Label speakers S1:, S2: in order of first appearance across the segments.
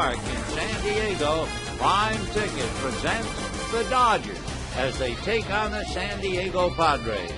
S1: Park in San Diego, Prime Ticket presents the Dodgers as they take on the San Diego Padres.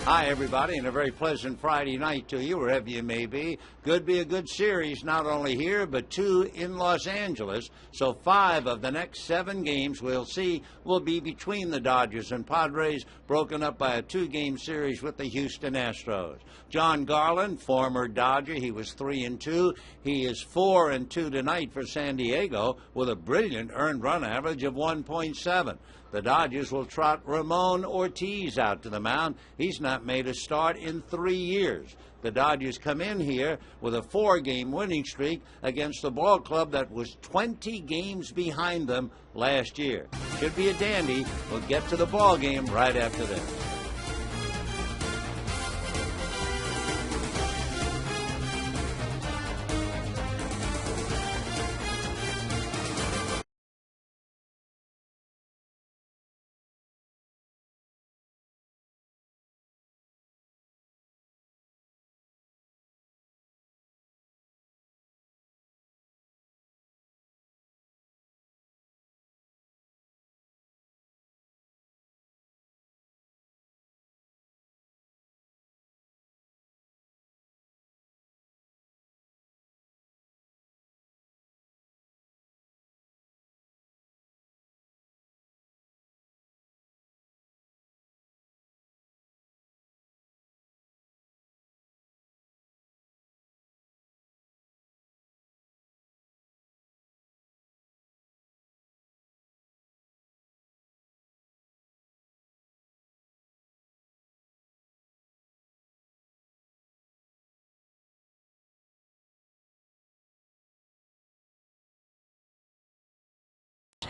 S1: Hi, everybody, and a very pleasant Friday night to you, wherever you may be. Could be a good series, not only here, but two in Los Angeles. So 5 of the next 7 games we'll see will be between the Dodgers and Padres, broken up by a 2-game series with the Houston Astros. John Garland, former Dodger, he was 3-2. He is 4-2 tonight for San Diego with a brilliant earned run average of 1.7. The Dodgers will trot Ramon Ortiz out to the mound. He's not made a start in 3 years. The Dodgers come in here with a 4-game winning streak against the ball club that was 20 games behind them last year. Should be a dandy. We'll get to the ball game right after this.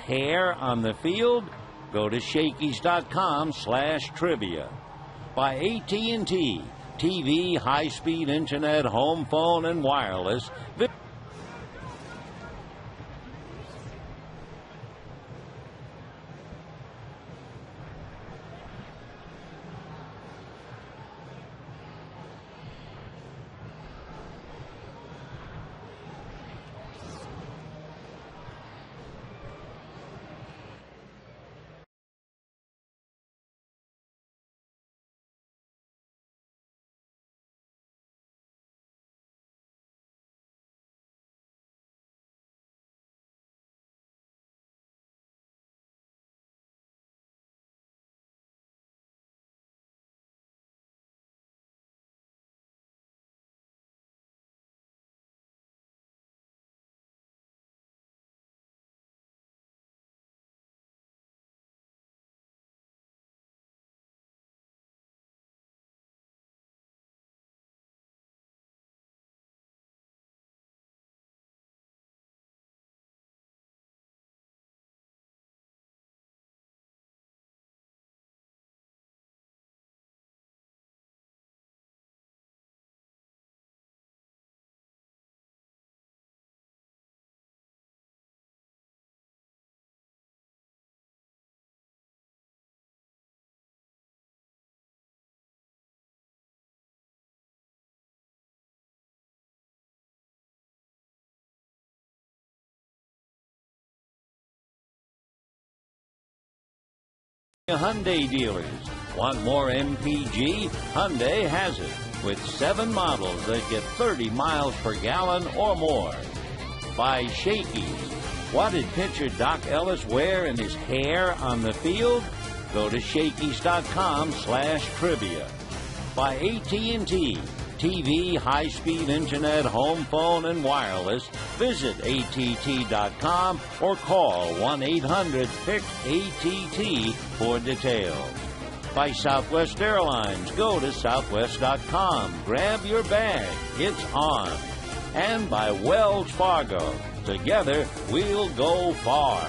S1: Hair on the field? Go to Shakey's.com/trivia. By AT&T, TV, high-speed internet, home phone, and wireless. Hyundai dealers. Want more MPG? Hyundai has it, with 7 models that get 30 miles per gallon or more. By Shakey's. What did pitcher Doc Ellis wear in his hair on the field? Go to Shakey's.com/trivia. By AT&T. TV, high-speed internet, home phone, and wireless. Visit att.com or call 1-800-PIC-ATT for details. By Southwest Airlines. Go to southwest.com. Grab your bag. It's on. And by Wells Fargo. Together, we'll go far.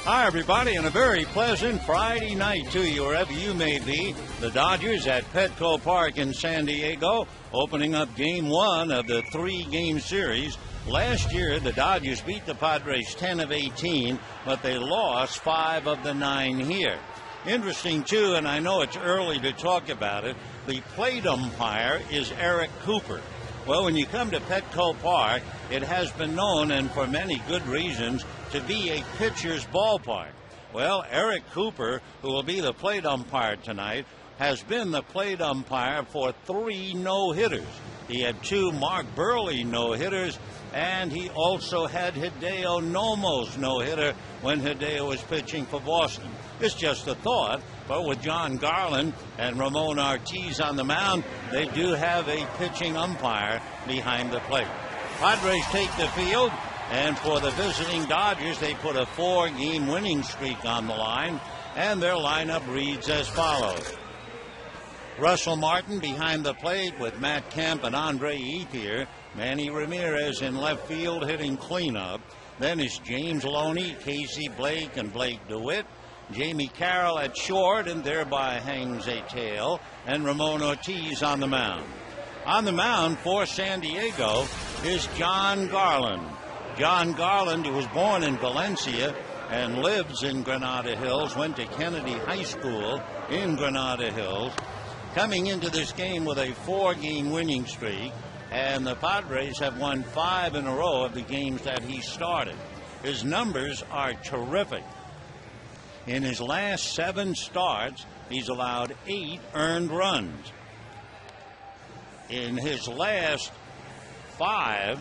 S1: Hi, everybody, and a very pleasant Friday night to you, wherever you may be. The Dodgers at Petco Park in San Diego, opening up Game 1 of the 3-game series. Last year, the Dodgers beat the Padres 10 of 18, but they lost 5 of the 9 here. Interesting, too, and I know it's early to talk about it, the plate umpire is Eric Cooper. Well, when you come to Petco Park, it has been known, and for many good reasons, to be a pitcher's ballpark. Well, Eric Cooper, who will be the plate umpire tonight, has been the plate umpire for 3 no-hitters. He had 2 Mark Burley no-hitters, and he also had Hideo Nomo's no-hitter when Hideo was pitching for Boston. It's just a thought, but with John Garland and Ramon Ortiz on the mound, they do have a pitching umpire behind the plate. Padres take the field, and for the visiting Dodgers, they put a 4-game winning streak on the line, and their lineup reads as follows. Russell Martin behind the plate with Matt Kemp and Andre Ethier. Manny Ramirez in left field hitting cleanup. Then is James Loney, Casey Blake, and Blake DeWitt. Jamie Carroll at short and thereby hangs a tail. And Ramon Ortiz on the mound. On the mound for San Diego is John Garland. John Garland, who was born in Valencia and lives in Granada Hills, went to Kennedy High School in Granada Hills, coming into this game with a 4-game winning streak, and the Padres have won 5 in a row of the games that he started. His numbers are terrific. In his last 7 starts, he's allowed 8 earned runs. In his last 5,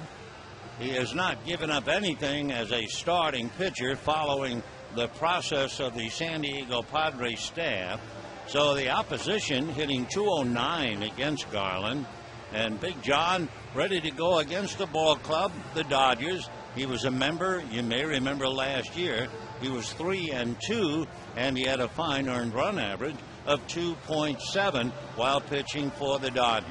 S1: he has not given up anything as a starting pitcher following the process of the San Diego Padres staff. So the opposition hitting .209 against Garland, and Big John ready to go against the ball club, the Dodgers. He was a member, you may remember last year, he was 3-2, and he had a fine earned run average of 2.7 while pitching for the Dodgers.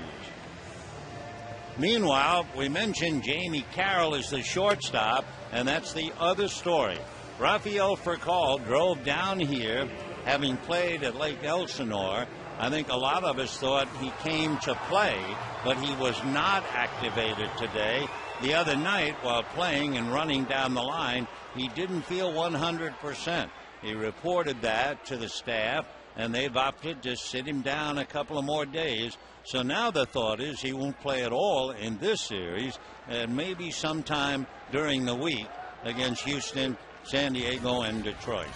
S1: Meanwhile, we mentioned Jamie Carroll is the shortstop, and that's the other story. Rafael Furcal drove down here, having played at Lake Elsinore. I think a lot of us thought he came to play, but he was not activated today. The other night, while playing and running down the line, he didn't feel 100%. He reported that to the staff, and they've opted to sit him down a couple of more days. So now the thought is he won't play at all in this series, and maybe sometime during the week against Houston, San Diego, and Detroit.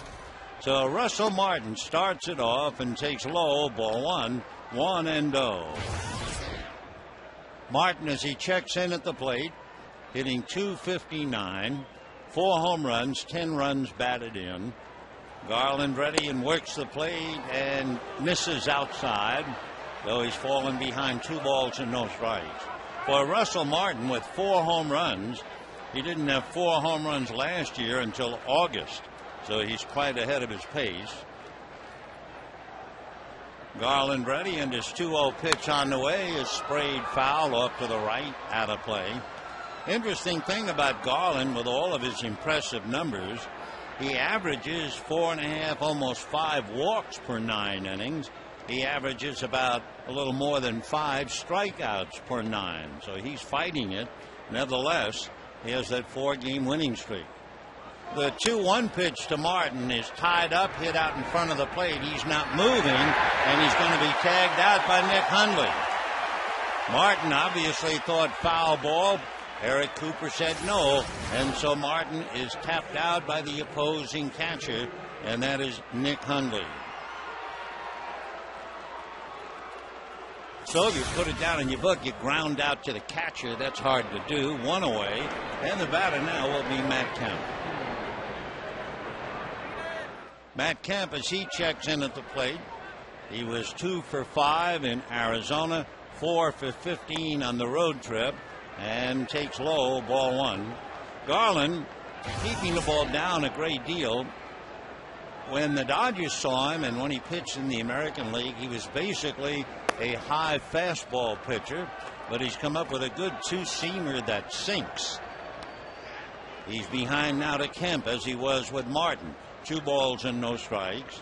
S1: So Russell Martin starts it off and takes low, ball 1, 1-0. Martin, as he checks in at the plate, hitting .259, 4 home runs, 10 runs batted in. Garland ready and works the plate and misses outside, though he's fallen behind 2 balls and no strikes. For Russell Martin, with 4 home runs, he didn't have 4 home runs last year until August. So he's quite ahead of his pace. Garland ready, and his 2-0 pitch on the way is sprayed foul off to the right, out of play. Interesting thing about Garland, with all of his impressive numbers, he averages 4.5, almost 5 walks per 9 innings. He averages about a little more than 5 strikeouts per 9. So he's fighting it. Nevertheless, he has that 4-game winning streak. The 2-1 pitch to Martin is tied up, hit out in front of the plate. He's not moving, and he's going to be tagged out by Nick Hundley. Martin obviously thought foul ball. Eric Cooper said no, and so Martin is tapped out by the opposing catcher, and that is Nick Hundley. So if you put it down in your book, you ground out to the catcher. That's hard to do. 1 away, and the batter now will be Matt Kemp. Matt Kemp, as he checks in at the plate, he was 2 for 5 in Arizona, 4 for 15 on the road trip, and takes low, ball 1. Garland keeping the ball down a great deal. When the Dodgers saw him and when he pitched in the American League, he was basically a high fastball pitcher, but he's come up with a good 2-seamer that sinks. He's behind now to Kemp, as he was with Martin. 2 balls and no strikes.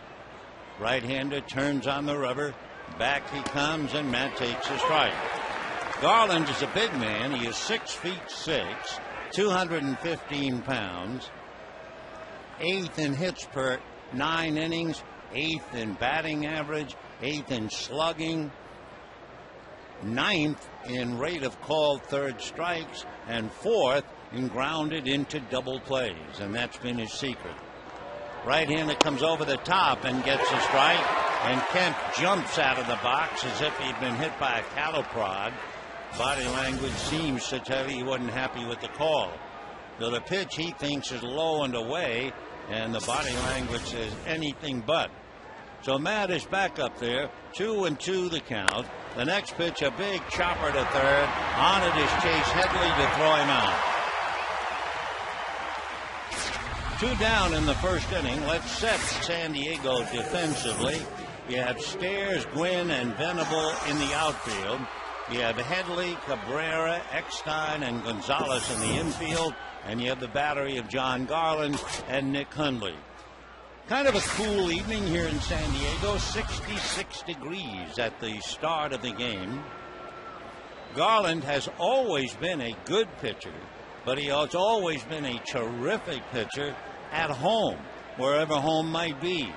S1: Right-hander turns on the rubber. Back he comes, and Matt takes a strike. Garland is a big man. He is 6'6", 215 pounds. 8th in hits per 9 innings. 8th in batting average. 8th in slugging. 9th in rate of called third strikes, and 4th in grounded into double plays, and that's been his secret. Right-hander comes over the top and gets a strike, and Kemp jumps out of the box as if he'd been hit by a cattle prod. Body language seems to tell you he wasn't happy with the call. So the pitch he thinks is low and away, and the body language says anything but. So Matt is back up there, 2-2 the count. The next pitch, a big chopper to third. On it is Chase Headley to throw him out. 2 down in the first inning. Let's set San Diego defensively. You have Stairs, Gwynn, and Venable in the outfield. You have Headley, Cabrera, Eckstein, and Gonzalez in the infield. And you have the battery of John Garland and Nick Hundley. Kind of a cool evening here in San Diego. 66 degrees at the start of the game. Garland has always been a good pitcher, but he has always been a terrific pitcher at home, wherever home might be.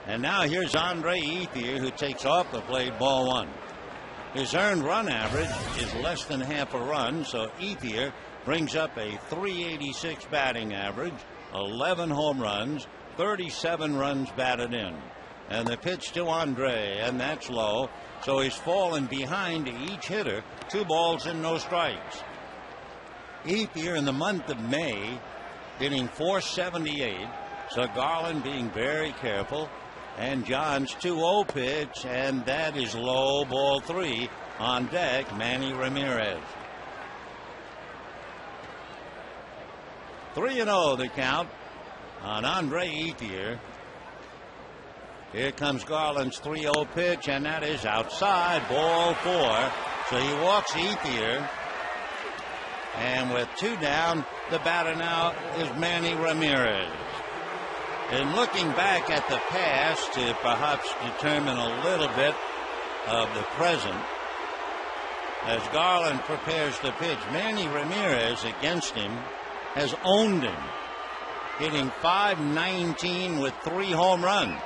S1: And now here's Andre Ethier, who takes off the plate, ball 1. His earned run average is less than half a run, so Ethier brings up a .386 batting average, 11 home runs, 37 runs batted in. And the pitch to Andre, and that's low, so he's fallen behind each hitter, 2 balls and no strikes. Ethier in the month of May hitting .478, so Garland being very careful, and John's 2-0 pitch, and that is low, ball 3. On deck, Manny Ramirez. 3-0 the count on Andre Ethier. Here comes Garland's 3-0 pitch, and that is outside, ball 4. So he walks Ethier, and with 2 down, the batter now is Manny Ramirez. And looking back at the past to perhaps determine a little bit of the present, as Garland prepares to pitch, Manny Ramirez against him has owned him, hitting .519 with 3 home runs.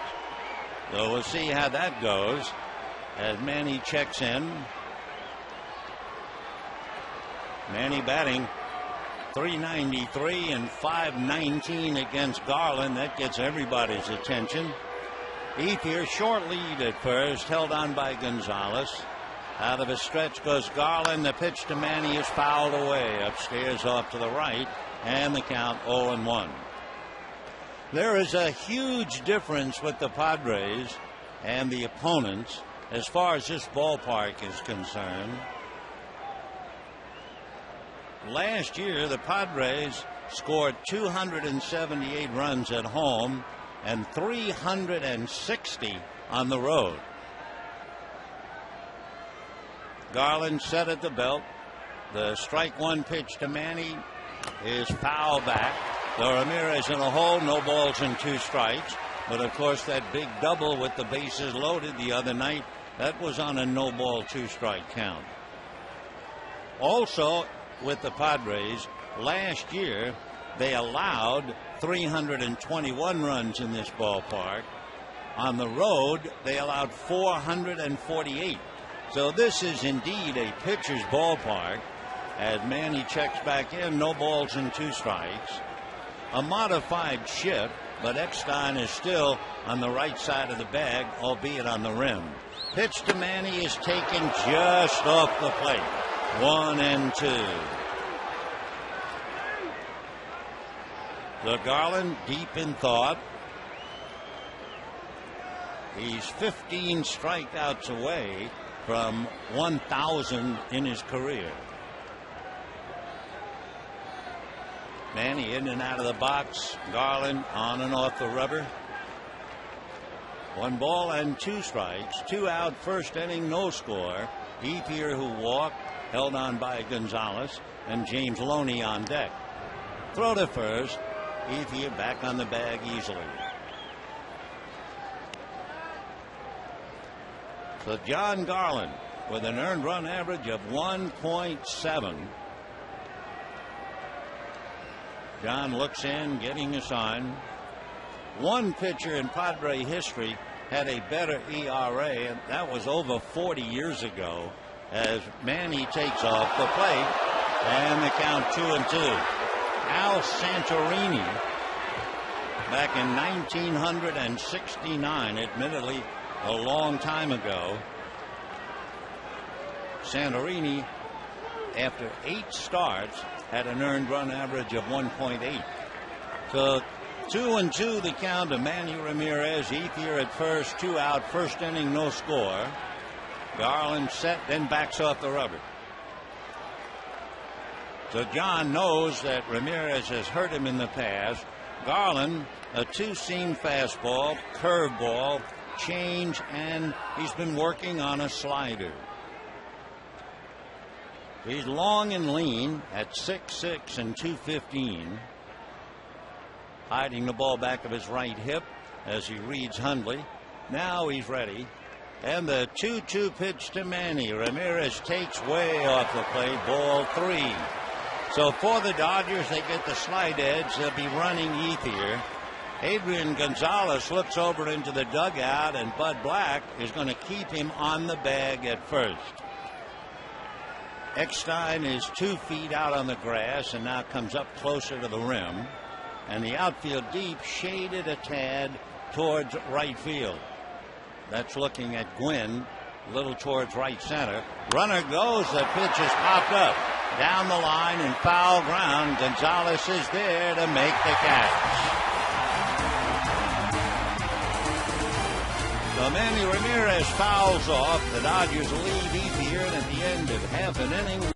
S1: So we'll see how that goes as Manny checks in. Manny batting .393 and .519 against Garland. That gets everybody's attention. Ethier short lead at first, held on by Gonzalez. Out of a stretch goes Garland. The pitch to Manny is fouled away. Upstairs off to the right, and the count 0-1. There is a huge difference with the Padres and the opponents as far as this ballpark is concerned. Last year, the Padres scored 278 runs at home and 360 on the road. Garland set at the belt. The strike 1 pitch to Manny is foul back. So Ramirez in a hole, no balls and 2 strikes. But of course, that big double with the bases loaded the other night, that was on a no ball 2 strike count. Also, with the Padres, last year they allowed 321 runs in this ballpark. On the road, they allowed 448. So this is indeed a pitcher's ballpark. As Manny checks back in, no balls and 2 strikes. A modified shift, but Eckstein is still on the right side of the bag, albeit on the rim. Pitch to Manny is taken just off the plate. 1-2. So Garland deep in thought. He's 15 strikeouts away from 1,000 in his career. Manny in and out of the box. Garland on and off the rubber. 1 ball and 2 strikes. 2 out, first inning, no score. Ethier, who walked, held on by Gonzalez, and James Loney on deck. Throw to first. Ethier back on the bag easily. So John Garland with an earned run average of 1.7. John looks in, getting a sign. One pitcher in Padre history had a better ERA, and that was over 40 years ago. as Manny takes off the plate, and the count 2-2. Al Santorini, back in 1969, admittedly a long time ago. Santorini, after 8 starts, had an earned run average of 1.8. So 2-2 the count to Manny Ramirez. Ethier at first, 2 out, first inning, no score. Garland set, then backs off the rubber. So John knows that Ramirez has hurt him in the past. Garland, a 2-seam fastball, curveball, change, and he's been working on a slider. He's long and lean at 6'6" and 215. Hiding the ball back of his right hip as he reads Hundley. Now he's ready. And the 2-2 pitch to Manny. Ramirez takes way off the plate. Ball 3. So for the Dodgers, they get the slight edge. They'll be running Ethier. Adrian Gonzalez looks over into the dugout, and Bud Black is going to keep him on the bag at first. Eckstein is 2 feet out on the grass and now comes up closer to the rim. And the outfield deep, shaded a tad towards right field. That's looking at Gwynn, a little towards right center. Runner goes, the pitch is popped up. Down the line in foul ground. Gonzalez is there to make the catch. So Manny Ramirez fouls off. The Dodgers lead Ethier, and at the end of half an inning,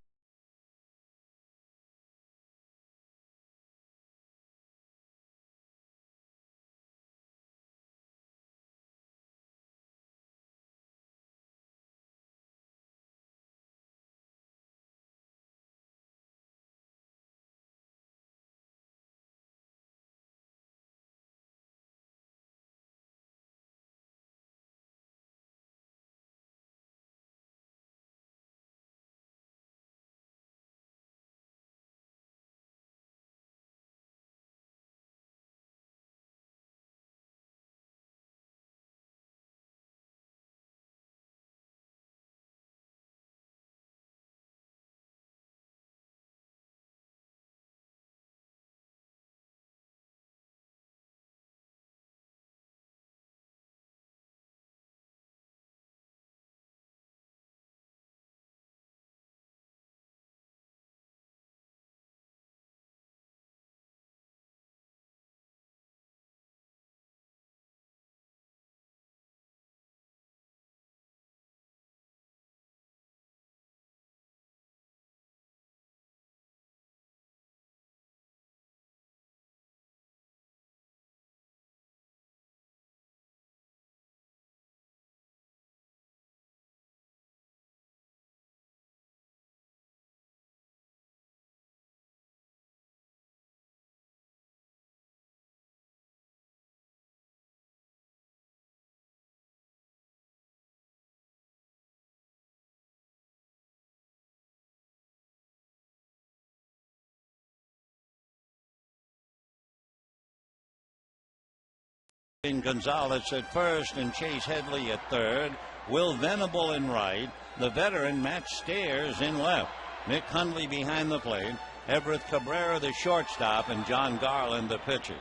S1: Gonzalez at first and Chase Headley at third. Will Venable in right. The veteran Matt Stairs in left. Nick Hundley behind the plate. Everett Cabrera the shortstop, and John Garland the pitcher.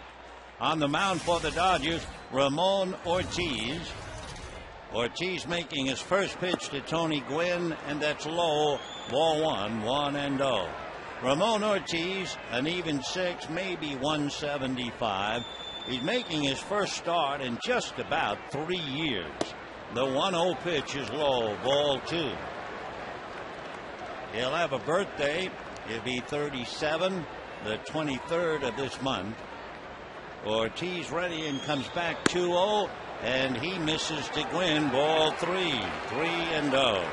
S1: On the mound for the Dodgers, Ramon Ortiz. Ortiz making his first pitch to Tony Gwynn, and that's low. Ball 1, 1-0. Ramon Ortiz, an even 6, maybe 175. He's making his first start in just about 3 years. The 1-0 pitch is low, ball 2. He'll have a birthday. He'll be 37, the 23rd of this month. Ortiz ready and comes back 2-0, and he misses to Gwynn, ball 3, 3-0.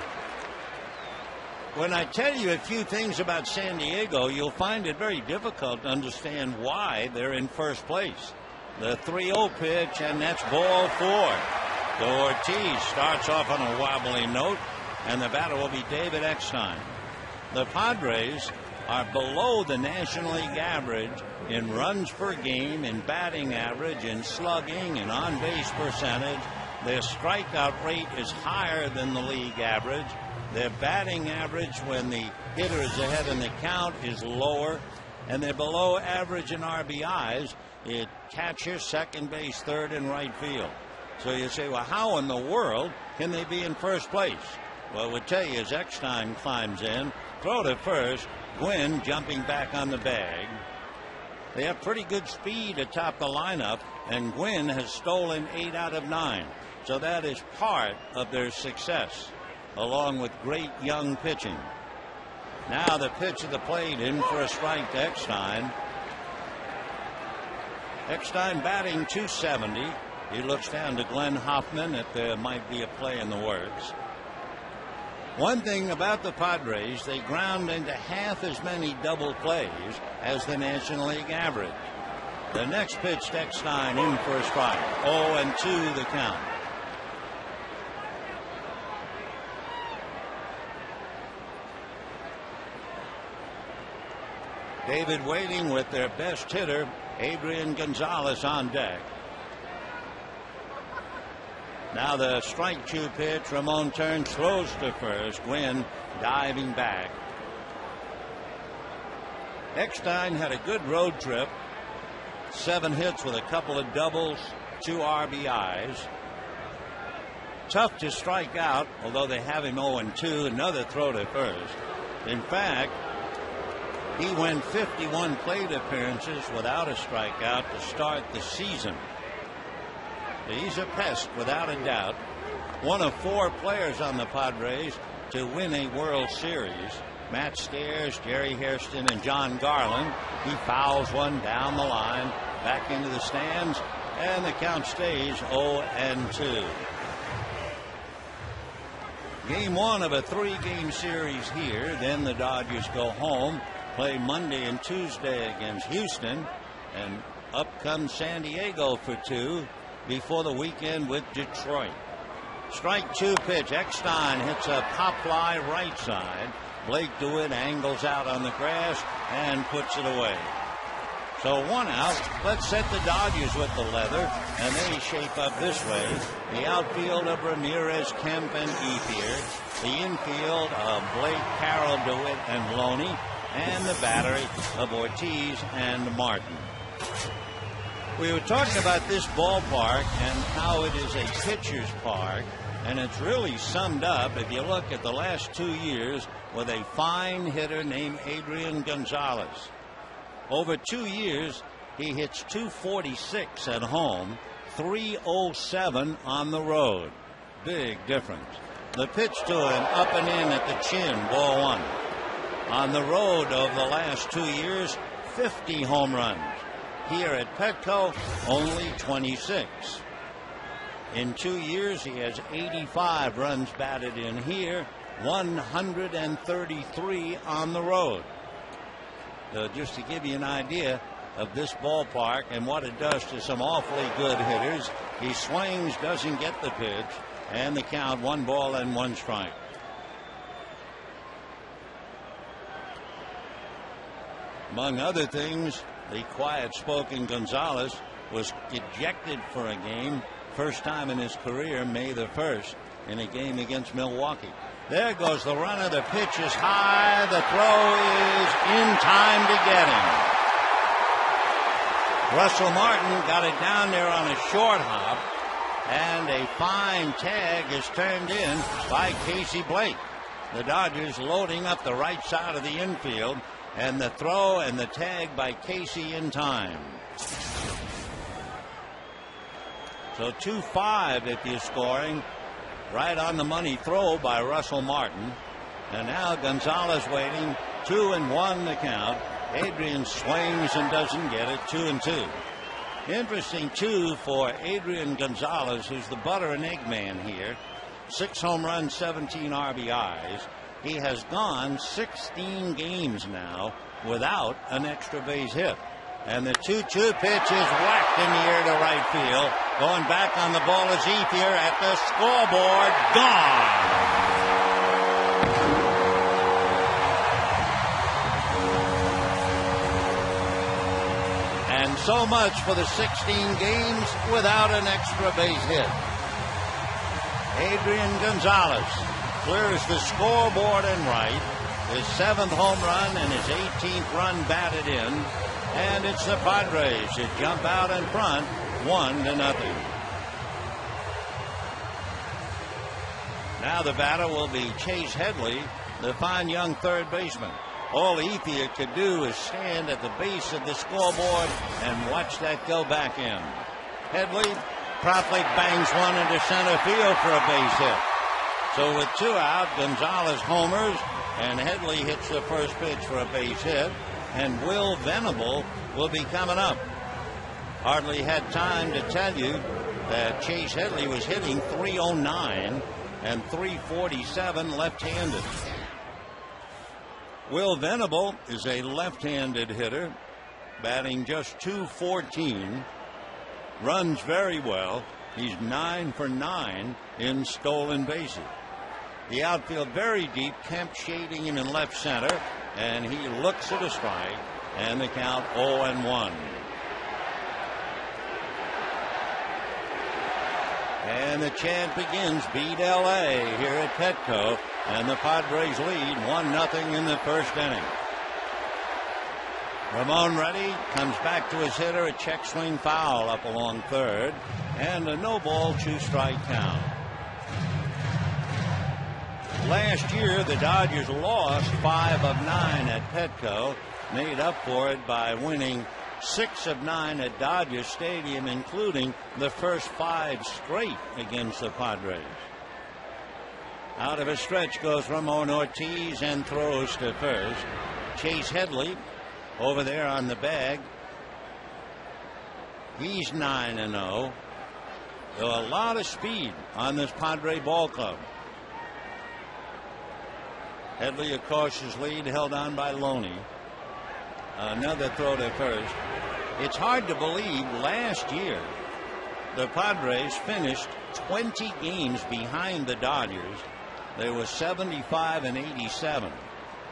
S1: When I tell you a few things about San Diego, you'll find it very difficult to understand why they're in first place. The 3-0 pitch, and that's ball 4. So Ortiz starts off on a wobbly note, and the batter will be David Eckstein. The Padres are below the National League average in runs per game, in batting average, in slugging, and on-base percentage. Their strikeout rate is higher than the league average. Their batting average when the hitter is ahead in the count is lower, and they're below average in RBIs at catcher, second base, third, and right field. So you say, well, how in the world can they be in first place? Well, we'll tell you as Eckstein climbs in, throw to first, Gwynn jumping back on the bag. They have pretty good speed atop the lineup, and Gwynn has stolen 8 out of 9. So that is part of their success, along with great young pitching. Now the pitch of the plate in for a strike to Eckstein. Eckstein batting .270. He looks down to Glenn Hoffman that there might be a play in the works. One thing about the Padres, they ground into half as many double plays as the National League average. The next pitch to Eckstein in for a strike. 0-2 the count. David waiting with their best hitter, Adrian Gonzalez, on deck. Now the strike 2 pitch. Ramon turns, throws to first. Gwynn diving back. Eckstein had a good road trip. 7 hits with a couple of doubles, 2 RBIs. Tough to strike out, although they have him 0-2. Another throw to first. In fact, he went 51 plate appearances without a strikeout to start the season. He's a pest without a doubt. One of 4 players on the Padres to win a World Series. Matt Stairs, Jerry Hairston, and John Garland. He fouls one down the line, back into the stands, and the count stays 0-2. Game 1 of a 3-game series here. Then the Dodgers go home, play Monday and Tuesday against Houston, and up comes San Diego for 2 before the weekend with Detroit. Strike 2 pitch. Eckstein hits a pop fly right side. Blake DeWitt angles out on the grass and puts it away. So 1 out. Let's set the Dodgers with the leather, and they shape up this way. The outfield of Ramirez, Kemp, and Ethier. The infield of Blake, Carroll, DeWitt, and Loney. And the battery of Ortiz and Martin. We were talking about this ballpark and how it is a pitcher's park, and it's really summed up if you look at the last 2 years with a fine hitter named Adrian Gonzalez. Over 2 years, he hits .246 at home, .307 on the road. Big difference. The pitch to him, up and in at the chin, ball 1. On the road over the last 2 years, 50 home runs. Here at Petco, only 26. In 2 years, he has 85 runs batted in here, 133 on the road. Just to give you an idea of this ballpark and what it does to some awfully good hitters. He swings, doesn't get the pitch, and the count 1 ball and 1 strike. Among other things, the quiet-spoken Gonzalez was ejected for a game, first time in his career, May the 1st, in a game against Milwaukee. There goes the runner. The pitch is high. The throw is in time to get him. Russell Martin got it down there on a short hop, and a fine tag is turned in by Casey Blake. The Dodgers loading up the right side of the infield, and the throw and the tag by Casey in time. So 2-5 if you're scoring. Right on the money throw by Russell Martin. And now Gonzalez waiting. 2-1 the count. Adrian swings and doesn't get it. 2-2. Interesting too for Adrian Gonzalez, who's the butter and egg man here. 6 home runs, 17 RBIs. He has gone 16 games now without an extra base hit. And the 2-2 pitch is whacked in the air to right field. Going back on the ball is Ethier at the scoreboard. Gone. And so much for the 16 games without an extra base hit. Adrian Gonzalez, clears the scoreboard and right. His 7th home run and his 18th run batted in. And it's the Padres that jump out in front 1-0. Now the batter will be Chase Headley, the fine young third baseman. All Ethier could do is stand at the base of the scoreboard and watch that go back in. Headley promptly bangs one into center field for a base hit. So with 2 out, Gonzalez homers, and Headley hits the first pitch for a base hit, and Will Venable will be coming up. Hardly had time to tell you that Chase Headley was hitting .309 and .347 left-handed. Will Venable is a left-handed hitter, batting just .214, runs very well. He's 9 for 9 in stolen bases. The outfield very deep, Kemp shading him in left center, and he looks at a strike, and the count 0-1. And the chant begins, beat LA here at Petco, and the Padres lead 1-0 in the first inning. Ramon Reddy comes back to his hitter, a check swing foul up along third, and a no ball 2-strike count. Last year, the Dodgers lost 5 of 9 at Petco, made up for it by winning 6 of 9 at Dodger Stadium, including the first 5 straight against the Padres. Out of a stretch goes Ramon Ortiz and throws to first. Chase Headley over there on the bag. He's 9-0. There's a lot of speed on this Padre ball club. Headley, a cautious lead, held on by Loney. Another throw to first. It's hard to believe last year the Padres finished 20 games behind the Dodgers. They were 75 and 87.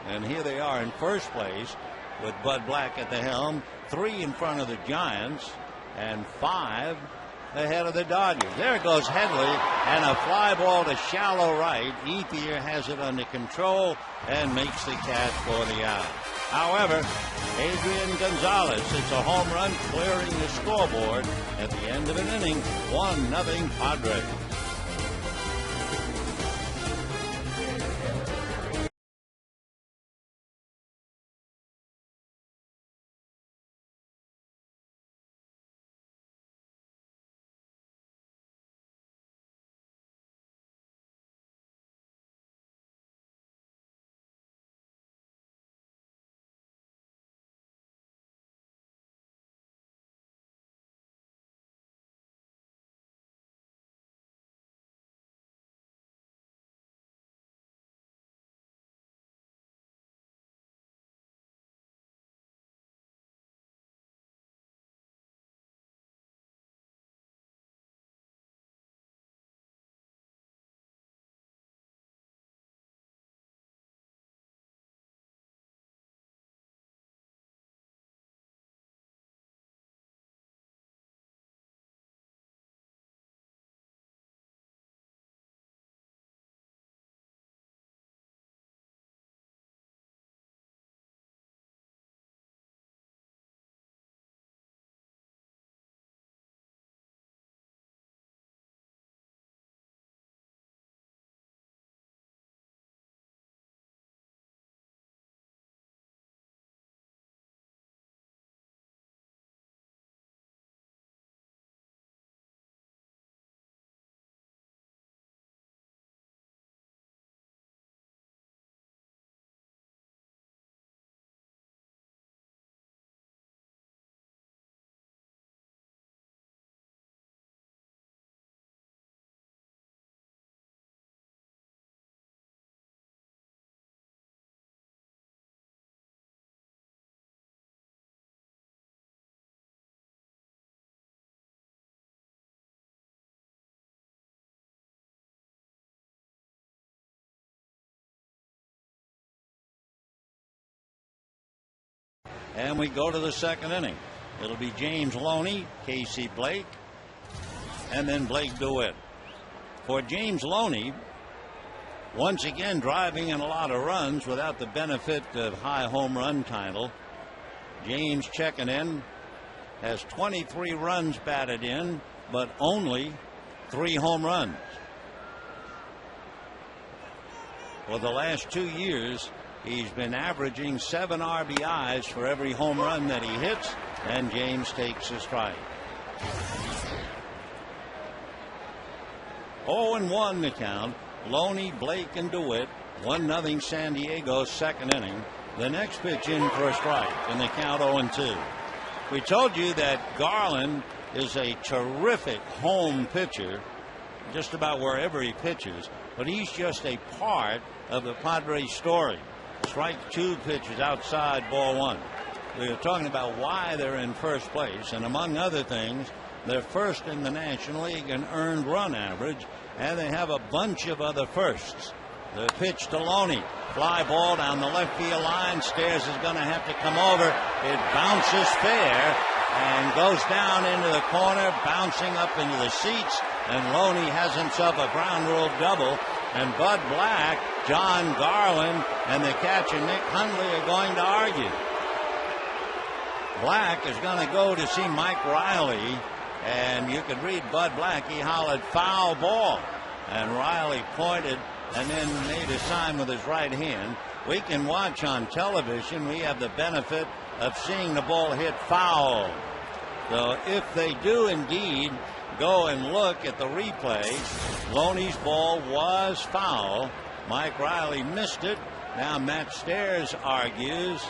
S1: And here they are in first place with Bud Black at the helm, 3 in front of the Giants and 5 ahead of the Dodgers. There goes Headley, and a fly ball to shallow right. Ethier has it under control and makes the catch for the out. However, Adrian Gonzalez hits a home run, clearing the scoreboard at the end of an inning. 1-0 Padres. And we go to the second inning. It'll be James Loney, Casey Blake, and then Blake DeWitt. For James Loney, once again driving in a lot of runs without the benefit of high home run title. James checking in, has 23 runs batted in, but only 3 home runs. For the last 2 years, he's been averaging 7 RBIs for every home run that he hits, and James takes a strike. 0-1 the count. Loney, Blake, and DeWitt. 1-0 San Diego, second inning. The next pitch in for a strike, and the count 0-2. We told you that Garland is a terrific home pitcher, just about wherever he pitches, but he's just a part of the Padres story. Strike 2 pitches outside, ball 1. We were talking about why they're in first place, and among other things, they're first in the National League in earned run average, and they have a bunch of other firsts. The pitch to Loney. Fly ball down the left field line. Stairs is going to have to come over. It bounces fair and goes down into the corner, bouncing up into the seats. And Loney has himself a ground rule double. And Bud Black, John Garland, and the catcher Nick Hundley are going to argue. Black is going to go to see Mike Riley. And you could read Bud Black. He hollered foul ball. And Riley pointed and then made a sign with his right hand. We can watch on television. We have the benefit of seeing the ball hit foul. So if they do indeed go and look at the replay, Loney's ball was foul. Mike Riley missed it. Now Matt Stairs argues.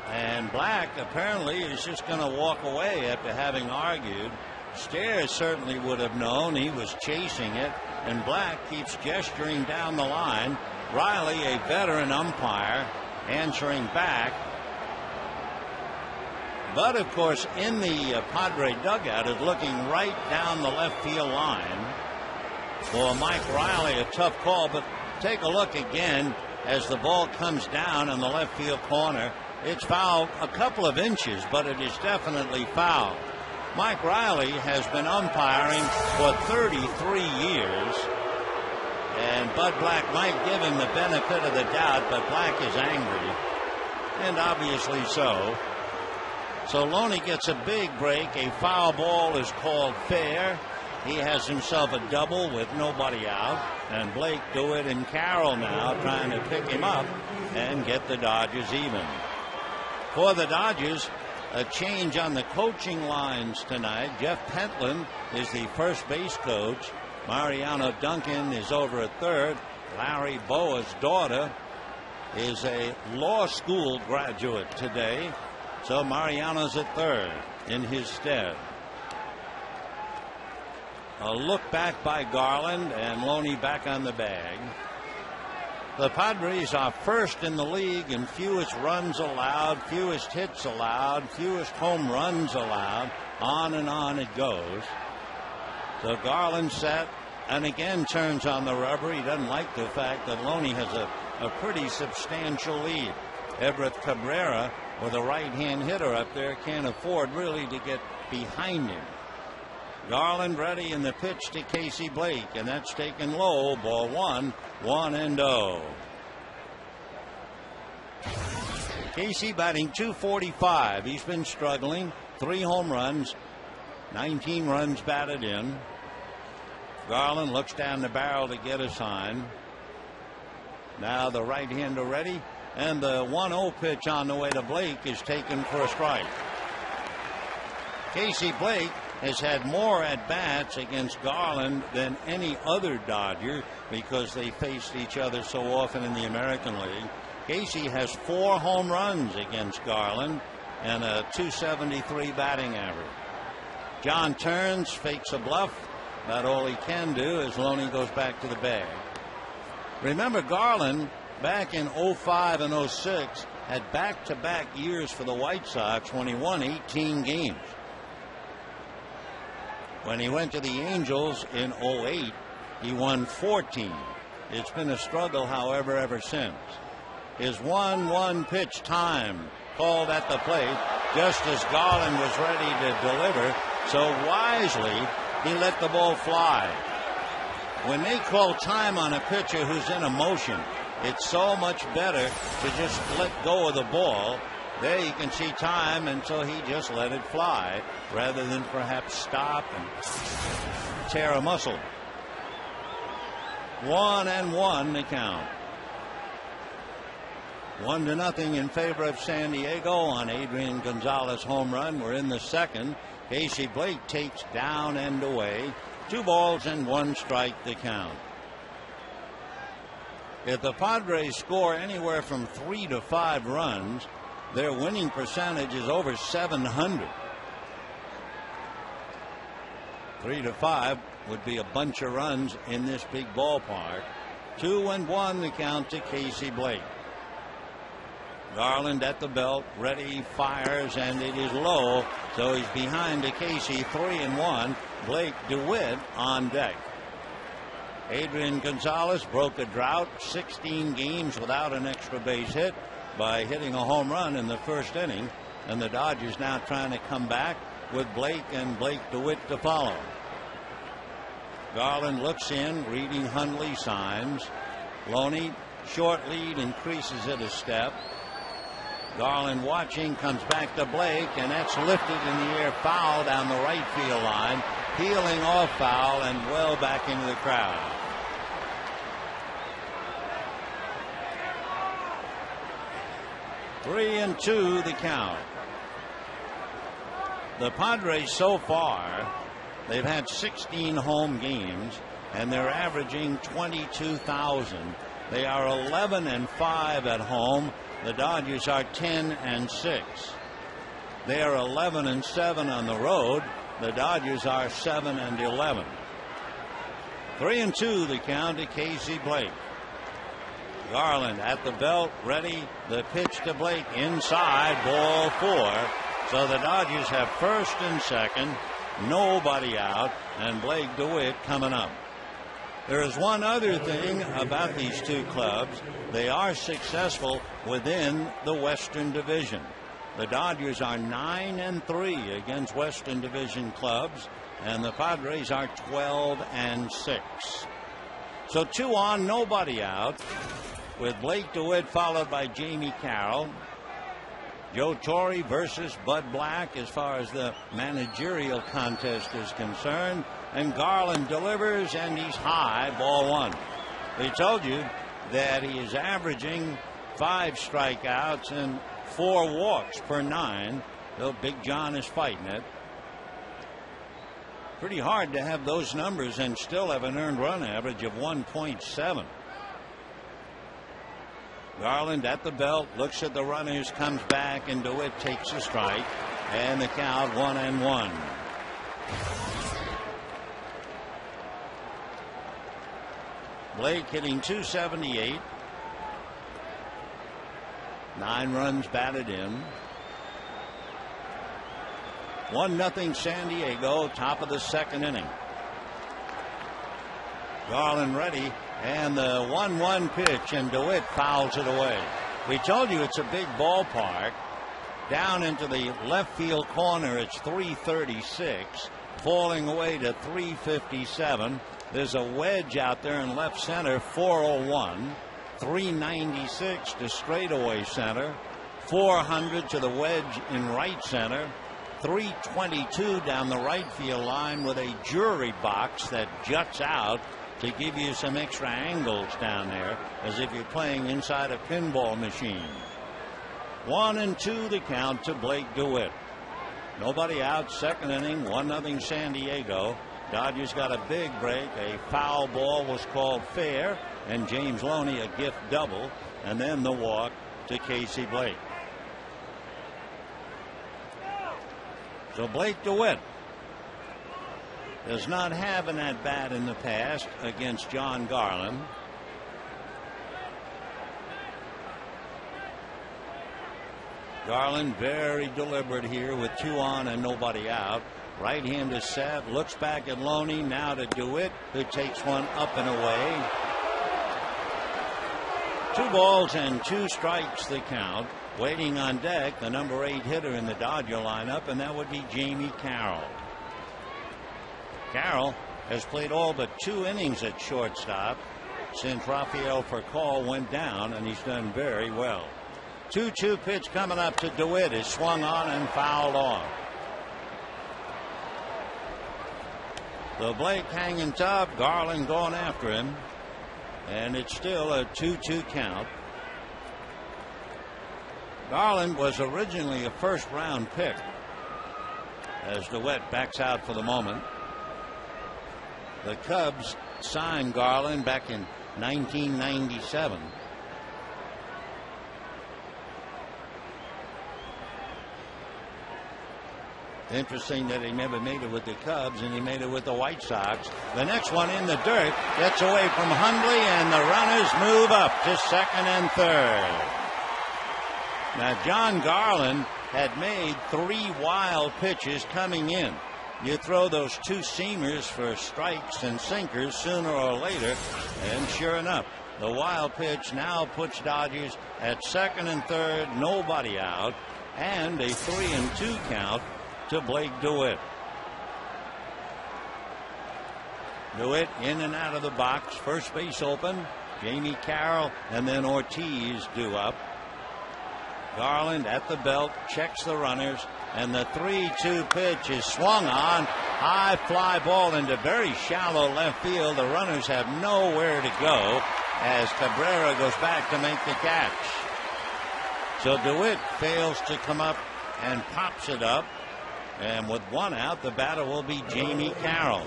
S1: And Black apparently is just going to walk away after having argued. Stairs certainly would have known he was chasing it, and Black keeps gesturing down the line. Riley, a veteran umpire, answering back. But of course, in the Padre dugout is looking right down the left field line. For Mike Riley, a tough call, but take a look again as the ball comes down in the left field corner. It's foul a couple of inches, but it is definitely foul. Mike Riley has been umpiring for 33 years, and Bud Black might give him the benefit of the doubt, but Black is angry, and obviously so. So Loney gets a big break. A foul ball is called fair. He has himself a double with nobody out, and Blake, DeWitt, and Carroll now trying to pick him up and get the Dodgers even. For the Dodgers, a change on the coaching lines tonight. Jeff Pentland is the first base coach. Mariano Duncan is over at third. Larry Boa's daughter is a law school graduate today. So Mariano's at third in his stead. A look back by Garland, and Loney back on the bag. The Padres are first in the league in fewest runs allowed, fewest hits allowed, fewest home runs allowed. On and on it goes. So Garland set and again turns on the rubber. He doesn't like the fact that Loney has a pretty substantial lead. Everett Cabrera, with a right-hand hitter up there, can't afford really to get behind him. Garland ready in the pitch to Casey Blake, and that's taken low. Ball 1, 1-0. Casey batting .245. He's been struggling. 3 home runs, 19 runs batted in. Garland looks down the barrel to get a sign. Now the right-hander ready, and the 1-0 pitch on the way to Blake is taken for a strike. Casey Blake has had more at-bats against Garland than any other Dodger because they faced each other so often in the American League. Casey has 4 home runs against Garland and a .273 batting average. John turns, fakes a bluff. About all he can do as Loney goes back to the bag. Remember, Garland back in 05 and 06 had back-to-back years for the White Sox when he won 18 games. When he went to the Angels in 08, he won 14. It's been a struggle, however, ever since. His 1-1 pitch time called at the plate just as Garland was ready to deliver. So wisely, he let the ball fly. when they call time on a pitcher who's in a motion, it's so much better to just let go of the ball. There you can see time, and so he just let it fly rather than perhaps stop and tear a muscle. 1-1 the count. 1-0 in favor of San Diego on Adrian Gonzalez home run. We're in the second. Casey Blake takes down and away. 2 balls and 1 strike the count. If the Padres score anywhere from 3 to 5 runs, their winning percentage is over 700. 3 to 5 would be a bunch of runs in this big ballpark. 2-1 the count to Casey Blake. Garland at the belt, ready, fires, and it is low, so he's behind to Casey. 3-1. Blake DeWitt on deck. Adrian Gonzalez broke a drought, 16 games without an extra base hit, by hitting a home run in the first inning, and the Dodgers now trying to come back with Blake and Blake DeWitt to follow. Garland looks in, reading Hundley signs. Loney, short lead, increases it a step. Garland watching, comes back to Blake, and that's lifted in the air, foul down the right field line, peeling off foul and well back into the crowd. Three and 2 the count. The Padres so far, they've had 16 home games, and they're averaging 22,000. They are 11-5 at home. The Dodgers are 10-6. They are 11-7 on the road. The Dodgers are 7-11. 3-2 the count to Casey Blake. Garland at the belt, ready. The pitch to Blake inside, ball 4. So the Dodgers have first and second, nobody out, and Blake DeWitt coming up. There is one other thing about these two clubs. They are successful within the Western Division. The Dodgers are 9-3 against Western Division clubs, and the Padres are 12-6. So 2 on, nobody out, with Blake DeWitt followed by Jamie Carroll. Joe Torre versus Bud Black as far as the managerial contest is concerned. And Garland delivers, and he's high, ball 1. They told you that he is averaging 5 strikeouts and 4 walks per 9. Though Big John is fighting it. Pretty hard to have those numbers and still have an earned run average of 1.7. Garland at the belt, looks at the runners, comes back, and DeWitt takes a strike, and the count 1-1. Blake hitting .278. 9 runs batted in. 1-0 San Diego, top of the second inning. Garland ready, and the 1-1 pitch, and DeWitt fouls it away. We told you it's a big ballpark. Down into the left field corner, it's 336, falling away to 357. There's a wedge out there in left center, 401, 396 to straightaway center, 400 to the wedge in right center, 322 down the right field line with a jury box that juts out to give you some extra angles down there, as if you're playing inside a pinball machine. 1-2 the count to Blake DeWitt. Nobody out, second inning, 1-0 San Diego. Dodgers got a big break. A foul ball was called fair, and James Loney a gift double, and then the walk to Casey Blake. So Blake DeWitt does not have an at-bat in the past against John Garland. Garland very deliberate here with 2 on and nobody out. Right hand is set, looks back at Loney, now to DeWitt, who takes one up and away. 2 balls and 2 strikes the count. Waiting on deck, the number 8 hitter in the Dodger lineup, and that would be Jamie Carroll. Carroll has played all but 2 innings at shortstop since Rafael Furcal went down, and he's done very well. 2-2 pitch coming up to DeWitt is swung on and fouled off. So Blake hanging tough, Garland going after him, and it's still a 2-2 count. Garland was originally a first-round pick, as DeWitt backs out for the moment. The Cubs signed Garland back in 1997. Interesting that he never made it with the Cubs, and he made it with the White Sox. The next one in the dirt gets away from Hundley, and the runners move up to second and third. Now, John Garland had made 3 wild pitches coming in. You throw those 2 seamers for strikes and sinkers sooner or later, and sure enough, the wild pitch now puts Dodgers at second and third, nobody out, and a 3-2 count to Blake DeWitt. DeWitt in and out of the box, first base open. Jamie Carroll and then Ortiz due up. Garland at the belt, checks the runners, and the 3-2 pitch is swung on. High fly ball into very shallow left field. The runners have nowhere to go as Cabrera goes back to make the catch. So DeWitt fails to come up and pops it up. And with 1 out, the batter will be Jamie Carroll.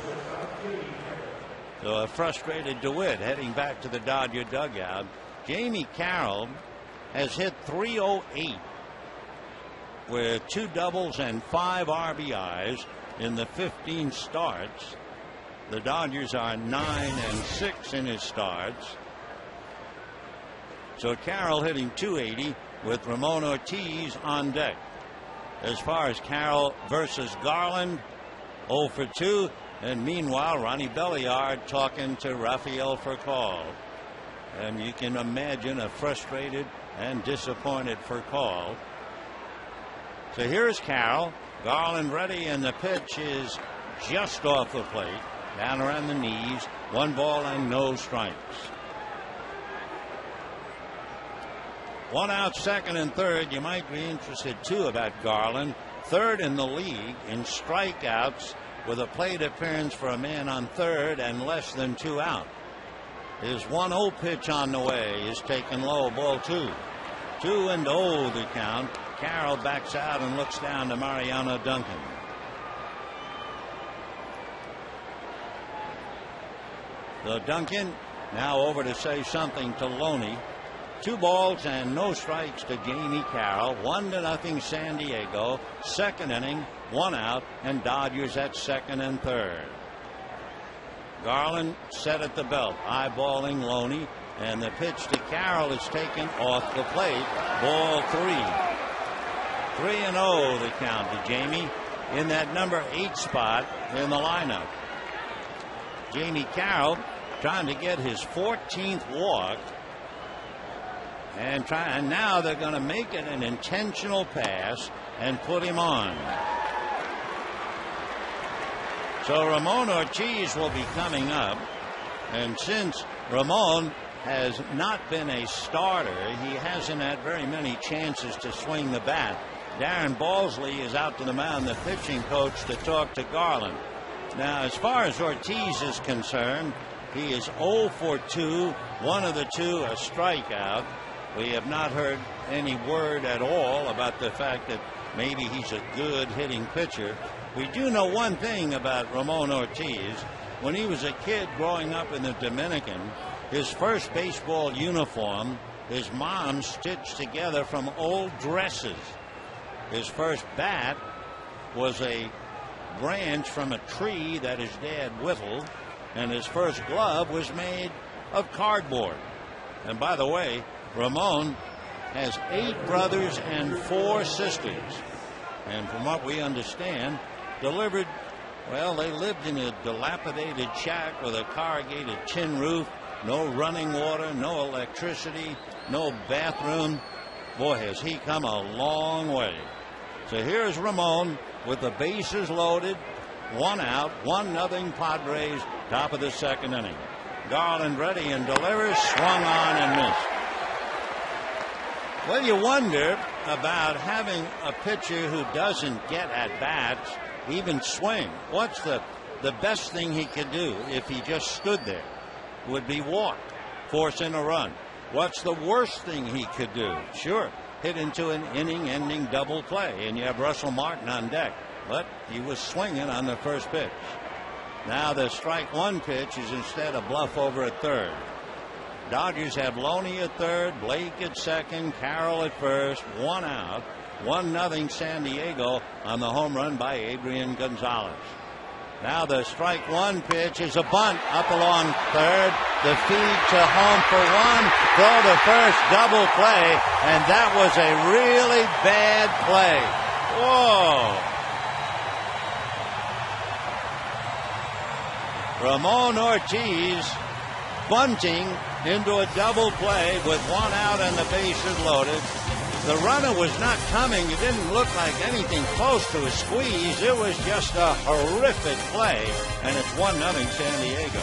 S1: So a frustrated DeWitt heading back to the Dodger dugout. Jamie Carroll has hit .308 with 2 doubles and 5 RBIs in the 15 starts. The Dodgers are 9-6 in his starts. So Carroll hitting .280 with Ramon Ortiz on deck. As far as Carroll versus Garland, 0 for 2. And meanwhile, Ronnie Belliard talking to Rafael Furcal. And you can imagine a frustrated and disappointed Furcal. So here's Carroll. Garland ready, and the pitch is just off the plate, down around the knees. 1 ball and no strikes. 1 out, second and third. You might be interested too about Garland. 3rd in the league in strikeouts with a plate appearance for a man on third and less than 2 out. His 1-0 pitch on the way is taken low, ball 2. 2-0 the count. Carroll backs out and looks down to Mariano Duncan. So Duncan now over to say something to Loney. 2 balls and no strikes to Jamie Carroll. 1-0 San Diego. 2nd inning, 1 out, and Dodgers at second and third. Garland set at the belt, eyeballing Loney, and the pitch to Carroll is taken off the plate. Ball 3. 3-0 the count to Jamie in that number 8 spot in the lineup. Jamie Carroll trying to get his 14th walk. And now they're going to make it an intentional pass and put him on. So Ramon Ortiz will be coming up. And since Ramon has not been a starter, he hasn't had very many chances to swing the bat. Darren Balsley is out to the mound, the pitching coach, to talk to Garland. Now, as far as Ortiz is concerned, he is 0 for 2, 1 of the 2 a strikeout. We have not heard any word at all about the fact that maybe he's a good hitting pitcher. We do know one thing about Ramon Ortiz. When he was a kid growing up in the Dominican, his first baseball uniform, his mom stitched together from old dresses. His first bat was a branch from a tree that his dad whittled, and his first glove was made of cardboard. And by the way, Ramon has 8 brothers and 4 sisters. And from what we understand, they lived in a dilapidated shack with a corrugated tin roof, no running water, no electricity, no bathroom. Boy, has he come a long way. So here's Ramon with the bases loaded one out, 1-0 Padres, top of the second inning. Garland ready and delivers, swung on and missed. Well, you wonder about having a pitcher who doesn't get at bats, even swing. What's the best thing he could do if he just stood there? Would be walk, force in a run. What's the worst thing he could do? Sure, hit into an inning-ending double play, and you have Russell Martin on deck. But he was swinging on the first pitch. Now the strike one pitch is instead a bluff over at third. Dodgers have Loney at third, Blake at second, Carroll at first, one out, 1-0 San Diego on the home run by Adrian Gonzalez. Now the strike one pitch is a bunt up along third. The feed to home for one. Throw to first, double play, and that was a really bad play. Whoa. Ramon Ortiz bunting into a double play with one out and the bases loaded. The runner was not coming. It didn't look like anything close to a squeeze. It was just a horrific play, and it's 1-0 San Diego.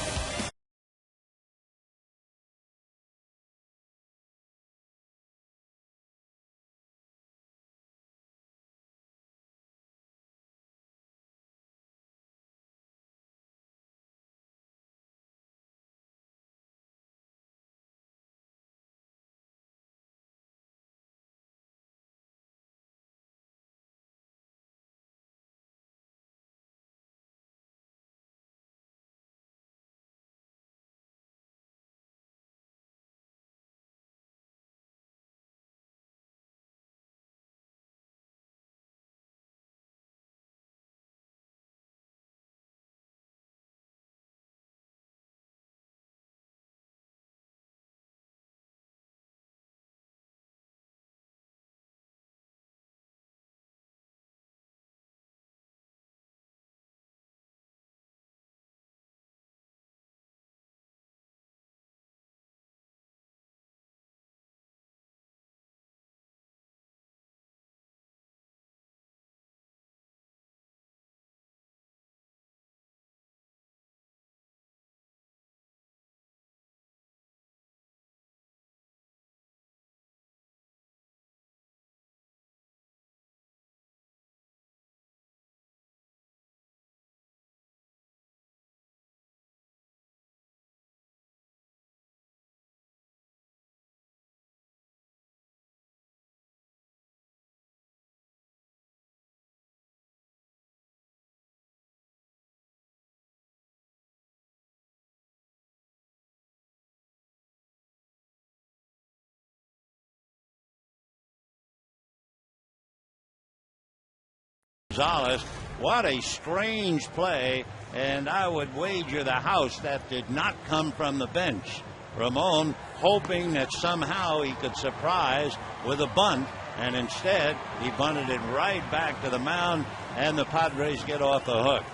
S1: Gonzalez, what a strange play, and I would wager the house that did not come from the bench. Ramon hoping that somehow he could surprise with a bunt, and instead he bunted it right back to the mound, and the Padres get off the hook.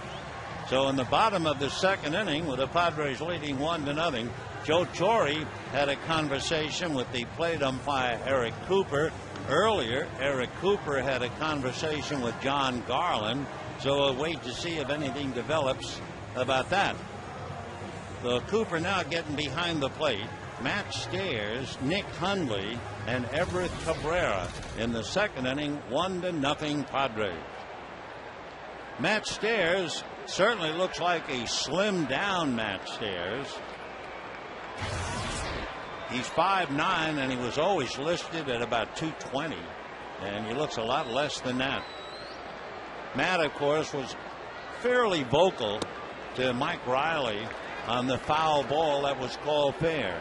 S1: So in the bottom of the second inning, with the Padres leading 1-0, Joe Torre had a conversation with the plate umpire Eric Cooper. Earlier, Eric Cooper had a conversation with John Garland, so we'll wait to see if anything develops about that. So Cooper now getting behind the plate. Matt Stairs, Nick Hundley, and Everett Cabrera in the second inning, 1-0 Padres. Matt Stairs certainly looks like a slimmed down Matt Stairs. He's 5'9", and he was always listed at about 220, and he looks a lot less than that. Matt, of course, was fairly vocal to Mike Riley on the foul ball that was called fair.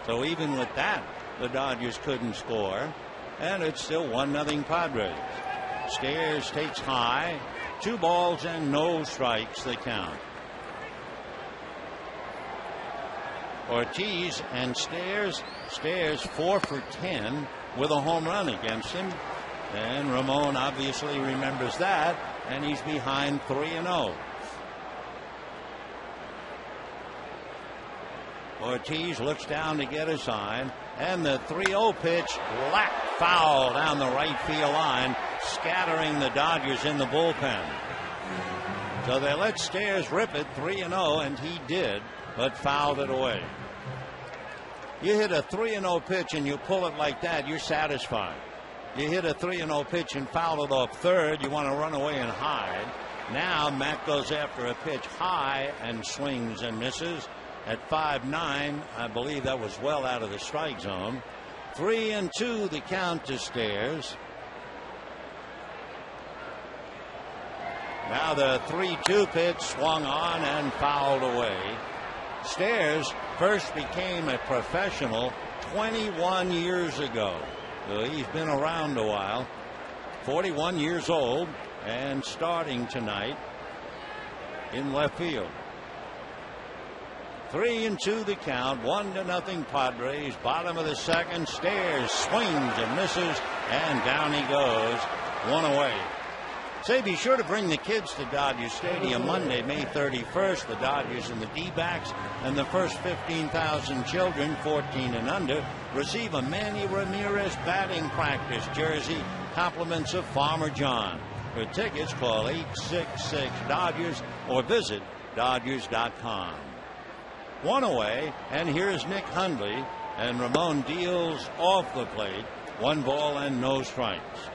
S1: So even with that, the Dodgers couldn't score, and it's still 1-0 Padres. Stairs takes high, 2 balls and no strikes, the count. Ortiz and Stairs 4 for 10 with a home run against him, and Ramon obviously remembers that, and he's behind 3-0. Ortiz looks down to get a sign, and the 3-0 pitch whacked foul down the right field line, scattering the Dodgers in the bullpen. So they let Stairs rip it 3-0, and he did, but fouled it away. You hit a 3-0 pitch and you pull it like that, you're satisfied. You hit a 3-0 pitch and foul it off third, you want to run away and hide. Now Matt goes after a pitch high and swings and misses at 5-9. I believe that was well out of the strike zone. 3-2 the count to Stairs. Now the 3-2 pitch swung on and fouled away. Stairs first became a professional 21 years ago. So he's been around a while. 41 years old and starting tonight in left field. 3-2 the count. 1-0 Padres. Bottom of the second. Stairs swings and misses, and down he goes. One away. Say, be sure to bring the kids to Dodger Stadium Monday, May 31st. The Dodgers and the D-backs and the first 15,000 children, 14 and under, receive a Manny Ramirez batting practice jersey, compliments of Farmer John. For tickets, call 866-DODGERS or visit Dodgers.com. One away, and here's Nick Hundley, and Ramon deals off the plate. 1 ball and no strikes.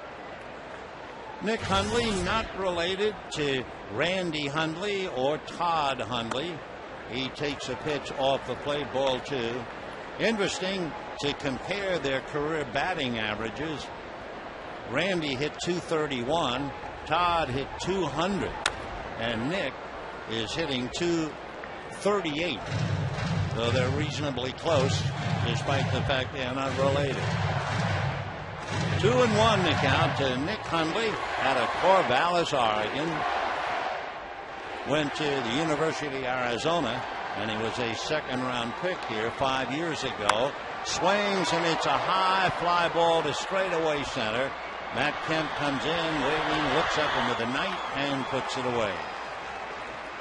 S1: Nick Hundley, not related to Randy Hundley or Todd Hundley. He takes a pitch off the plate, ball 2. Interesting to compare their career batting averages. Randy hit .231, Todd hit .200, and Nick is hitting .238. So they're reasonably close, despite the fact they are not related. 2-1 the count to Nick Hundley out of Corvallis, Oregon. Went to the University of Arizona, and he was a second-round pick here 5 years ago. Swings, and it's a high fly ball to straightaway center. Matt Kemp comes in, waiting, looks up into the night, and puts it away.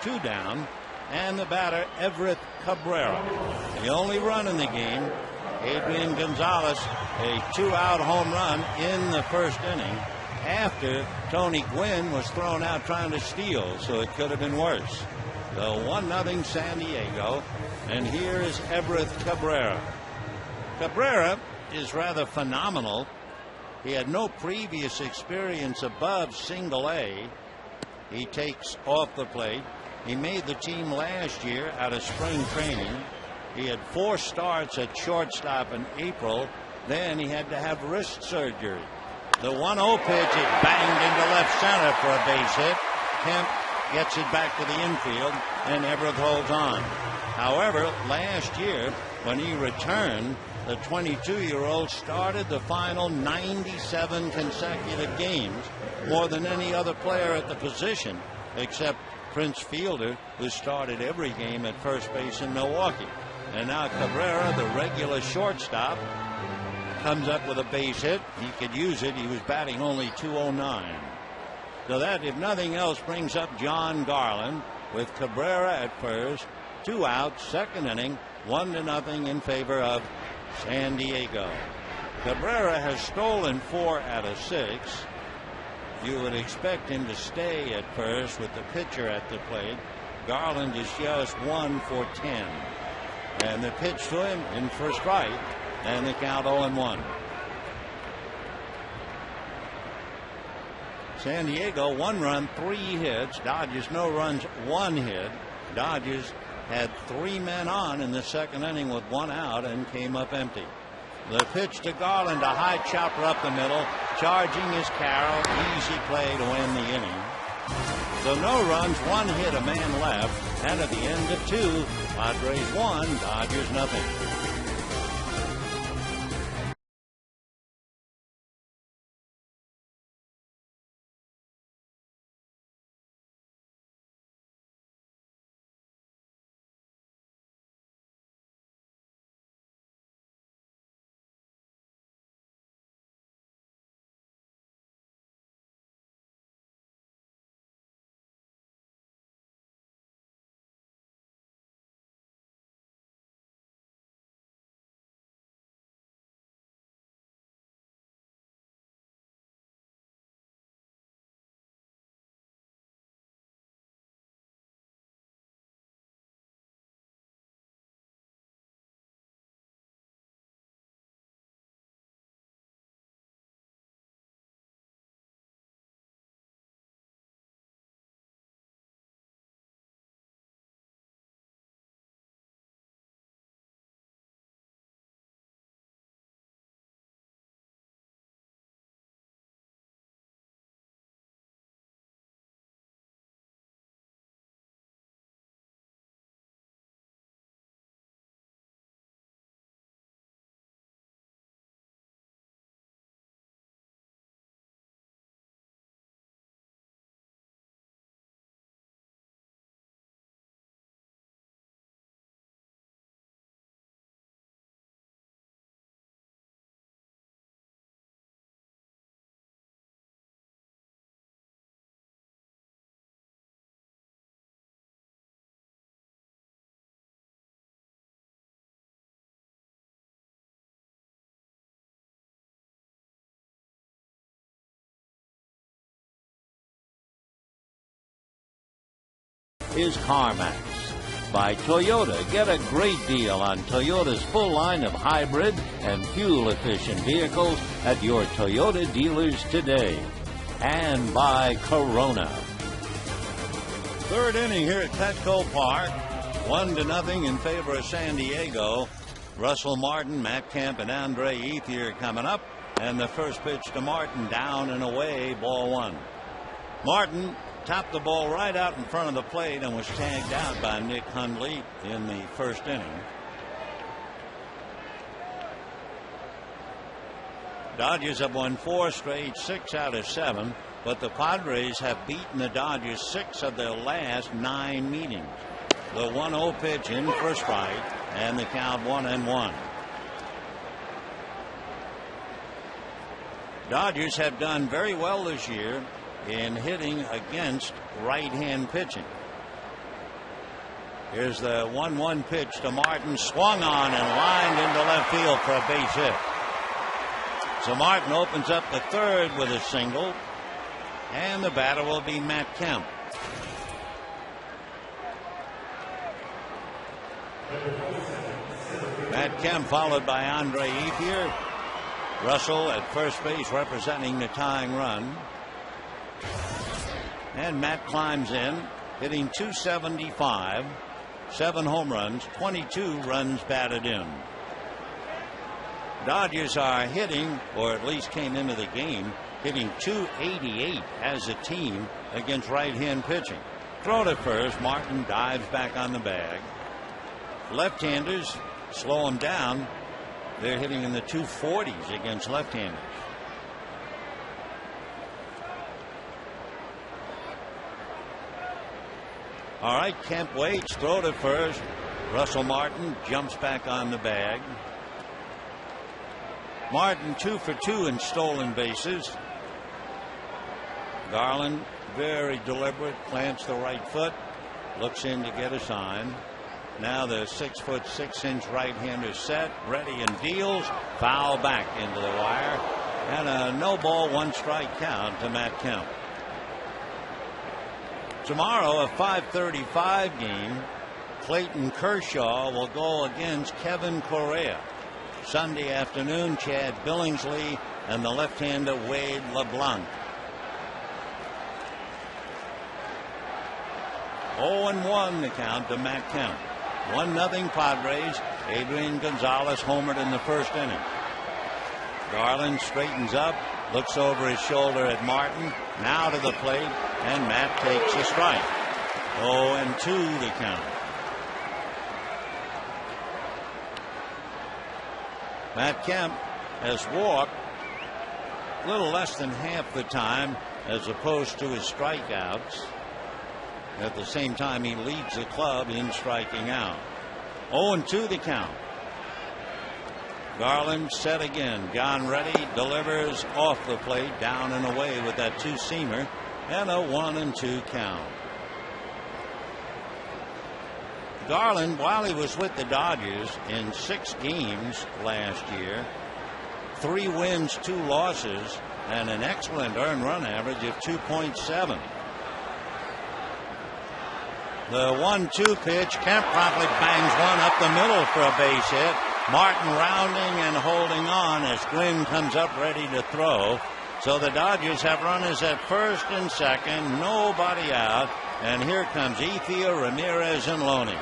S1: 2 down, and the batter, Everett Cabrera. The only run in the game. Adrian Gonzalez, a 2-out home run in the first inning after Tony Gwynn was thrown out trying to steal, so it could have been worse. The 1-0 San Diego, and here is Everett Cabrera. Cabrera is rather phenomenal. He had no previous experience above single-A. He takes off the plate. He made the team last year out of spring training. He had 4 starts at shortstop in April. Then he had to have wrist surgery. The 1-0 pitch is banged into left center for a base hit. Kemp gets it back to the infield, and Everett holds on. However, last year, when he returned, the 22-year-old started the final 97 consecutive games, more than any other player at the position, except Prince Fielder, who started every game at first base in Milwaukee. And now Cabrera, the regular shortstop, comes up with a base hit. He could use it. He was batting only .209. So that, if nothing else, brings up John Garland with Cabrera at first. 2 outs, second inning, 1-0 in favor of San Diego. Cabrera has stolen 4 out of 6. You would expect him to stay at first with the pitcher at the plate. Garland is just 1 for 10. And the pitch to him in for strike, and the count 0-1. San Diego 1 run, 3 hits. Dodgers no runs, 1 hit. Dodgers had 3 men on in the second inning with 1 out and came up empty. The pitch to Garland, a high chopper up the middle. Charging is Carroll. Easy play to win the inning. So no runs, 1 hit, a man left. And at the end of 2, Padres 1, Dodgers nothing. is CarMax. By Toyota, get a great deal on Toyota's full line of hybrid and fuel-efficient vehicles at your Toyota dealers today. And by Corona. Third inning here at Petco Park. 1-0 in favor of San Diego. Russell Martin, Matt Kemp, and Andre Ethier coming up. And the first pitch to Martin, down and away, ball one. Martin tapped the ball right out in front of the plate and was tagged out by Nick Hundley in the first inning. Dodgers have won 4 straight, 6 out of 7, but the Padres have beaten the Dodgers 6 of their last 9 meetings. The 1-0 pitch in for a strike, and the count 1-1. Dodgers have done very well this year in hitting against right-hand pitching. Here's the 1-1 pitch to Martin, swung on and lined into left field for a base hit. So Martin opens up the third with a single, and the batter will be Matt Kemp. Matt Kemp followed by Andre Ethier. Russell at first base representing the tying run. And Matt climbs in, hitting .275, 7 home runs, 22 runs batted in. Dodgers are hitting, or at least came into the game, hitting .288 as a team against right-hand pitching. Throw to first. Martin dives back on the bag. Left-handers slow them down. They're hitting in the 240s against left-handers. All right, Kemp waits. Throw to first. Russell Martin jumps back on the bag. Martin 2 for 2 in stolen bases. Garland very deliberate, plants the right foot, looks in to get a sign. Now the 6'6" right-hander set, ready and deals. Foul back into the wire, and a no ball, 1 strike count to Matt Kemp. Tomorrow, a 5:35 game. Clayton Kershaw will go against Kevin Correa. Sunday afternoon, Chad Billingsley and the left-hander Wade LeBlanc. 0-1 the count to Matt Kemp. 1-0 Padres. Adrian Gonzalez homered in the first inning. Garland straightens up, looks over his shoulder at Martin. Now to the plate, and Matt takes a strike. 0-2 the count. Matt Kemp has walked a little less than half the time as opposed to his strikeouts. At the same time, he leads the club in striking out. 0-2 the count. Garland set again. John Reddy delivers off the plate, down and away with that 2-seamer, and a 1-2 count. Garland, while he was with the Dodgers in 6 games last year, 3 wins, 2 losses, and an excellent earned run average of 2.7. The 1-2 pitch. Kemp promptly bangs one up the middle for a base hit. Martin rounding and holding on as Glynn comes up ready to throw. So the Dodgers have runners at first and second, nobody out, and here comes Ethier, Ramirez, and Loney.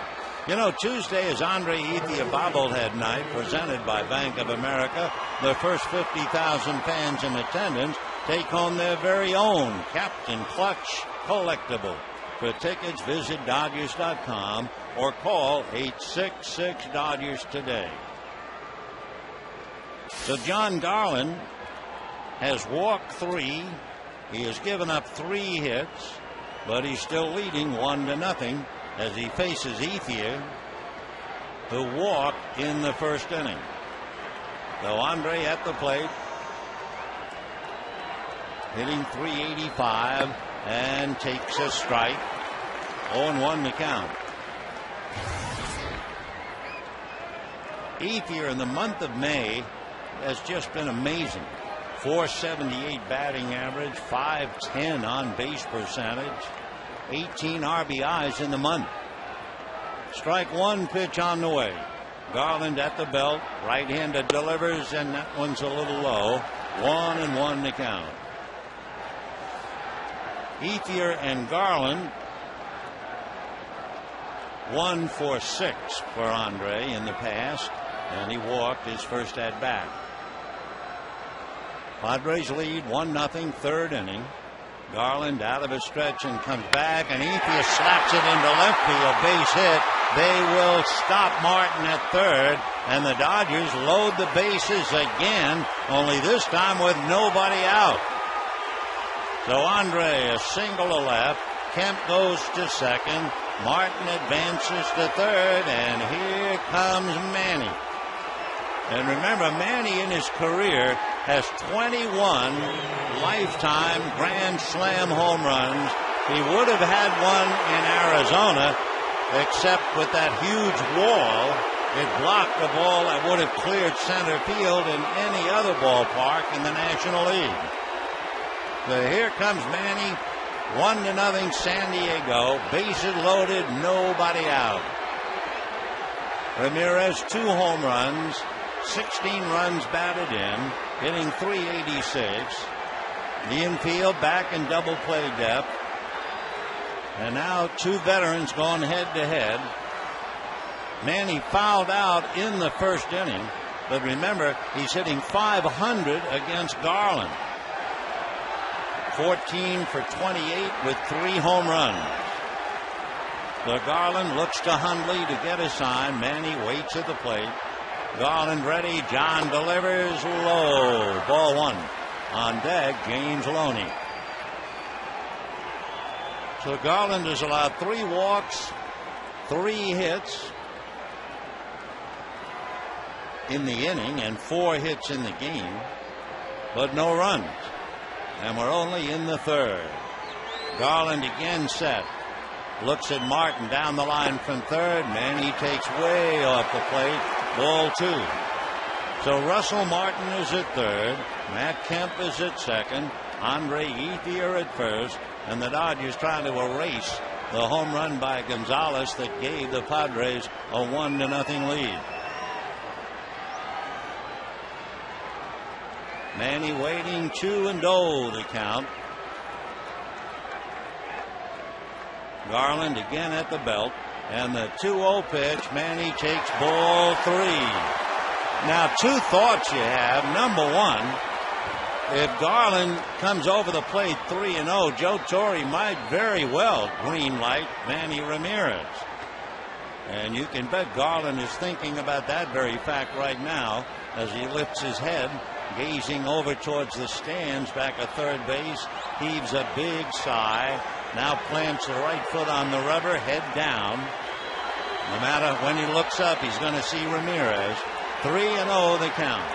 S1: You know, Tuesday is Andre Ethier bobblehead night presented by Bank of America. The first 50,000 fans in attendance take home their very own Captain Clutch collectible. For tickets, visit Dodgers.com or call 866-DODGERS today. So John Garland has walked 3. He has given up 3 hits, but he's still leading 1-0 as he faces Ethier, who walked in the first inning. So Andre at the plate, hitting .385 and takes a strike. 0-1 the count. Ethier in the month of May has just been amazing. .478 batting average, .510 on base percentage. 18 RBIs in the month. Strike one, pitch on the way. Garland at the belt. Right-handed delivers, and that one's a little low. 1-1 to count. Ethier and Garland 1 for 6 for Andre in the past, and he walked his first at bat. Padres lead 1-0, third inning. Garland out of a stretch and comes back, and Ethier slaps it into left field, base hit. They will stop Martin at third, and the Dodgers load the bases again, only this time with nobody out. So Andre a single to left. Kemp goes to second. Martin advances to third, and here comes Manny. And remember, Manny in his career has 21 lifetime Grand Slam home runs. He would have had one in Arizona, except with that huge wall, it blocked the ball that would have cleared center field in any other ballpark in the National League. So here comes Manny, 1-0 San Diego, bases loaded, nobody out. Ramirez 2 home runs, 16 runs batted in, hitting .386. The infield back in double play depth. And now 2 veterans going head to head. Manny fouled out in the first inning, but remember, he's hitting .500 against Garland. 14 for 28 with 3 home runs. So Garland looks to Hundley to get a sign. Manny waits at the plate. Garland ready. John delivers low. Ball 1. On deck, James Loney. So Garland has allowed 3 walks, 3 hits in the inning, and 4 hits in the game, but no runs. And we're only in the third. Garland again set. Looks at Martin down the line from third. Manny takes way off the plate. Ball 2. So Russell Martin is at third. Matt Kemp is at second. Andre Ethier at first. And the Dodgers trying to erase the home run by Gonzalez that gave the Padres a 1-0 lead. Manny waiting, 2-0 to count. Garland again at the belt, and the 2-0 pitch. Manny takes ball 3. Now 2 thoughts you have. Number 1, if Garland comes over the plate 3-0, Joe Torre might very well green light Manny Ramirez. And you can bet Garland is thinking about that very fact right now as he lifts his head, gazing over towards the stands back at third base, heaves a big sigh, now plants the right foot on the rubber, head down. No matter when he looks up, he's going to see Ramirez. 3-0 the count.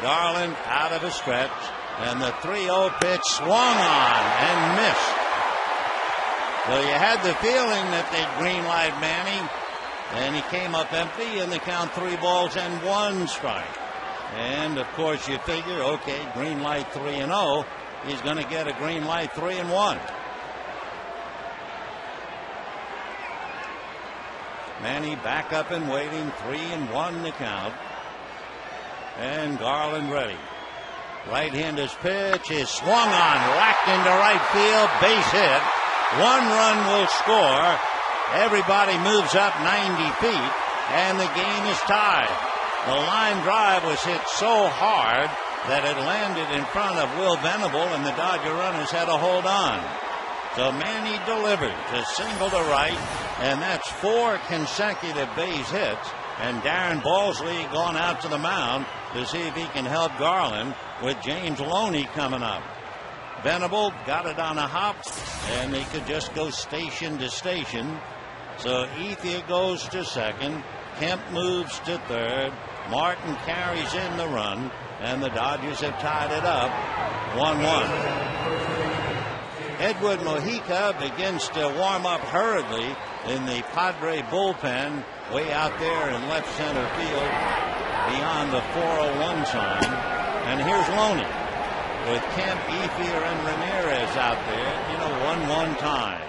S1: Garland out of a stretch, and the 3-0 pitch swung on and missed. So you had the feeling that they'd green light Manny, and he came up empty, and the count 3 balls and 1 strike. And of course you figure, okay, green light 3-0, he's going to get a green light 3-1. Manny back up and waiting, 3-1 to count. And Garland ready. Right-hander's pitch is swung on, whacked into right field, base hit. 1 run will score. Everybody moves up 90 feet, and the game is tied. The line drive was hit so hard that it landed in front of Will Venable, and the Dodger runners had to hold on. So Manny delivers a single to right, and that's 4 consecutive base hits. And Darren Balsley gone out to the mound to see if he can help Garland with James Loney coming up. Venable got it on a hop, and they could just go station to station. So Ethier goes to second. Kemp moves to third. Martin carries in the run, and the Dodgers have tied it up 1-1. Edward Mojica begins to warm up hurriedly in the Padre bullpen way out there in left center field beyond the 401 sign. And here's Loney with Kemp, Ethier, and Ramirez out there. 1-1 tie.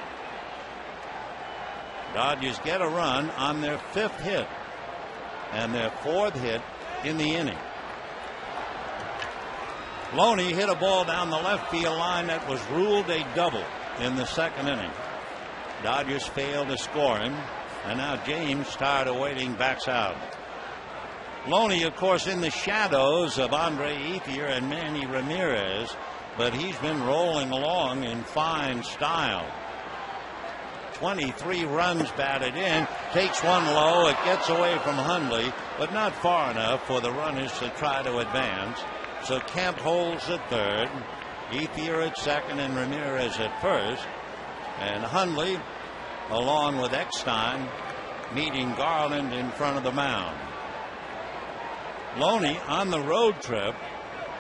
S1: Dodgers get a run on their 5th hit and their 4th hit in the inning. Loney hit a ball down the left field line that was ruled a double in the 2nd inning. Dodgers failed to score him, and now James, tired of waiting, backs out. Loney, of course, in the shadows of Andre Ethier and Manny Ramirez, but he's been rolling along in fine style. 23 runs batted in, takes one low, it gets away from Hundley, but not far enough for the runners to try to advance. So Kemp holds at 3rd, Ethier at 2nd, and Ramirez at 1st. And Hundley, along with Eckstein, meeting Garland in front of the mound. Loney on the road trip,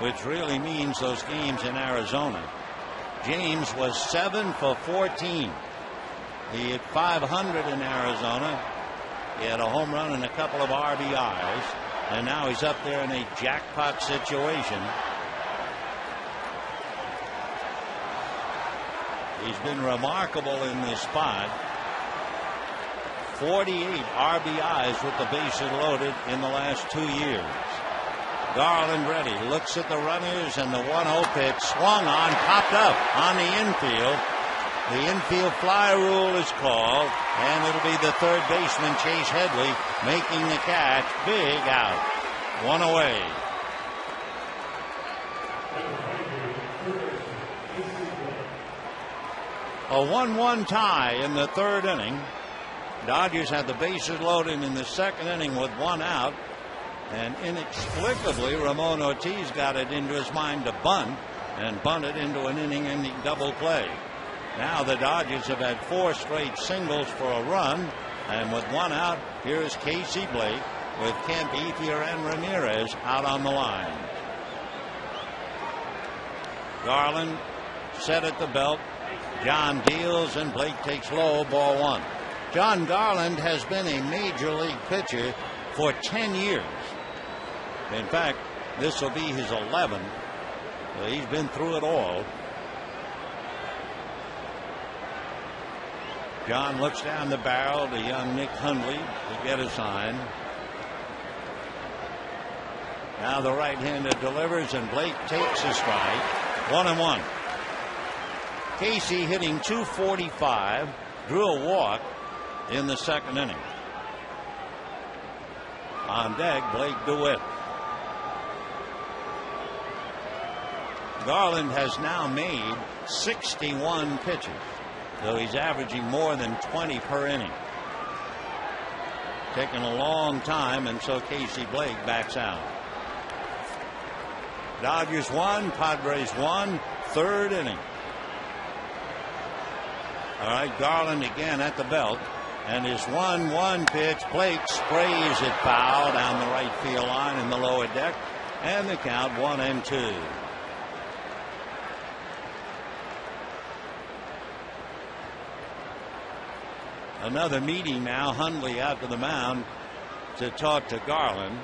S1: which really means those games in Arizona. James was 7 for 14. He hit 500 in Arizona. He had a home run and a couple of RBIs. And now he's up there in a jackpot situation. He's been remarkable in this spot. 48 RBIs with the bases loaded in the last 2 years. Garland ready, looks at the runners, and the 1-0 pitch swung on, popped up on the infield. The infield fly rule is called, and it'll be the 3rd baseman, Chase Headley, making the catch. Big out. 1 away. A 1-1 tie in the 3rd inning. Dodgers had the bases loaded in the 2nd inning with 1 out. And inexplicably, Ramon Ortiz got it into his mind to bunt and bunted into an inning-ending double play. Now the Dodgers have had 4 straight singles for a run. And with 1 out, here's Casey Blake with Kemp, Ethier, and Ramirez out on the line. Garland set at the belt. John deals, and Blake takes low, ball 1. John Garland has been a major league pitcher for 10 years. In fact, this will be his 11th. He's been through it all. John looks down the barrel to young Nick Hundley to get a sign. Now the right-hander delivers, and Blake takes a strike. 1-1. Casey hitting .245, drew a walk in the 2nd inning. On deck, Blake DeWitt. Garland has now made 61 pitches, so he's averaging more than 20 per inning. Taking a long time, and so Casey Blake backs out. Dodgers 1, Padres 1, 3rd inning. All right, Garland again at the belt, and his 1-1 pitch. Blake sprays it foul down the right field line in the lower deck, and the count 1-2. Another meeting now. Hundley out to the mound to talk to Garland.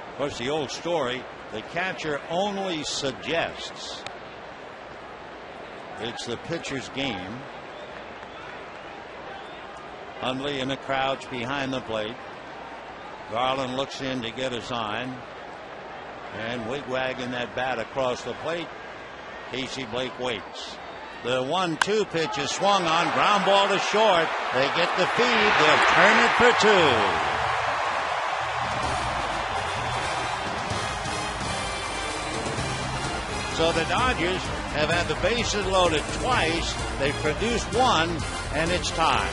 S1: Of course, the old story, the catcher only suggests it's the pitcher's game. Hundley in the crouch behind the plate. Garland looks in to get a sign, and wigwagging that bat across the plate. Casey Blake waits. The 1-2 pitch is swung on, ground ball to short. They get the feed. They'll turn it for 2. So the Dodgers have had the bases loaded twice. They've produced 1, and it's tied.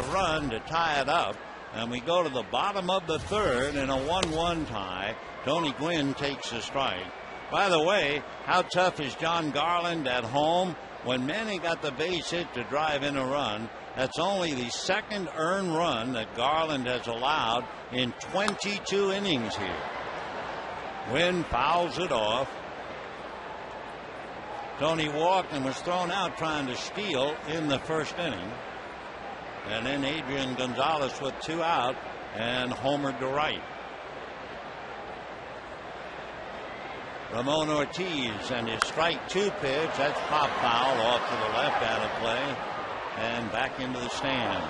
S1: a run to tie it up, and we go to the bottom of the third in a 1-1 tie. Tony Gwynn takes the strike. By the way, how tough is John Garland at home? When Manny got the base hit to drive in a run, that's only the second earned run that Garland has allowed in 22 innings here. Gwynn fouls it off. Tony walked and was thrown out trying to steal in the first inning. And then Adrian Gonzalez with 2 out and homered to right. Ramon Ortiz and his strike 2 pitch. That's pop foul off to the left, out of play and back into the stand.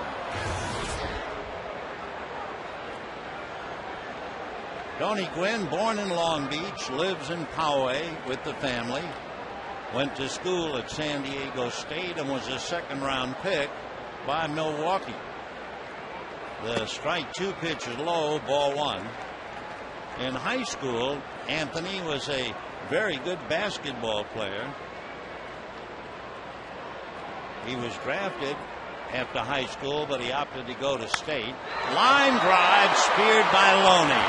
S1: Tony Gwynn, born in Long Beach, lives in Poway with the family. Went to school at San Diego State and was a second-round pick by Milwaukee. The strike 2 pitch is low, ball 1. In high school, Anthony was a very good basketball player. He was drafted after high school, but he opted to go to state. Line drive speared by Loney.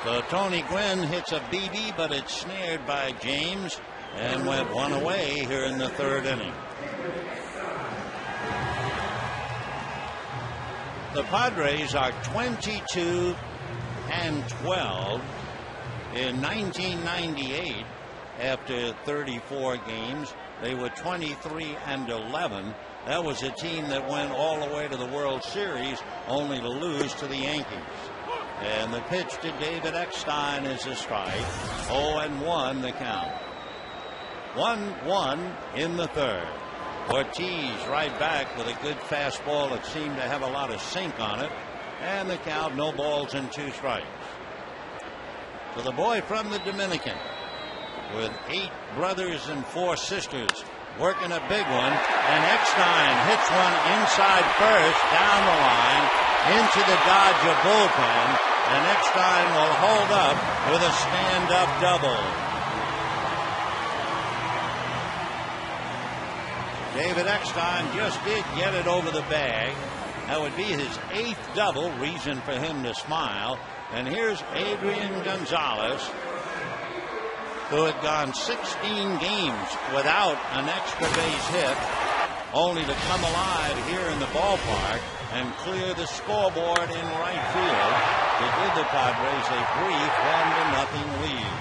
S1: So Tony Gwynn hits a BB, but it's snared by James and went 1 away here in the third inning. The Padres are 22-12. In 1998, after 34 games, they were 23-11. That was a team that went all the way to the World Series, only to lose to the Yankees. And the pitch to David Eckstein is a strike. 0-1 the count. 1-1 in the third. Ortiz right back with a good fastball that seemed to have a lot of sink on it. And the count, no balls and 2 strikes. So the boy from the Dominican with 8 brothers and 4 sisters working a big one. And Eckstein hits one inside first, down the line, into the Dodger bullpen. And Eckstein will hold up with a stand-up double. David Eckstein just did get it over the bag. That would be his 8th double, reason for him to smile. And here's Adrian Gonzalez, who had gone 16 games without an extra base hit, only to come alive here in the ballpark and clear the scoreboard in right field to give the Padres a brief 1-0 lead.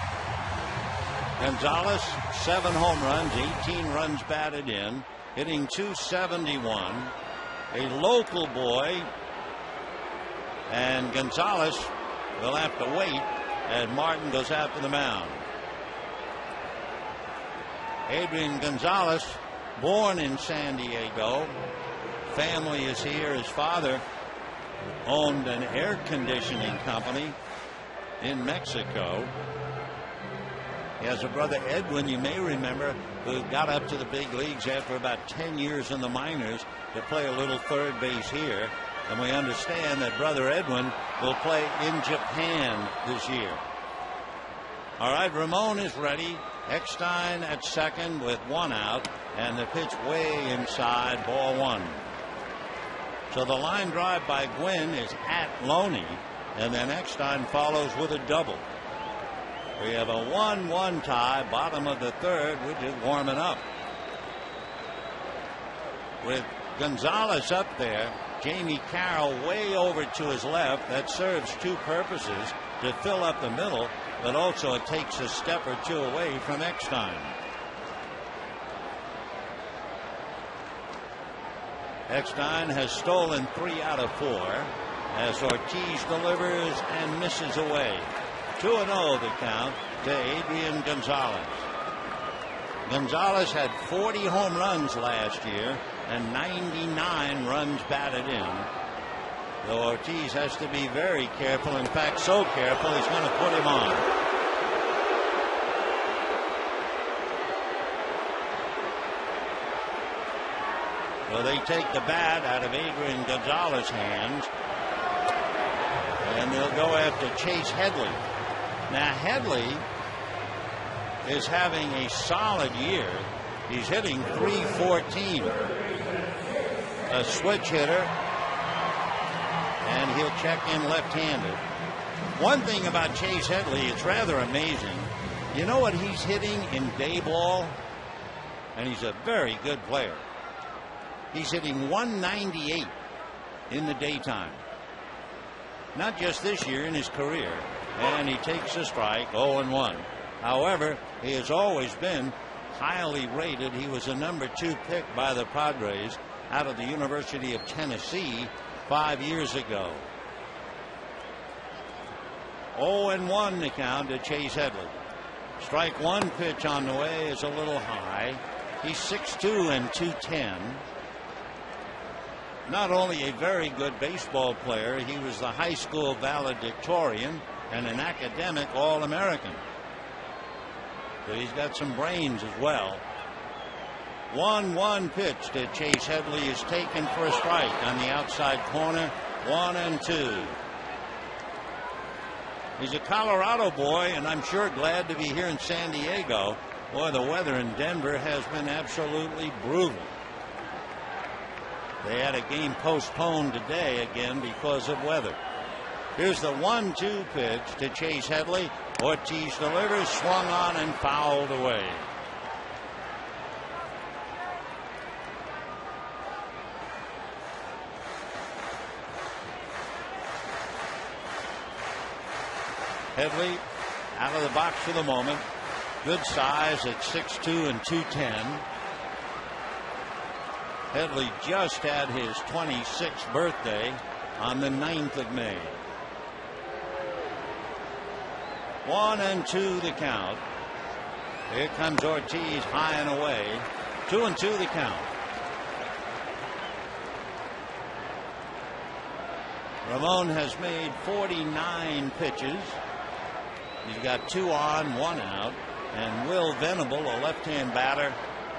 S1: Gonzalez, 7 home runs, 18 runs batted in, hitting .271. A local boy, and Gonzalez will have to wait as Martin goes out to the mound. Adrian Gonzalez, born in San Diego. Family is here. His father owned an air conditioning company in Mexico. He has a brother, Edwin, you may remember, who got up to the big leagues after about 10 years in the minors to play a little third base here. And we understand that brother Edwin will play in Japan this year. All right, Ramon is ready. Eckstein at second with 1 out, and the pitch way inside, ball 1. So the line drive by Gwynn is at Loney, and then Eckstein follows with a double. We have a 1-1 tie, bottom of the third. We're just warming up. With Gonzalez up there, Jamie Carroll way over to his left. That serves 2 purposes: to fill up the middle, but also it takes a step or 2 away from Eckstein. Eckstein has stolen 3 out of 4 as Ortiz delivers and misses away. 2-0 the count to Adrian Gonzalez. Gonzalez had 40 home runs last year and 99 runs batted in. So Ortiz has to be very careful. In fact, so careful he's going to put him on. So they take the bat out of Adrian Gonzalez's hands, and they'll go after Chase Headley. Now Headley is having a solid year. He's hitting .314. a switch hitter, and he'll check in left-handed. One thing about Chase Headley, it's rather amazing. You know what he's hitting in day ball? And he's a very good player. He's hitting 198 in the daytime. Not just this year, in his career. And he takes a strike, 0-1. However, he has always been highly rated. He was a #2 pick by the Padres out of the University of Tennessee 5 years ago. 0-1 the count to Chase Headley. Strike one pitch on the way is a little high. He's 6'2" and 210. Not only a very good baseball player, he was the high school valedictorian and an academic All-American. So he's got some brains as well. 1-1 pitch to Chase Headley is taken for a strike on the outside corner. 1-2. He's a Colorado boy, and I'm sure glad to be here in San Diego. Boy, the weather in Denver has been absolutely brutal. They had a game postponed today again because of weather. Here's the 1-2 pitch to Chase Headley. Ortiz delivers, swung on and fouled away. Headley out of the box for the moment. Good size at 6'2" and 210. Headley just had his 26th birthday on the 9th of May. 1-2 the count. Here comes Ortiz high and away. 2-2 the count. Ramon has made 49 pitches. He's got 2 on, 1 out, and Will Venable, a left-hand batter,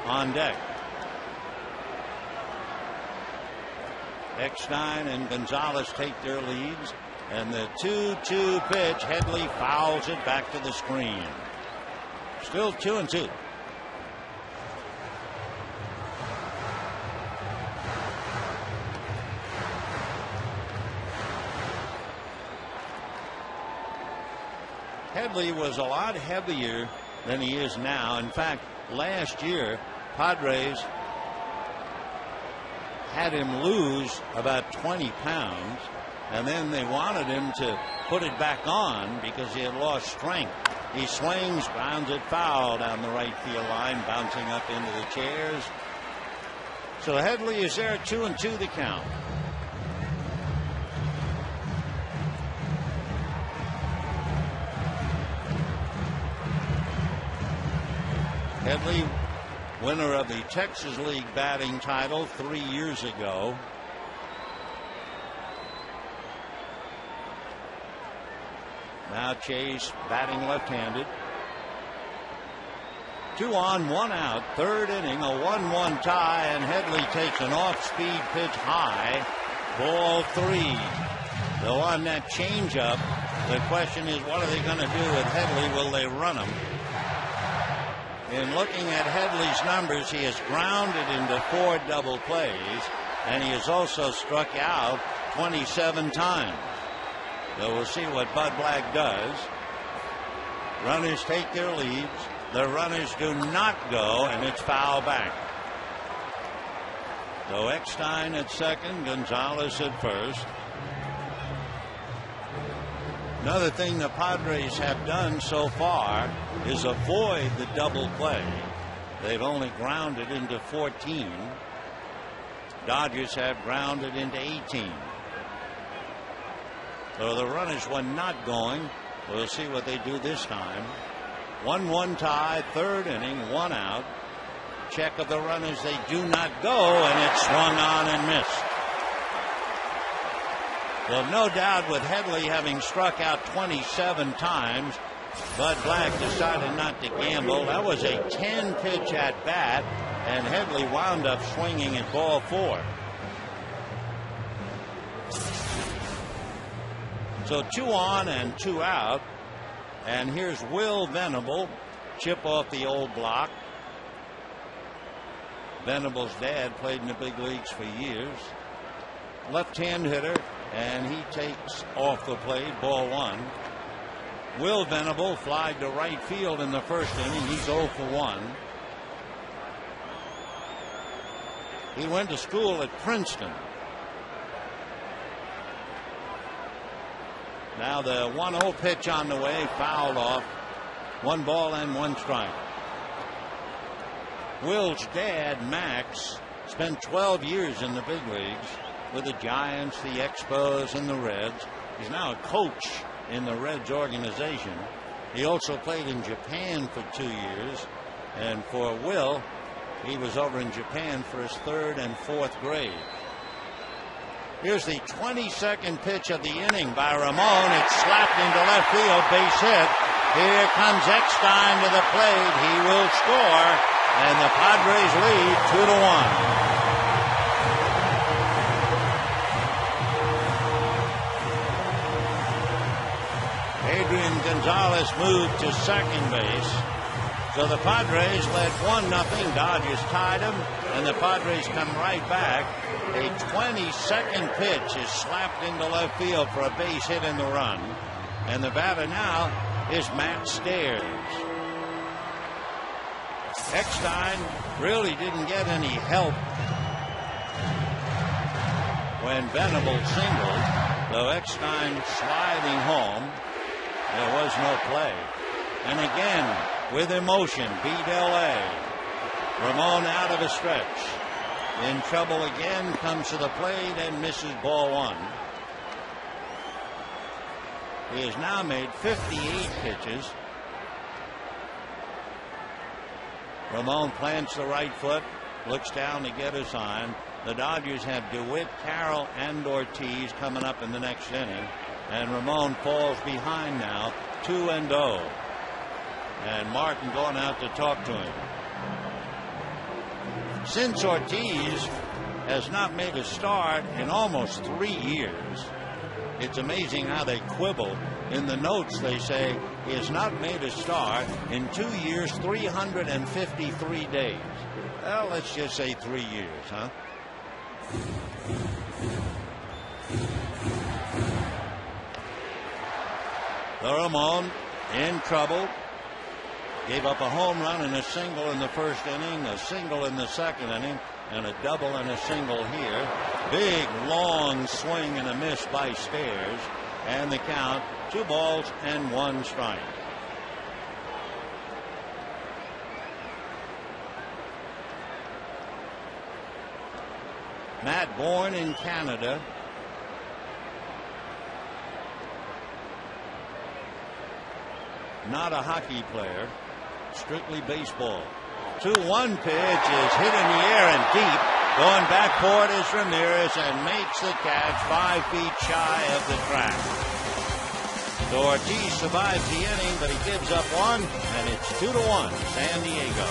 S1: on deck. Eckstein and Gonzalez take their leads, and the 2-2 pitch, Headley fouls it back to the screen. Still 2-2. Headley was a lot heavier than he is now. In fact, last year, Padres had him lose about 20 pounds, and then they wanted him to put it back on because he had lost strength. He swings, grounds it foul down the right field line, bouncing up into the chairs. So Headley is there, 2-2 the count. Headley, winner of the Texas League batting title 3 years ago. Now Chase batting left-handed. 2 on, 1 out, 3rd inning, a 1-1 tie, and Headley takes an off-speed pitch high. Ball 3. So on that changeup, the question is, what are they going to do with Headley? Will they run him? In looking at Headley's numbers, he has grounded into 4 double plays, and he has also struck out 27 times. So we'll see what Bud Black does. Runners take their leads. The runners do not go, and it's foul back. So Eckstein at second, Gonzalez at first. Another thing the Padres have done so far is avoid the double play. They've only grounded into 14. Dodgers have grounded into 18. So the runners were not going. We'll see what they do this time. 1-1 tie, 3rd inning, 1 out. Check of the runners, they do not go, and it's swung on and missed. Well, no doubt with Headley having struck out 27 times, Bud Black decided not to gamble. That was a 10-pitch at bat, and Headley wound up swinging at ball 4. So 2 on and 2 out, and here's Will Venable, chip off the old block. Venable's dad played in the big leagues for years. Left-hand hitter, and he takes off the plate, ball one. Will Venable flied to right field in the first inning. He's 0 for 1. He went to school at Princeton. Now the 1-0 pitch on the way, fouled off. 1 ball and 1 strike. Will's dad, Max, spent 12 years in the big leagues with the Giants, the Expos, and the Reds. He's now a coach in the Reds organization. He also played in Japan for 2 years. And for Will, he was over in Japan for his 3rd and 4th grade. Here's the 22nd pitch of the inning by Ramon. It's slapped into left field, base hit. Here comes Eckstein to the plate. He will score, and the Padres lead 2-1. Adrian Gonzalez moved to second base. So the Padres led 1-0. Dodgers tied them, and the Padres come right back. A 22nd pitch is slapped into left field for a base hit in the run. And the batter now is Matt Stairs. Eckstein really didn't get any help when Venable singled, though Eckstein sliding home. There was no play. And again, with emotion, beat L.A. Ramon out of a stretch. In trouble again, comes to the plate and misses ball one. He has now made 58 pitches. Ramon plants the right foot, looks down to get a sign. The Dodgers have DeWitt, Carroll, and Ortiz coming up in the next inning. And Ramon falls behind now, 2-0. And Martin going out to talk to him. Since Ortiz has not made a start in almost 3 years, it's amazing how they quibble. In the notes they say he has not made a start in 2 years, 353 days. Well, let's just say 3 years, huh? Ramon in trouble. Gave up a home run and a single in the first inning, a single in the second inning, and a double and a single here. Big, long swing and a miss by Stairs. And the count, 2 balls and 1 strike. Matt, born in Canada. Not a hockey player. Strictly baseball. 2-1 pitch is hit in the air and deep. Going back for it is Ramirez and makes the catch 5 feet shy of the track. So Ortiz survives the inning, but he gives up 1, and it's 2-1 San Diego.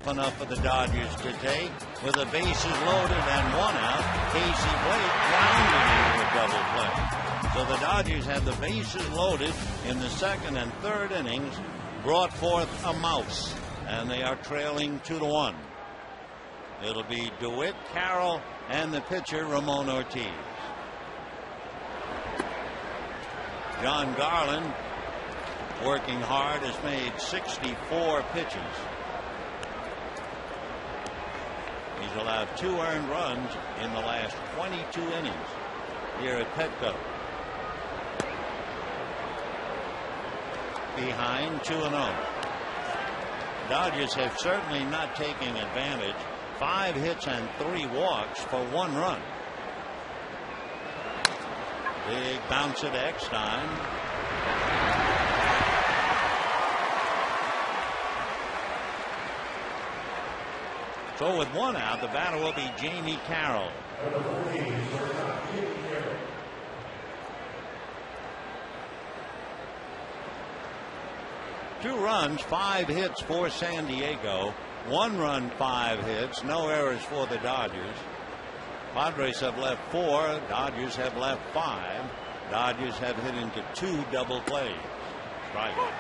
S1: enough for the Dodgers to take. With the bases loaded and one out, Casey Blake grounded into a double play. So the Dodgers had the bases loaded in the second and third innings, brought forth a mouse, and they are trailing 2-1. It'll be DeWitt, Carroll, and the pitcher Ramon Ortiz. John Garland, working hard, has made 64 pitches. He's allowed 2 earned runs in the last 22 innings here at Petco. Behind 2-0. Dodgers have certainly not taken advantage. 5 hits and 3 walks for 1 run. Big bounce at Eckstein. So with 1 out, the batter will be Jamie Carroll. Two runs, 5 hits for San Diego. 1 run, 5 hits. No errors for the Dodgers. Padres have left 4. Dodgers have left 5. Dodgers have hit into 2 double plays. Right.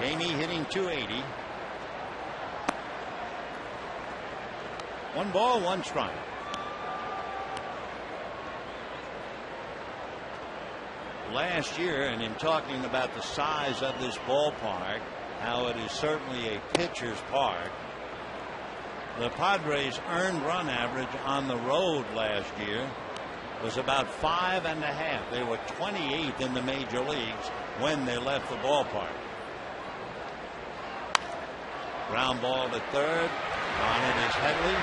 S1: Jamie hitting 280. 1 ball, 1 strike. Last year, and in talking about the size of this ballpark, how it is certainly a pitcher's park, the Padres' earned run average on the road last year was about 5.5. They were 28th in the major leagues when they left the ballpark. Ground ball to third. On it is Headley.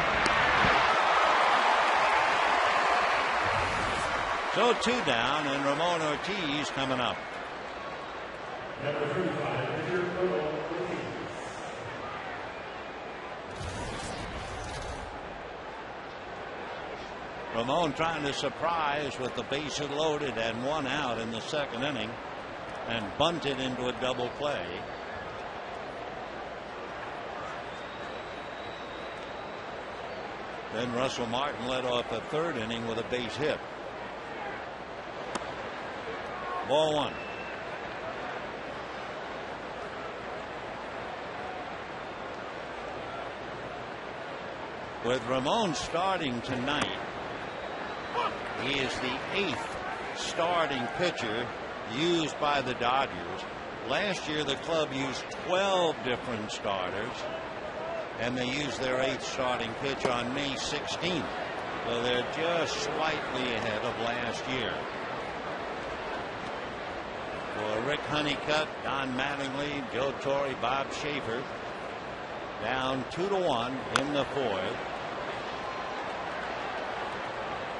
S1: So 2 down, and Ramon Ortiz coming up. Ramon trying to surprise with the bases loaded and 1 out in the second inning, and bunted into a double play. Then Russell Martin led off the third inning with a base hit. Ball 1. With Ramon starting tonight, he is the 8th starting pitcher used by the Dodgers. Last year the club used 12 different starters, and they used their 8th starting pitcher on May 16th. So they're just slightly ahead of last year. For Rick Honeycutt, Don Mattingly, Joe Torre, Bob Schaefer, down 2-1 in the 4th.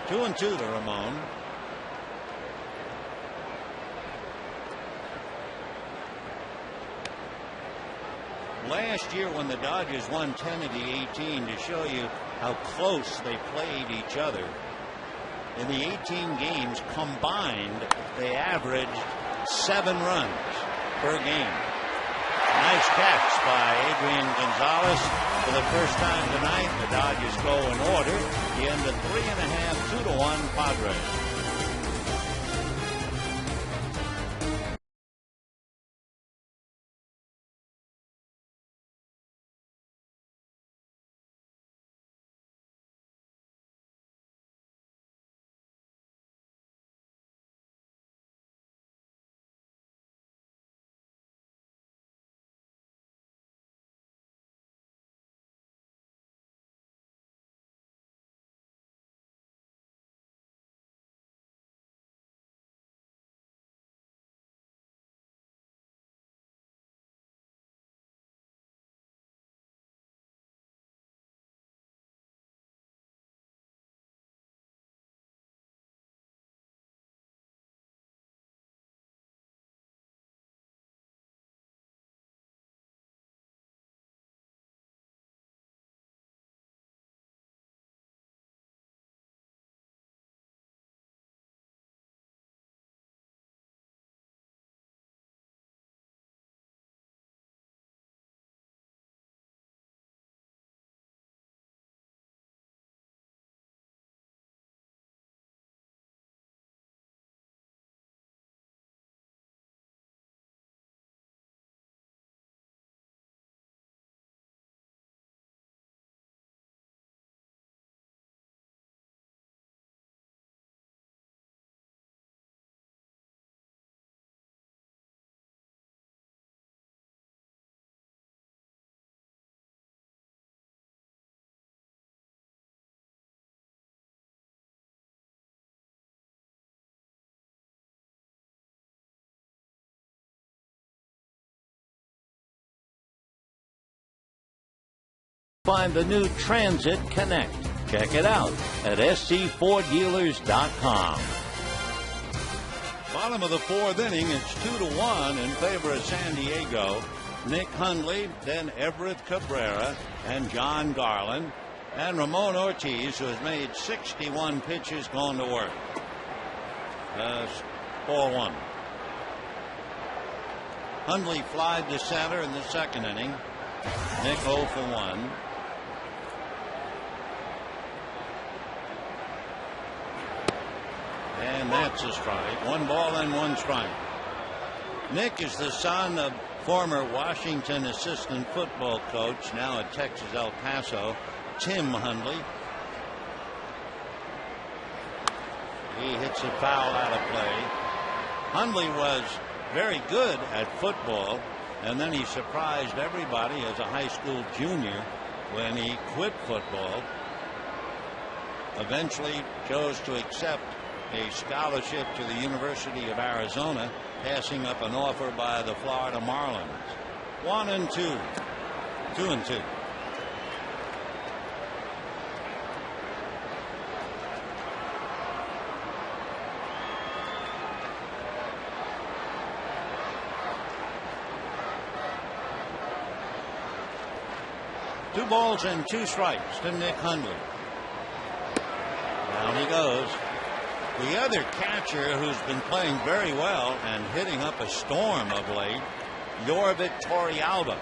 S1: 2-2 to Ramon. Last year when the Dodgers won 10 of the 18, to show you how close they played each other, in the 18 games combined, they averaged 7 runs per game. Nice catch by Adrian Gonzalez. For the first time tonight, the Dodgers go in order. The end of 3.5, 2-1 Padres. Find the new Transit Connect. Check it out at scforddealers.com. Bottom of the fourth inning, it's 2-1 in favor of San Diego. Nick Hundley, then Everett Cabrera, and John Garland, and Ramon Ortiz, who has made 61 pitches, gone to work. 4-1. Hundley flied to center in the second inning. Nick 0 for 1. And that's a strike. 1 ball and 1 strike. Nick is the son of former Washington assistant football coach, now at Texas El Paso, Tim Hundley. He hits a foul out of play. Hundley was very good at football, and then he surprised everybody as a high school junior when he quit football. Eventually chose to accept a scholarship to the University of Arizona, passing up an offer by the Florida Marlins. 1-2. 2-2. Two balls and 2 strikes to Nick Hundley. Down he goes. The other catcher who's been playing very well and hitting up a storm of late, Yorvik Torrealba,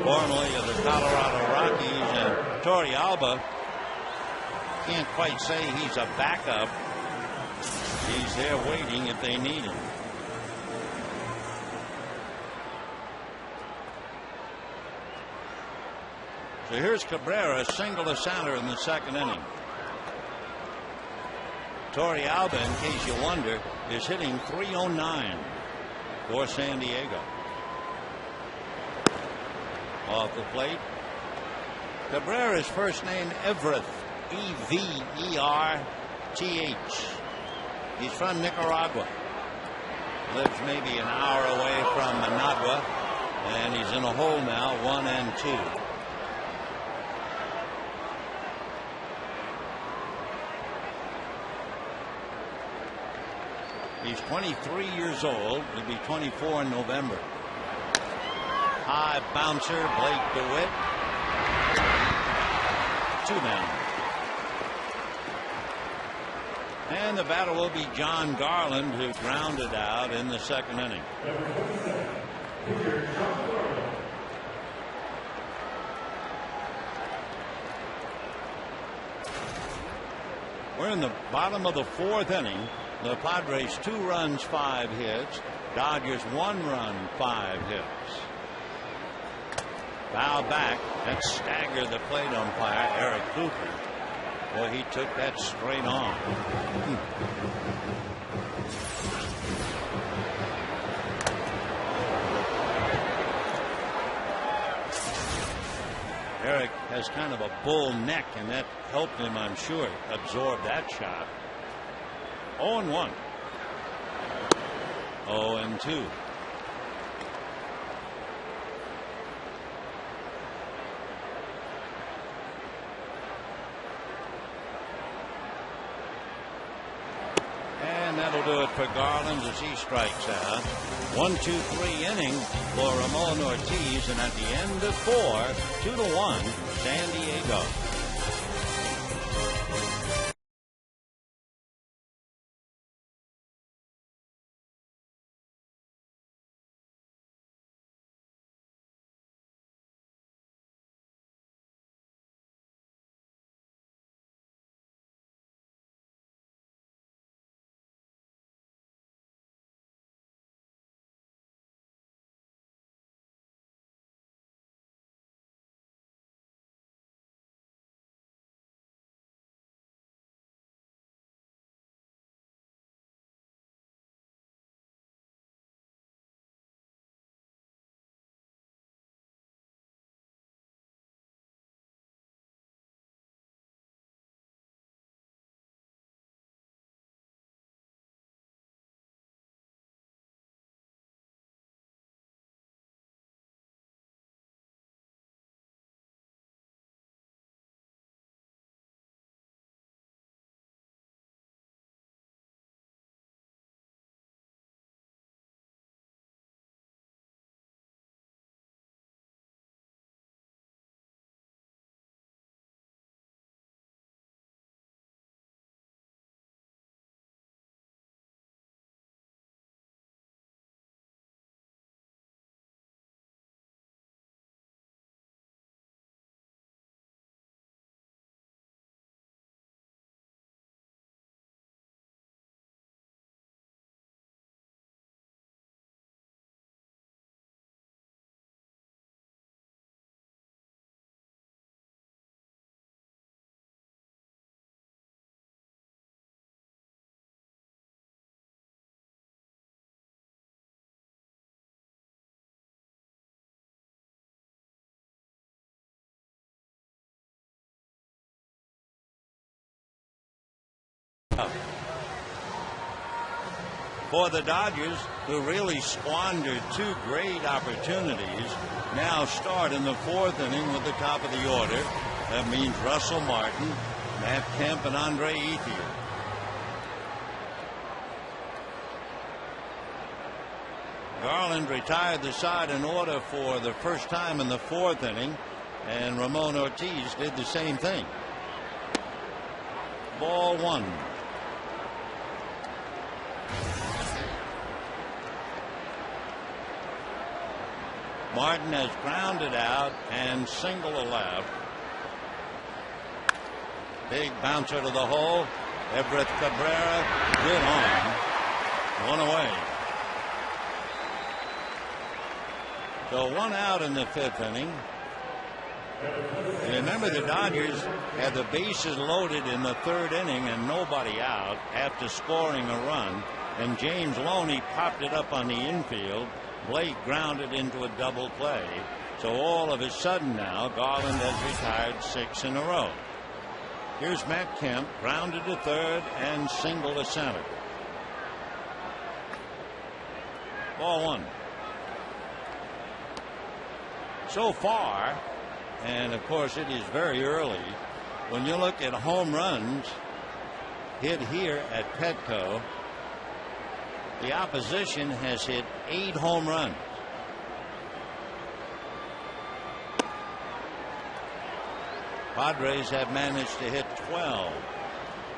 S1: formerly of the Colorado Rockies. And Torrealba, can't quite say he's a backup. He's there waiting if they need him. So here's Cabrera, single to center in the second inning. Torrealba, in case you wonder, is hitting .309 for San Diego. Off the plate. Cabrera's first name Everett, E-V-E-R-T-H. He's from Nicaragua. Lives maybe an hour away from Managua, and he's in a hole now, 1-2. He's 23 years old. He'll be 24 in November. High bouncer, Blake DeWitt. 2 down. And the batter will be John Garland, who grounded out in the second inning. We're in the bottom of the fourth inning. The Padres 2 runs, 5 hits. Dodgers 1 run, 5 hits. Foul back. That staggered the plate umpire, Eric Cooper. Boy, he took that straight on. Eric has kind of a bull neck, and that helped him, I'm sure, absorb that shot. 0-1. 0-2. And that'll do it for Garland as he strikes out. 1-2-3 inning for Ramon Ortiz, and at the end of 4, 2-1, San Diego. tough. For the Dodgers, who really squandered two great opportunities, now start in the fourth inning with the top of the order. That means Russell Martin, Matt Kemp, and Andre Ethier. Garland retired the side in order for the first time in the fourth inning, and Ramon Ortiz did the same thing. Ball one. Martin has grounded out and single to left. Big bouncer to the hole. Everett Cabrera good on. One away. So one out in the fifth inning. Remember, the Dodgers had the bases loaded in the third inning and nobody out after scoring a run. And James Loney popped it up on the infield. Blake grounded into a double play. So all of a sudden now, Garland has retired 6 in a row. Here's Matt Kemp, grounded to third and single to center. Ball one. So far, and of course it is very early, when you look at home runs hit here at Petco, the opposition has hit 8 home runs. Padres have managed to hit 12.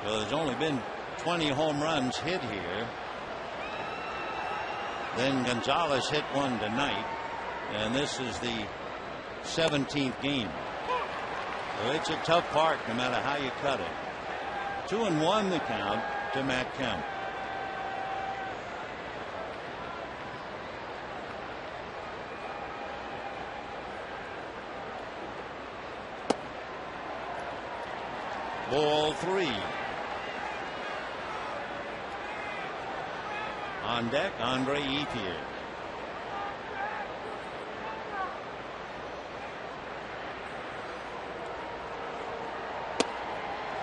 S1: So there's only been 20 home runs hit here. Then Gonzalez hit one tonight, and this is the 17th game. So it's a tough park no matter how you cut it. 2-1 the count to Matt Kemp. Ball 3. On deck, Andre Ethier.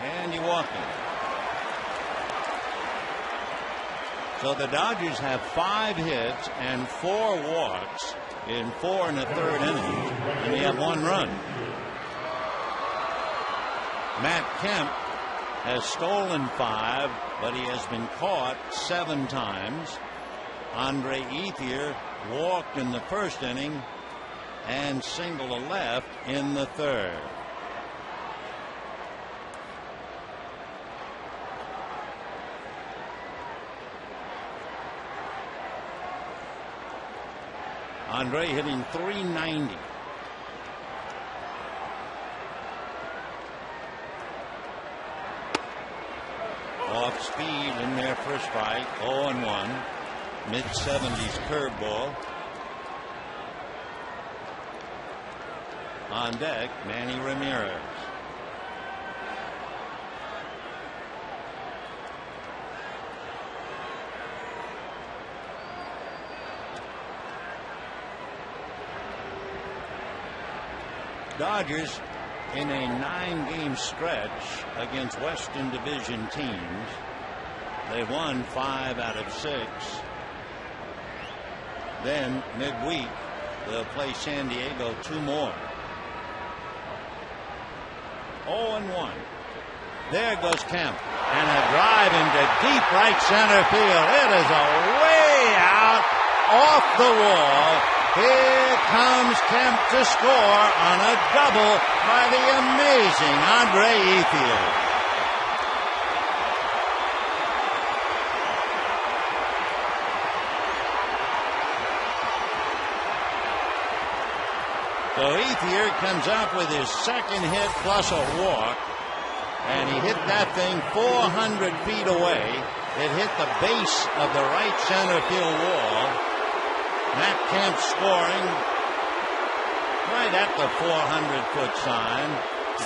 S1: And you walk him. So the Dodgers have 5 hits and 4 walks in 4 1/3 innings, and they have 1 run. Matt Kemp has stolen 5, but he has been caught 7 times. Andre Ethier walked in the first inning and single to left in the third. Andre hitting .390. Off speed in there for a strike. 0-1. Mid-70s curveball. On deck, Manny Ramirez. Dodgers in a 9-game stretch against Western Division teams. They've won 5 out of 6. Then midweek they'll play San Diego 2 more. 0-1. There goes Kemp, and a drive into deep right center field. It is a way out off the wall. Here comes Kemp to score on a double by the amazing Andre Ethier. So Ethier comes up with his second hit plus a walk, and he hit that thing 400 feet away. It hit the base of the right center field wall. Matt Kemp scoring right at the 400-foot sign.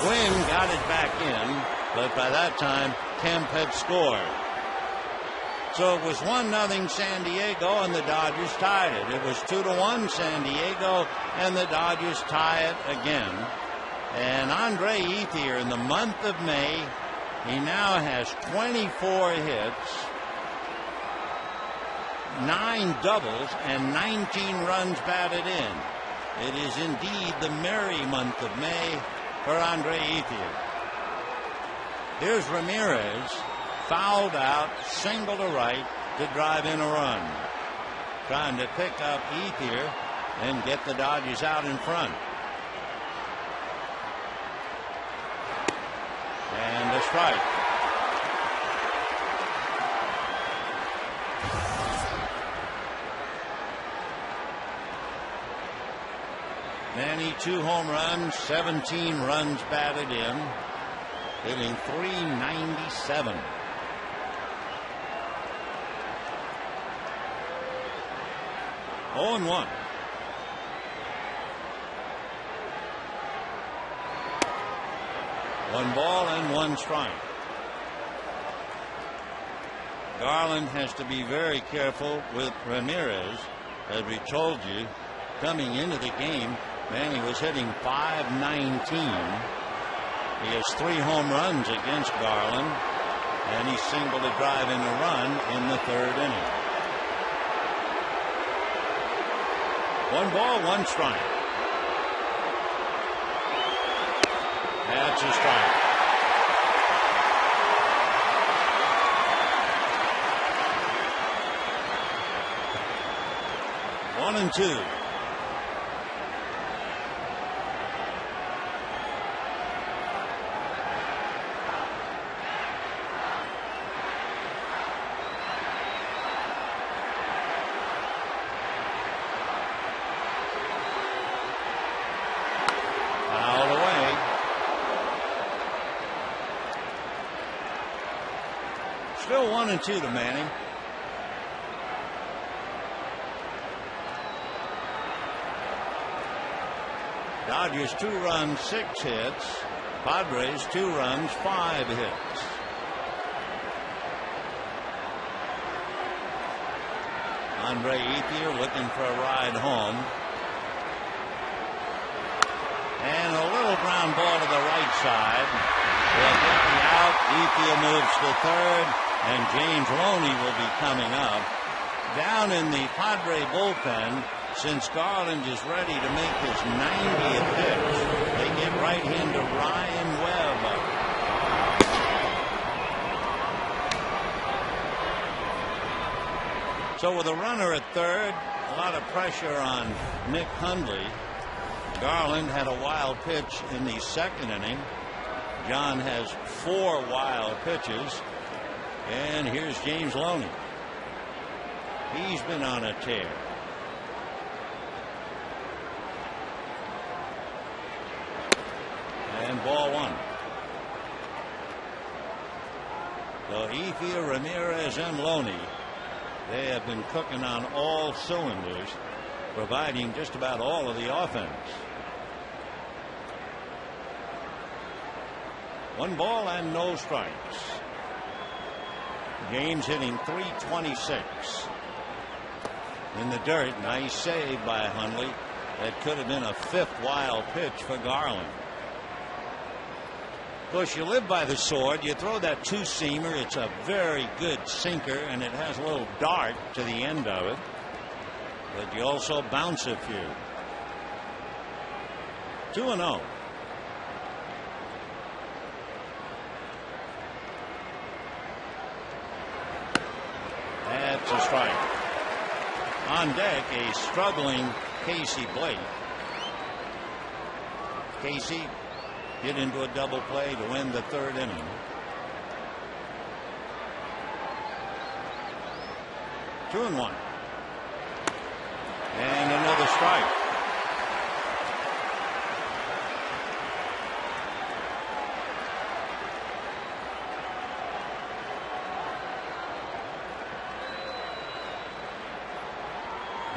S1: Gwynn got it back in, but by that time Kemp had scored. So it was 1-0 San Diego, and the Dodgers tied it. It was 2-1 San Diego, and the Dodgers tie it again. And Andre Ethier in the month of May He now has 24 hits, 9 doubles, and 19 runs batted in. It is indeed the merry month of May for Andre Ethier. Here's Ramirez, fouled out, single to right to drive in a run. Trying to pick up Ethier and get the Dodgers out in front. And a strike. Manny, 2 home runs, 17 runs batted in, hitting .397. Oh and 1. One ball and 1 strike. Garland has to be very careful with Ramirez. As we told you, coming into the game, Manny was hitting .519. He has 3 home runs against Garland, and he singled to drive in a run in the 3rd inning. 1 ball, 1 strike. That's a strike. One and 2. Still 1 and 2 to Manning. Dodgers 2 runs, 6 hits. Padres 2 runs, 5 hits. Andre Ethier looking for a ride home. And a little ground ball to the right side. Will get the out. Ethier moves to 3rd. And James Loney will be coming up. Down in the Padre bullpen, since Garland is ready to make his 90th pitch, they get right-hander Ryan Webb up. So with a runner at 3rd, a lot of pressure on Nick Hundley. Garland had a wild pitch in the 2nd inning. John has 4 wild pitches. And here's James Loney. He's been on a tear. And ball 1. So Ethier, Ramirez, and Loney, they have been cooking on all cylinders, providing just about all of the offense. 1 ball and no strikes. James hitting .326. In the dirt. Nice save by Hundley. That could have been a 5th wild pitch for Garland. Of course, you live by the sword. You throw that 2-seamer. It's a very good sinker, and it has a little dart to the end of it. But you also bounce a few. 2-0. That's a strike. On deck, a struggling Casey Blake. Casey get into a double play to win the 3rd inning. 2-1. And another strike.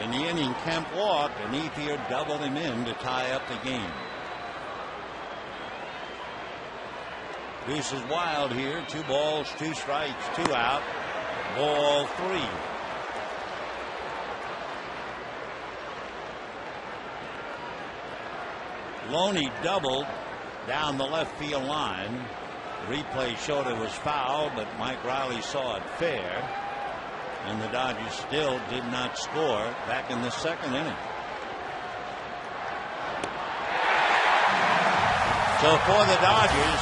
S1: In the inning, Kemp walked, and Ethier doubled him in to tie up the game. This is wild here. 2 balls, 2 strikes, 2 out. Ball 3. Loney doubled down the left field line. Replay showed it was foul, but Mike Riley saw it fair. And the Dodgers still did not score back in the second inning. So for the Dodgers,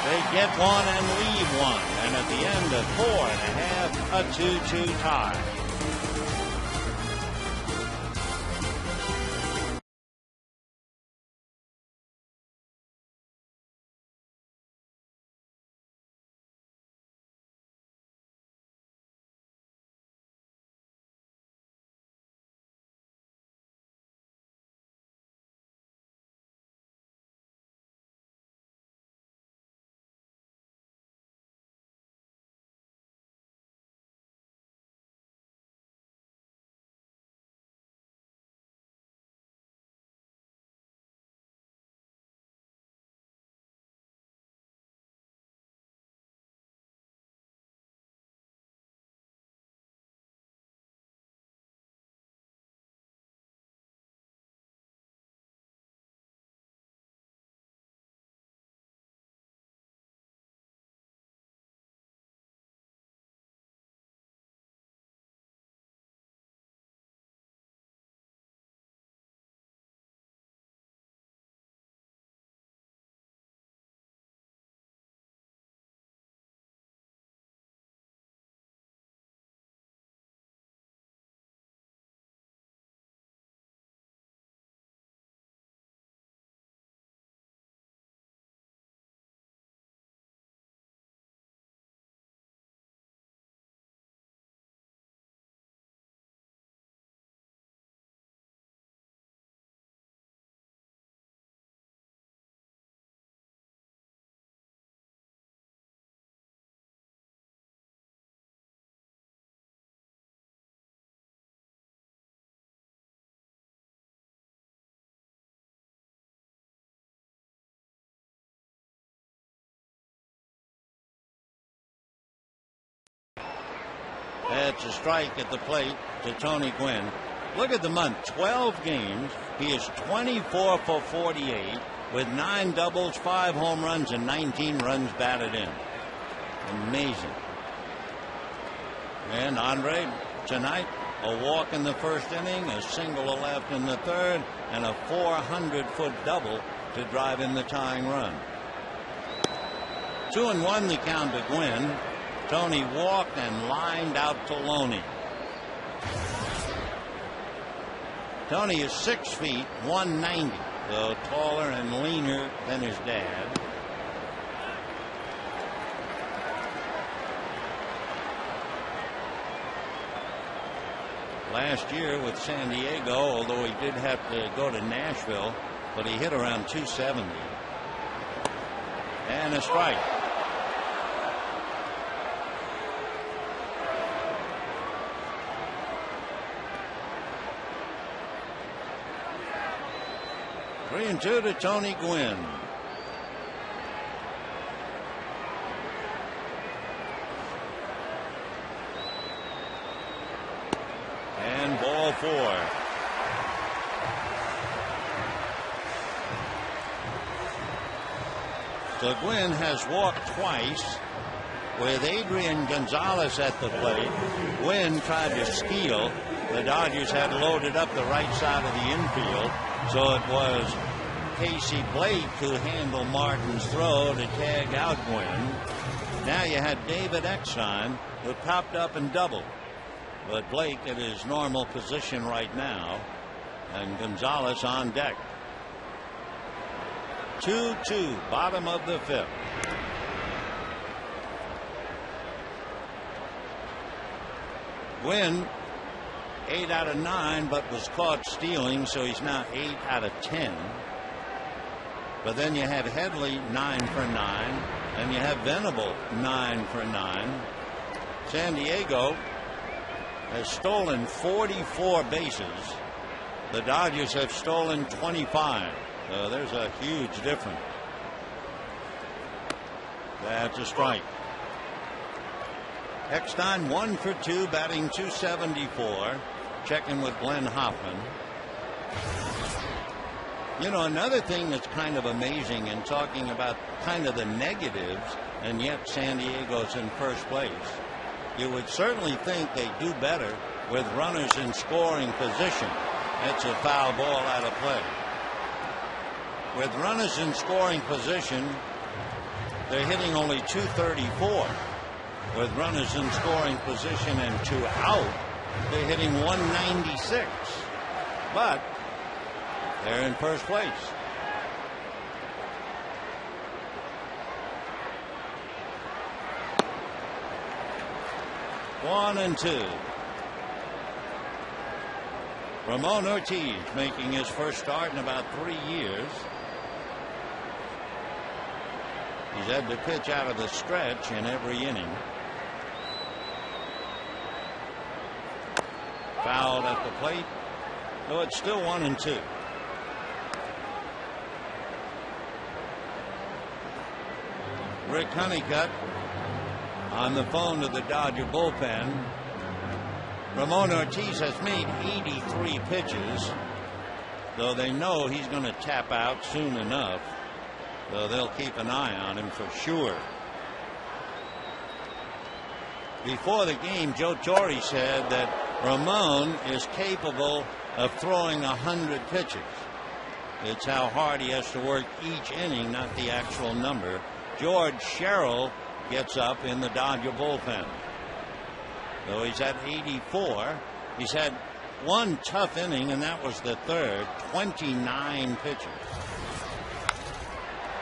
S1: they get one and leave one. And at the end of 4 1/2, a 2-2 tie. That's a strike at the plate to Tony Gwynn. Look at the month, 12 games. He is 24 for 48 with 9 doubles, 5 home runs, and 19 runs batted in. Amazing. And Andre, tonight, a walk in the first inning, a single left in the third, and a 400-foot double to drive in the tying run. 2-1 the count to Gwynn. Tony walked and lined out to Loney. Tony is 6 feet 190, so taller and leaner than his dad. Last year with San Diego, although he did have to go to Nashville, but he hit around 270. And a strike. Three and two to Tony Gwynn. And ball 4. So Gwynn has walked twice with Adrian Gonzalez at the plate. Gwynn tried to steal. The Dodgers had loaded up the right side of the infield. So it was Casey Blake who handled Martin's throw to tag out Gwynn. Now you had David Eckstein who popped up and doubled. But Blake at his normal position right now. And Gonzalez on deck. 2-2, bottom of the 5th. Gwynn 8 out of 9, but was caught stealing, so he's now 8 out of 10. But then you have Headley 9 for 9, and you have Venable 9 for 9. San Diego has stolen 44 bases. The Dodgers have stolen 25. So there's a huge difference. That's a strike. Eckstein 1 for 2, batting .274. Checking with Glenn Hoffman. You know, another thing that's kind of amazing in talking about kind of the negatives, and yet San Diego's in first place. You would certainly think they do better with runners in scoring position. That's a foul ball out of play. With runners in scoring position, they're hitting only .234. With runners in scoring position and 2 out, they're hitting .196. But they're in first place. One and two. Ramon Ortiz making his first start in about 3 years. He's had to pitch out of the stretch in every inning. Fouled at the plate. So it's still 1 and 2. Rick Honeycutt on the phone to the Dodger bullpen. Ramon Ortiz has made 83 pitches, though they know he's going to tap out soon enough, though they'll keep an eye on him for sure. Before the game, Joe Torre said that Ramon is capable of throwing 100 pitches. It's how hard he has to work each inning, not the actual number. George Sherrill gets up in the Dodger bullpen. Though he's at 84, he's had one tough inning, and that was the third. 29 pitches.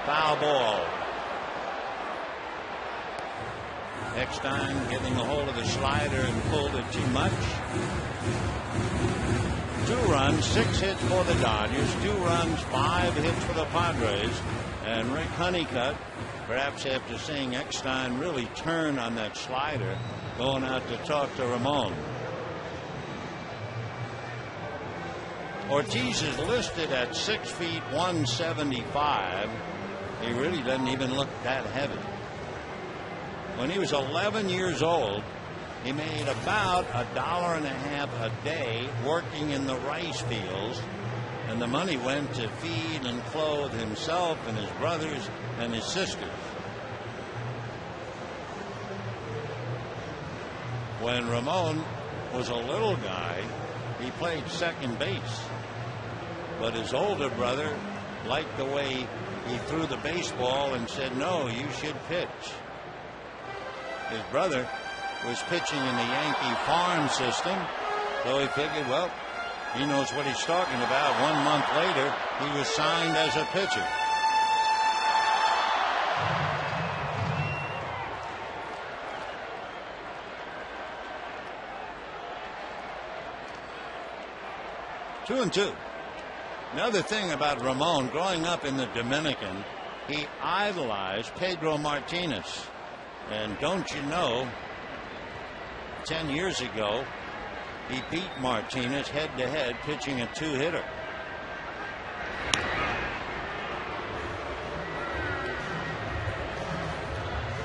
S1: Foul ball. Eckstein getting a hold of the slider and pulled it too much. 2 runs, 6 hits for the Dodgers, 2 runs, 5 hits for the Padres. And Rick Honeycutt, perhaps after seeing Eckstein really turn on that slider, going out to talk to Ramon. Ortiz is listed at 6 feet 175. He really doesn't even look that heavy. When he was 11 years old, he made about $1.50 a day working in the rice fields, and the money went to feed and clothe himself and his brothers and his sisters. When Ramon was a little guy, he played second base, but his older brother liked the way he threw the baseball and said, "No, you should pitch." His brother was pitching in the Yankee farm system, so he figured, well, he knows what he's talking about. 1 month later, he was signed as a pitcher. Two and two. Another thing about Ramon, growing up in the Dominican, he idolized Pedro Martinez. And don't you know, 10 years ago, he beat Martinez head-to-head pitching a 2-hitter.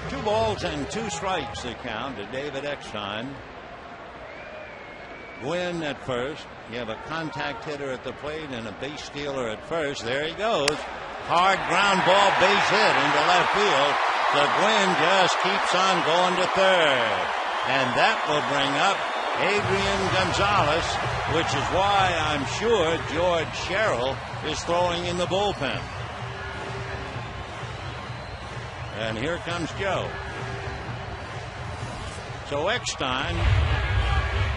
S1: Two balls and 2 strikes the count to David Eckstein. Gwynn at first. You have a contact hitter at the plate and a base stealer at first. There he goes. Hard ground ball, base hit into left field. So Gwynn just keeps on going to third. And that will bring up Adrian Gonzalez, which is why I'm sure George Sherrill is throwing in the bullpen. And here comes Joe. So Eckstein,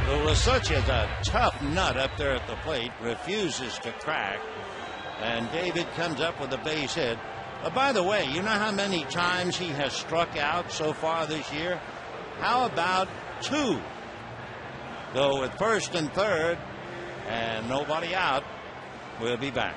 S1: who was such as a tough nut up there at the plate, refuses to crack. And David comes up with a base hit. By the way, you know how many times he has struck out so far this year? How about 2? Though with first and third and nobody out, we'll be back.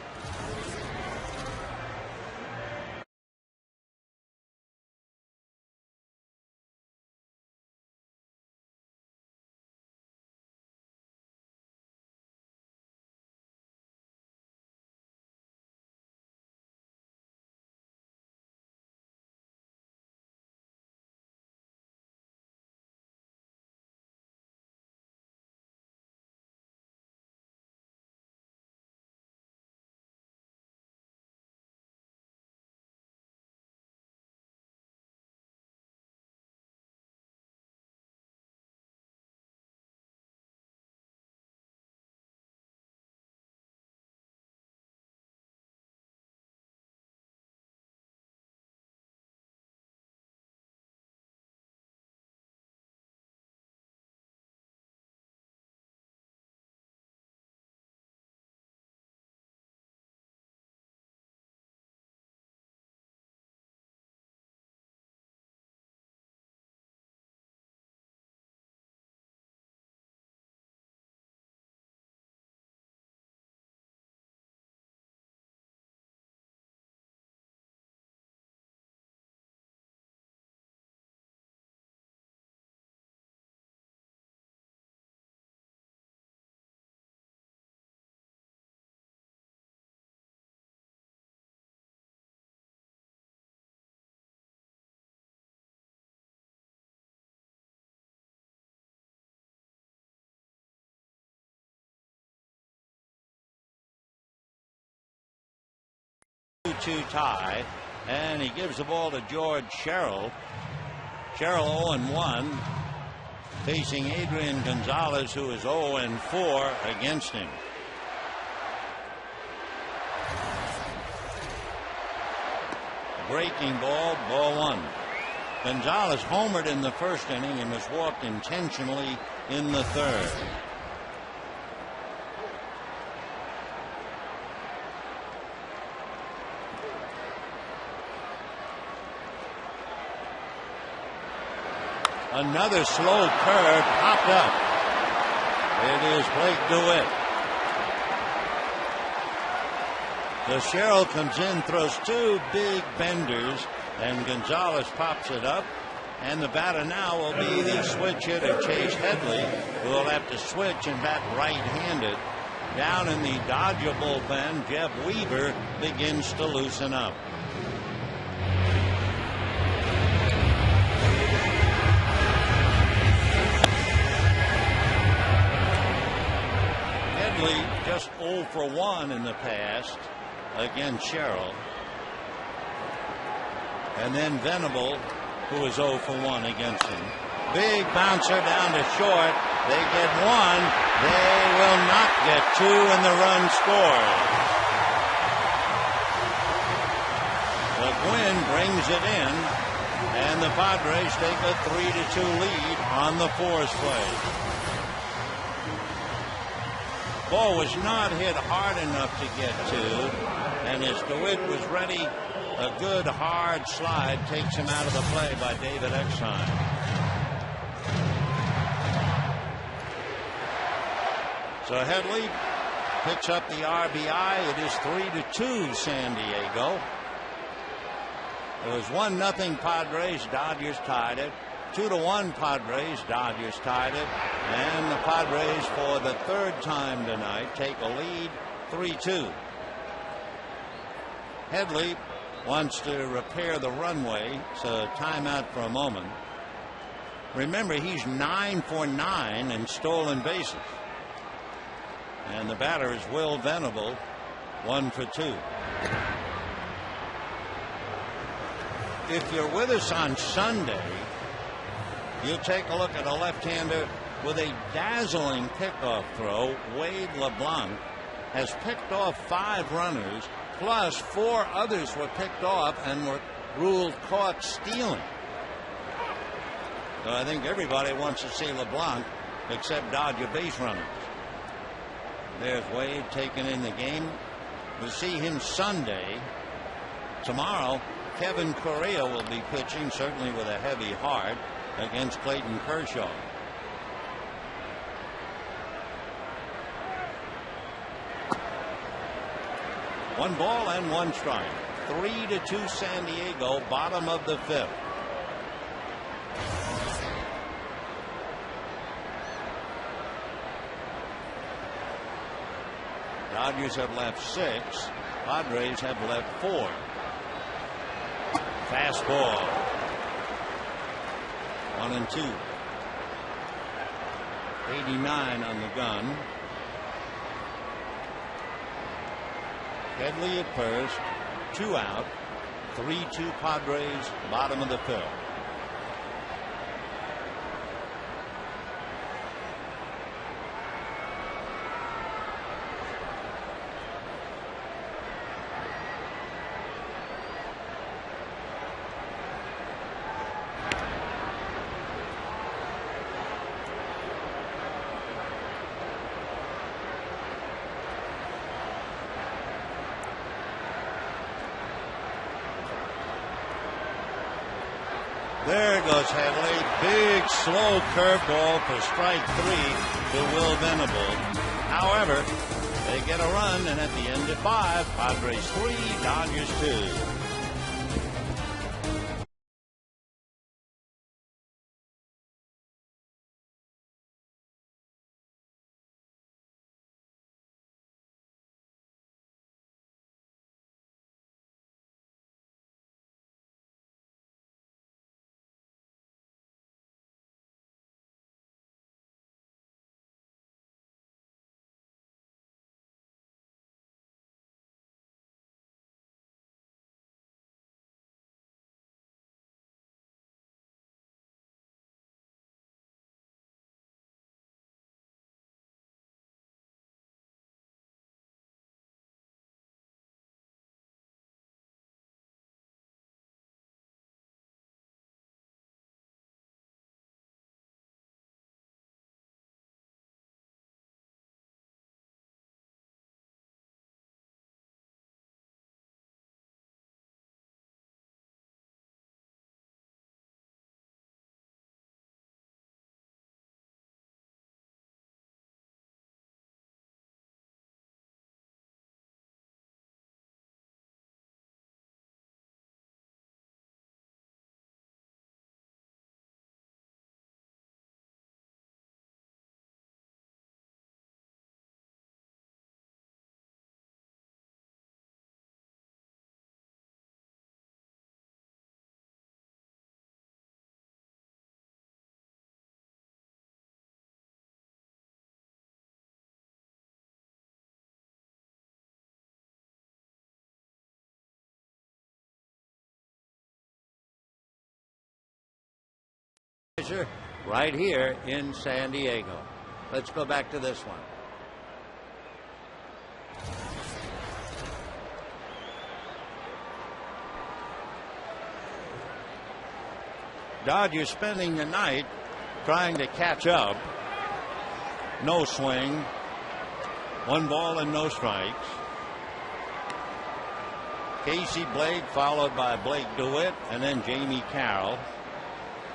S1: 2-2 tie, and he gives the ball to George Sherrill. Sherrill 0-1, facing Adrian Gonzalez, who is 0-4 against him. Breaking ball, ball one. Gonzalez homered in the first inning and was walked intentionally in the third. Another slow curve popped up. It is Blake DeWitt. So Sherrill comes in, throws two big benders, and Gonzalez pops it up. And the batter now will be the switch hitter, Chase Headley, who will have to switch and bat right-handed. Down in the Dodger bullpen, Jeff Weaver begins to loosen up. Just 0-for-1 in the past against Sherrill. And then Venable, who is 0-for-1 against him. Big bouncer down to short. They get one. They will not get two, and the run scores. The Gwynn brings it in, and the Padres take a 3-2 lead on the Force play. Ball was not hit hard enough to get to, and as DeWitt was ready, a good hard slide takes him out of the play by David Exheim. So Headley picks up the RBI. It is 3-2 San Diego. It was 1-0 Padres. Dodgers tied it. 2-1 Padres. Dodgers tied it. And the Padres, for the third time tonight, take a lead 3-2. Headley wants to repair the runway, so timeout for a moment. Remember, he's 9 for 9 in stolen bases. And the batter is Will Venable, 1 for 2. If you're with us on Sunday, you'll take a look at a left-hander with a dazzling pickoff throw. Wade LeBlanc has picked off 5 runners, plus 4 others were picked off and were ruled caught stealing. So I think everybody wants to see LeBlanc except Dodger base runners. There's Wade taking in the game. We'll see him Sunday. Tomorrow, Kevin Correa will be pitching, certainly with a heavy heart, against Clayton Kershaw. One ball and one strike. 3-2 San Diego, bottom of the 5th. Dodgers have left 6. Padres have left 4. Fastball. 1-2. 89 on the gun. Headley at first, 2 out, 3-2 Padres, bottom of the 5th. There goes Headley. Big slow curveball for strike 3 to Will Venable. However, they get a run, and at the end of 5, Padres 3, Dodgers 2. right here in San Diego. Let's go back to this one. Dodgers spending the night trying to catch up. No swing. 1 ball and no strikes. Casey Blake followed by Blake DeWitt and then Jamie Carroll.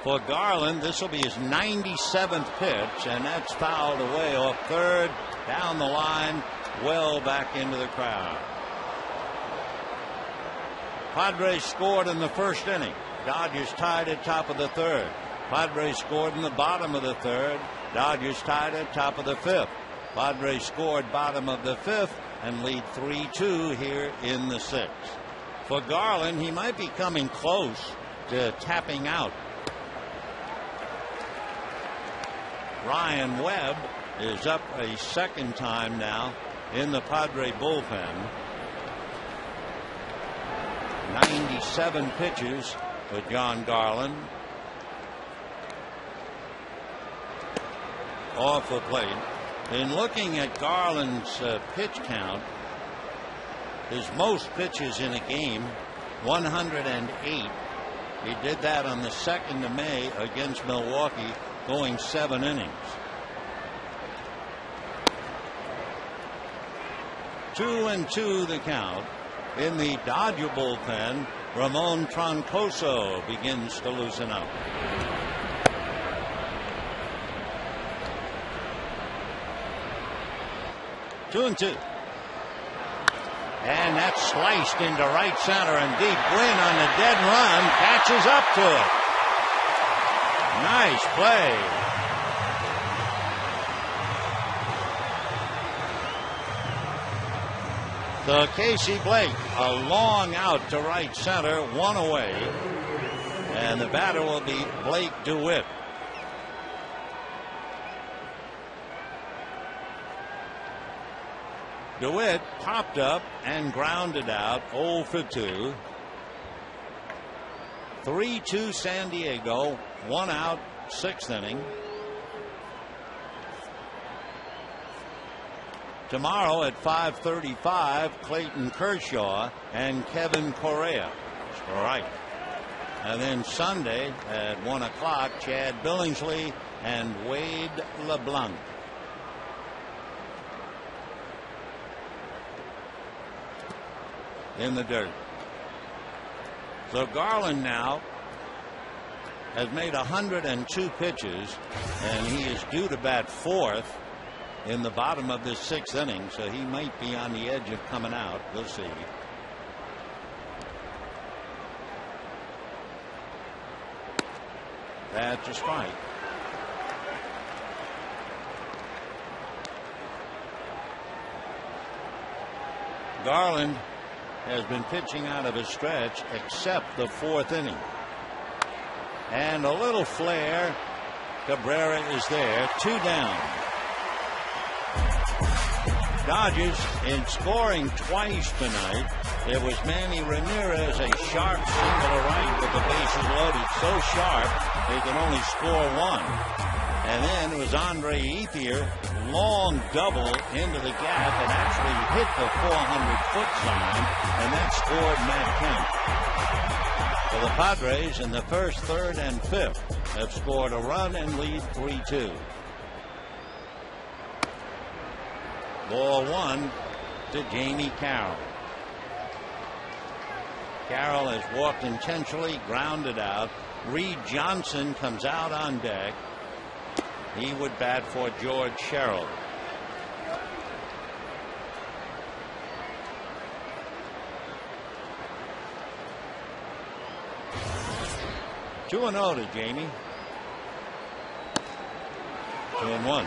S1: For Garland, this will be his 97th pitch, and that's fouled away off third, down the line, well back into the crowd. Padres scored in the first inning. Dodgers tied at top of the third. Padres scored in the bottom of the third. Dodgers tied at top of the fifth. Padres scored bottom of the fifth and lead 3-2 here in the sixth. For Garland, he might be coming close to tapping out. Ryan Webb is up a second time now in the Padre bullpen. 97 pitches for John Garland. Off the plate. In looking at Garland's pitch count, his most pitches in a game, 108. He did that on the 2nd of May against Milwaukee, going 7 innings. 2-2 the count. In the Dodger bullpen, Ramon Troncoso begins to loosen up. Two and that's sliced into right center and deep. Gwynn on the dead run catches up to it. Nice play. So Casey Blake, a long out to right center, 1 away, and the batter will be Blake DeWitt. DeWitt popped up and grounded out, 0 for 2. 3-2 San Diego, 1 out, 6th inning. Tomorrow at 5:35, Clayton Kershaw and Kevin Correa. Right. And then Sunday at 1 o'clock, Chad Billingsley and Wade LeBlanc. In the dirt. So Garland now has made 102 pitches, and he is due to bat 4th in the bottom of this 6th inning, so he might be on the edge of coming out. We'll see. That's a strike. Garland has been pitching out of a stretch except the 4th inning. And a little flare. Cabrera is there. 2 down. Dodgers in scoring twice tonight. There was Manny Ramirez, a sharp single to right with the bases loaded. So sharp they can only score 1. And then it was Andre Ethier, long double into the gap and actually hit the 400-foot sign, and that scored Matt Kemp. For the Padres in the 1st, 3rd, and 5th have scored a run and lead 3-2. Ball 1 to Jamie Carroll. Carroll has walked intentionally, grounded out. Reed Johnson comes out on deck. He would bat for George Sherrill. Two 2-0 to Jamie. 2-1.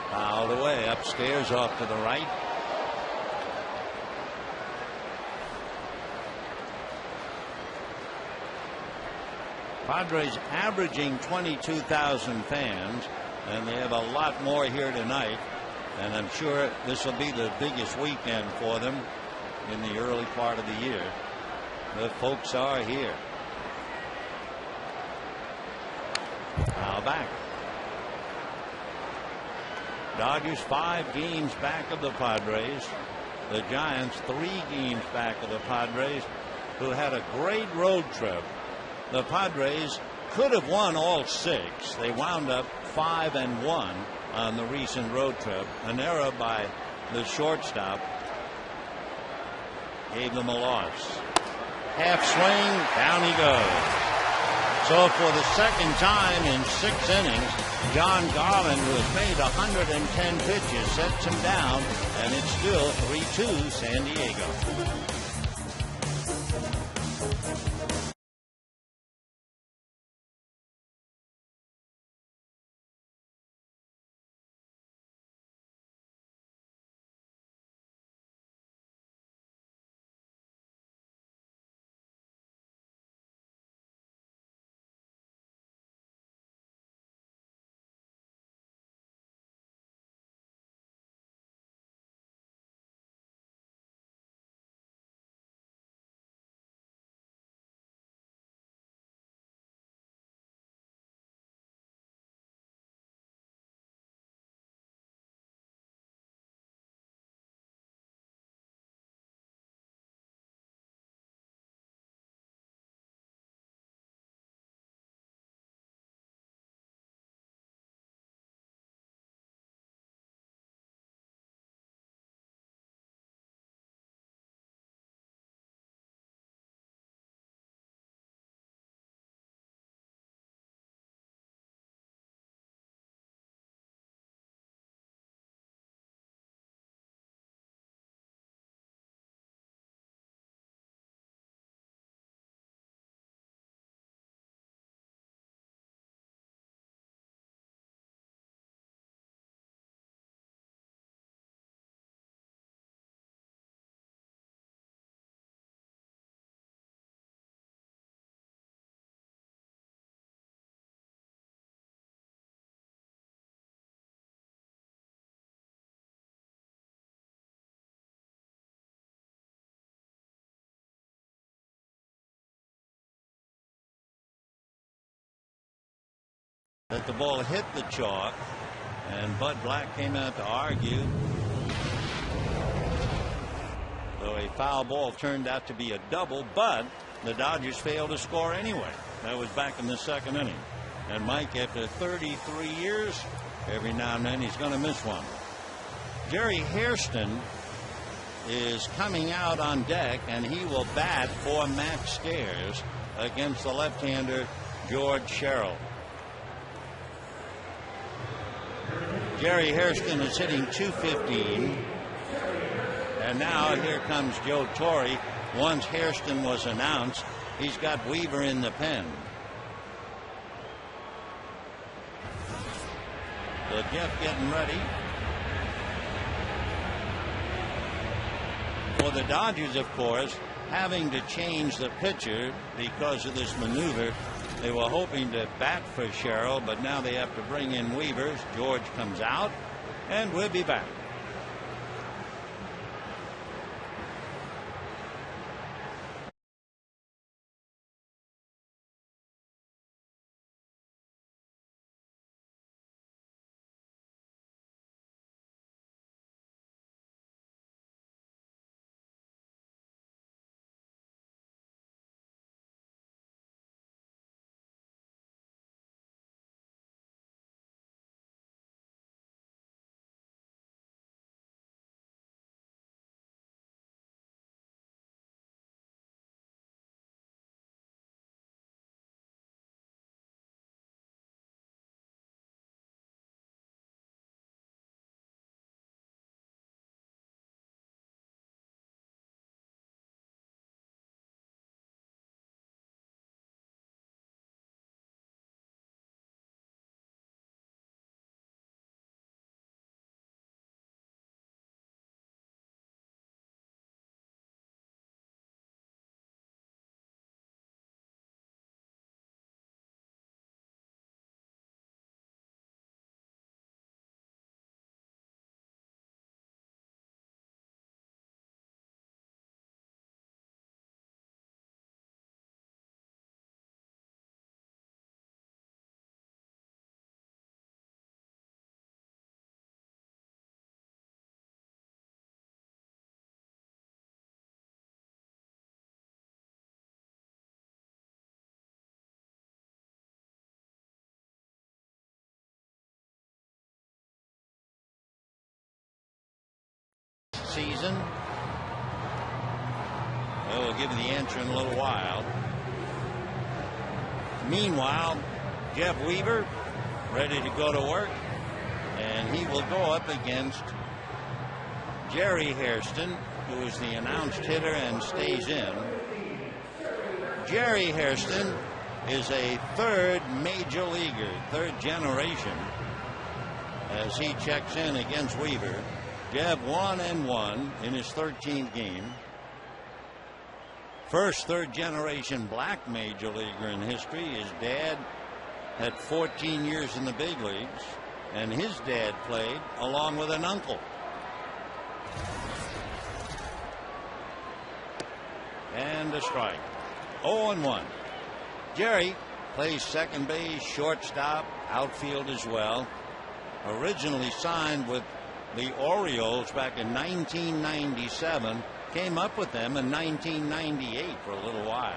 S1: Fouled away upstairs off to the right. Padres averaging 22,000 fans. and they have a lot more here tonight. And I'm sure this will be the biggest weekend for them in the early part of the year. The folks are here. Now back. Dodgers 5 games back of the Padres. The Giants 3 games back of the Padres, who had a great road trip. The Padres could have won all 6. They wound up 5-1 on the recent road trip. An error by the shortstop gave them a loss. Half swing, down he goes. So for the second time in 6 innings, John Garland, who has made 110 pitches, sets him down, and it's still 3-2 San Diego. That the ball hit the chalk, and Bud Black came out to argue. So a foul ball turned out to be a double, but the Dodgers failed to score anyway. That was back in the 2nd inning. And Mike, after 33 years, every now and then he's going to miss one. Jerry Hairston is coming out on deck, and he will bat for Matt Stairs against the left-hander George Sherrill. Jerry Hairston is hitting .215. And now here comes Joe Torre. Once Hairston was announced, he's got Weaver in the pen. So Jeff getting ready. For the Dodgers, of course, having to change the pitcher because of this maneuver. They were hoping to bat for Sherrill, but now they have to bring in Weaver. George comes out, and we'll be back. season? Well, we'll give you the answer in a little while. Meanwhile, Jeff Weaver ready to go to work, and he will go up against Jerry Hairston, who is the announced hitter and stays in. Jerry Hairston is a third major leaguer, third generation, as he checks in against Weaver. Jeff 1-1 in his 13th game. First third generation black major leaguer in history. His dad had 14 years in the big leagues, and his dad played along with an uncle. And a strike. 0-1. Jerry plays second base, shortstop, outfield as well. Originally signed with the Orioles back in 1997. Came up with them in 1998 for a little while.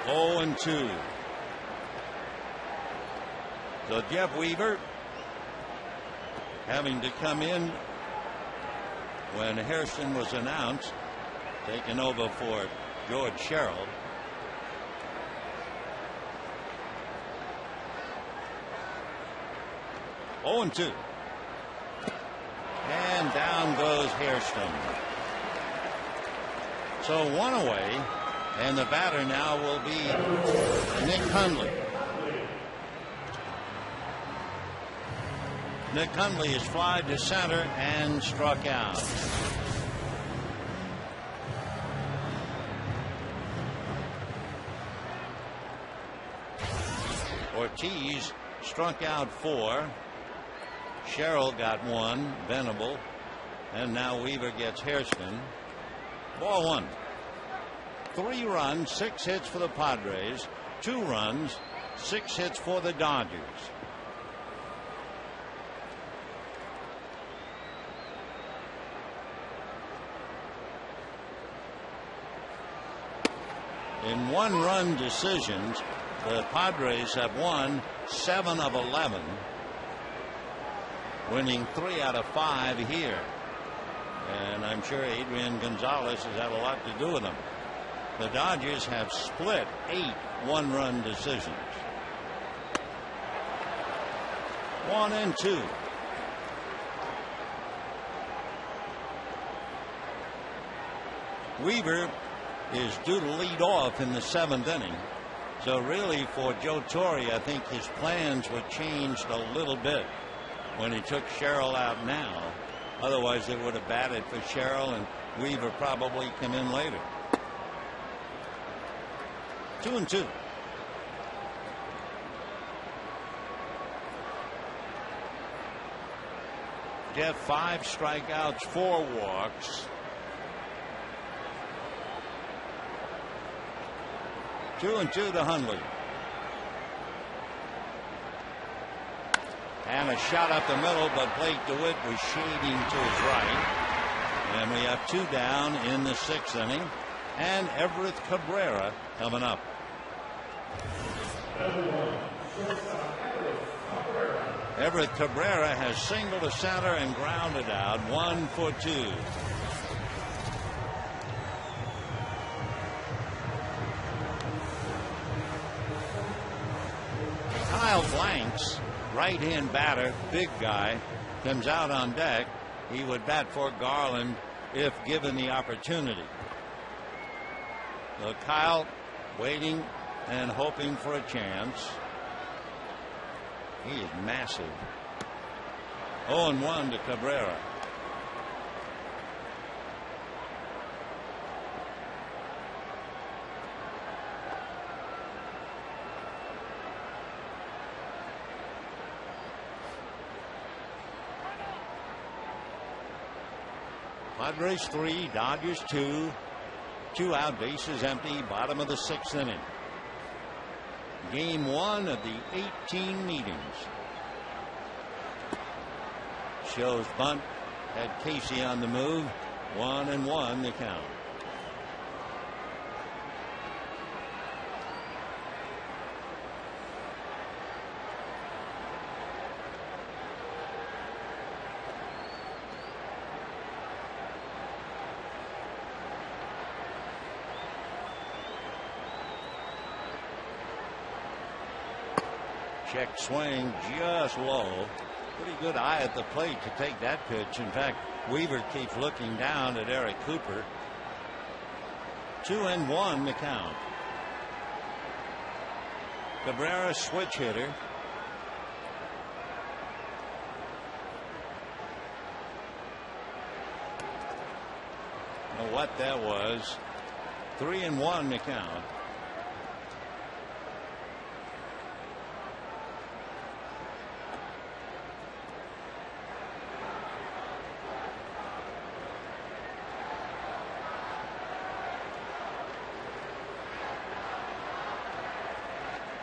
S1: 0-2. So Jeff Weaver having to come in when Hairston was announced, taking over for George Sherrill. Oh, and 2. And down goes Hairston. So one away, and the batter now will be Nick Hundley. Nick Hundley is fly to center and struck out. Ortiz struck out 4. Sherrill got 1, Venable, and now Weaver gets Hairston. Ball 1. 3 runs, 6 hits for the Padres, 2 runs, 6 hits for the Dodgers. In 1-run decisions, the Padres have won 7 of 11. Winning 3 out of 5 here. And I'm sure Adrian Gonzalez has had a lot to do with them. The Dodgers have split 8 1-run decisions. 1-2. Weaver is due to lead off in the 7th inning. So really for Joe Torre, I think his plans were changed a little bit when he took Sherrill out now. Otherwise, they would have batted for Sherrill, and Weaver probably come in later. 2-2. Jeff 5 strikeouts, 4 walks. 2-2 to Hundley. And a shot up the middle, but Blake DeWitt was shading to his right. And we have 2 down in the 6th inning. And Everett Cabrera coming up. Everett Cabrera has singled to center and grounded out. 1 for 2. Kyle Blanks, right-hand batter, big guy, comes out on deck. He would bat for Garland if given the opportunity. So Kyle waiting and hoping for a chance. He is massive. 0-1 to Cabrera. Padres 3, Dodgers 2. 2 out, bases empty, bottom of the 6th inning. Game 1 of the 18 meetings. Shows bunt, had Casey on the move. 1-1 the count. Check swing just low. Pretty good eye at the plate to take that pitch. In fact, Weaver keeps looking down at Eric Cooper. 2-1 the count. Cabrera switch hitter. Know what that was. 3-1 the count.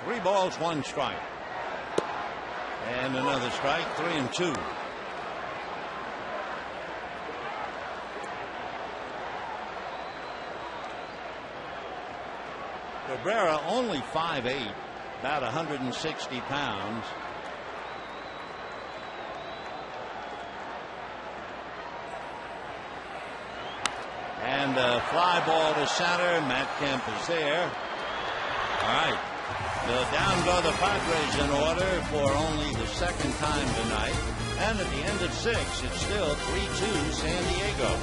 S1: Three balls, one strike. And another strike. 3-2. Cabrera only 5'8", about 160 pounds. And a fly ball to center. Matt Kemp is there. All right. So down go the Padres in order for only the second time tonight. And at the end of 6, it's still 3-2 San Diego.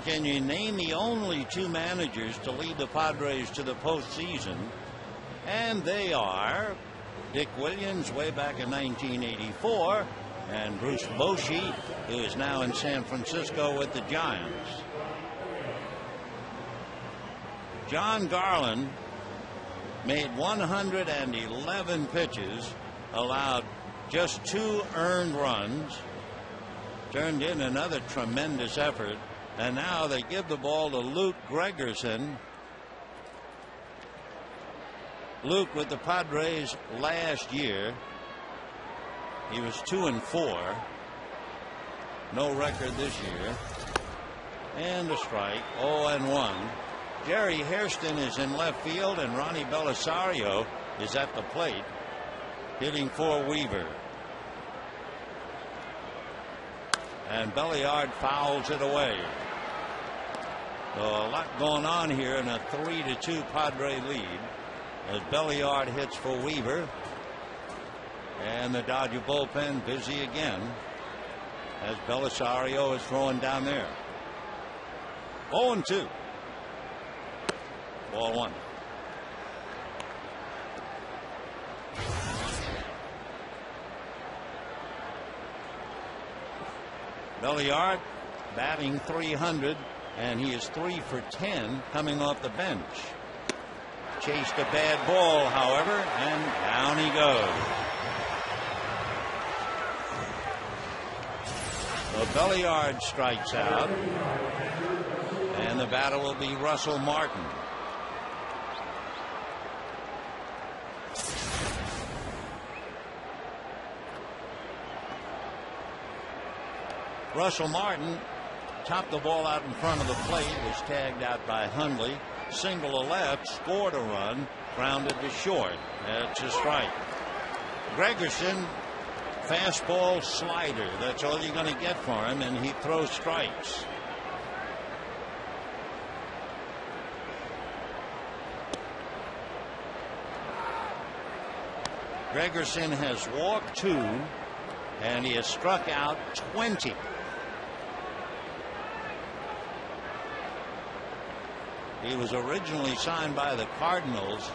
S1: Can you name the only two managers to lead the Padres to the postseason? And they are Dick Williams way back in 1984 and Bruce Bochy, who is now in San Francisco with the Giants. John Garland made 111 pitches, allowed just 2 earned runs, turned in another tremendous effort. And now they give the ball to Luke Gregerson. Luke with the Padres last year. He was 2-4. No record this year. And a strike. 0-1. Jerry Hairston is in left field and Ronnie Belisario is at the plate hitting for Weaver. And Belliard fouls it away. So a lot going on here in a 3-2 Padre lead as Belliard hits for Weaver. And the Dodger bullpen busy again as Belisario is throwing down there. 0-2. Ball 1. Belliard batting .300, and he is 3 for 10 coming off the bench. Chased a bad ball, however, and down he goes. So Belliard strikes out. And the batter will be Russell Martin. Russell Martin topped the ball out in front of the plate, was tagged out by Hundley. Single to left, scored a run, grounded to short. That's a strike. Gregerson, fastball slider. That's all you're going to get for him, and he throws strikes. Gregerson has walked 2, and he has struck out 20. He was originally signed by the Cardinals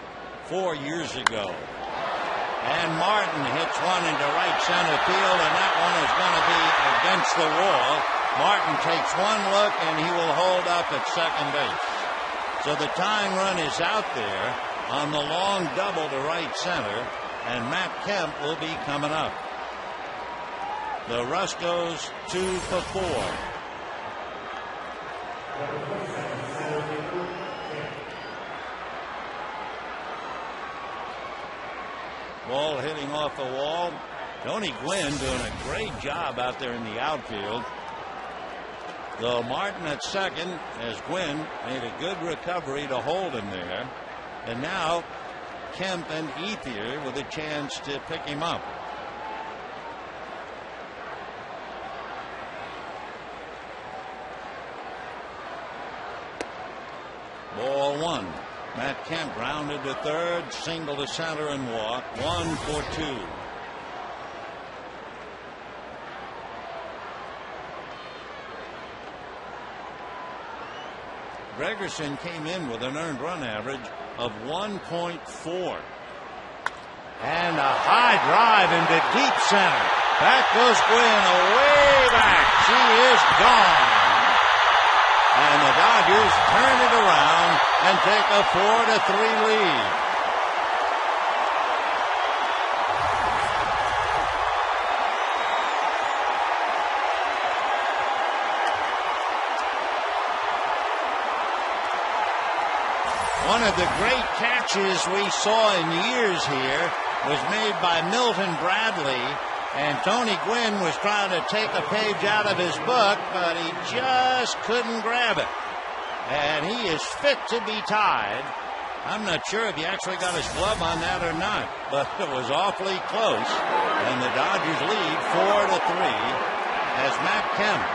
S1: 4 years ago. And Martin hits one into right center field, and that one is going to be against the wall. Martin takes one look, and he will hold up at second base. So the tying run is out there on the long double to right center, and Matt Kemp will be coming up. The Russ goes 2 for 4. Ball hitting off the wall. Tony Gwynn doing a great job out there in the outfield. Though Martin at second, as Gwynn made a good recovery to hold him there. And now Kemp and Ethier with a chance to pick him up. Ball 1. Matt Kemp rounded to third, single to center and walk. 1 for 2. Gregerson came in with an earned run average of 1.4. And a high drive into deep center. Back goes Gwynn, away back. She is gone. And the Dodgers turn it around and take a 4-3 lead. One of the great catches we saw in years here was made by Milton Bradley. And Tony Gwynn was trying to take a page out of his book, but he just couldn't grab it. And he is fit to be tied. I'm not sure if he actually got his glove on that or not, but it was awfully close. And the Dodgers lead 4-3 as Matt Kemp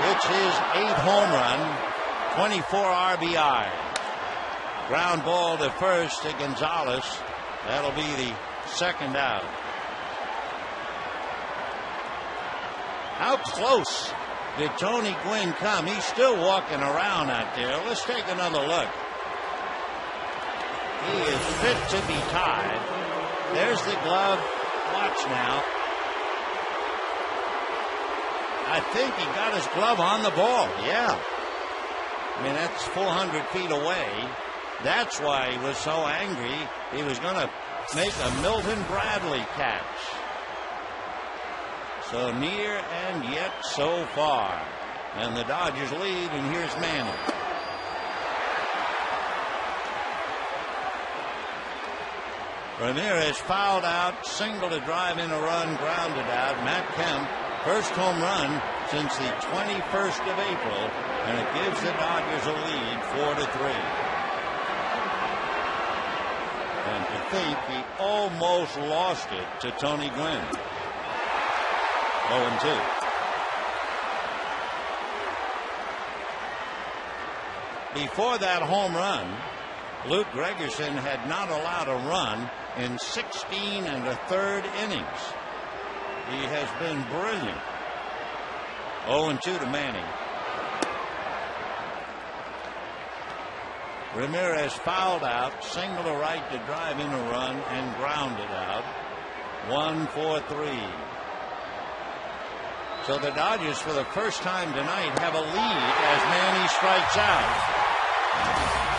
S1: hits his 8th home run, 24 RBI. Ground ball to first to Gonzalez. That'll be the second out. How close did Tony Gwynn come? He's still walking around out there. Let's take another look. He is fit to be tied. There's the glove. Watch now. I think he got his glove on the ball. Yeah. I mean, that's 400 feet away. That's why he was so angry. He was going to make a Milton Bradley catch. So near and yet so far. And the Dodgers lead, and here's Manning. Ramirez fouled out, single to drive in a run, grounded out. Matt Kemp, first home run since the 21st of April, and it gives the Dodgers a lead 4-3. And to think he almost lost it to Tony Gwynn. 0-2. Before that home run, Luke Gregerson had not allowed a run in 16 1/3 innings. He has been brilliant. 0-2 to Manning. Ramirez fouled out, single to right to drive in a run and grounded out. 1-4-3. So the Dodgers, for the first time tonight, have a lead as Manny strikes out.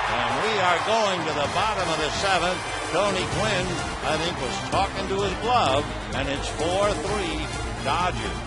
S1: And we are going to the bottom of the 7th. Tony Gwynn, I think, was talking to his glove, and it's 4-3 Dodgers.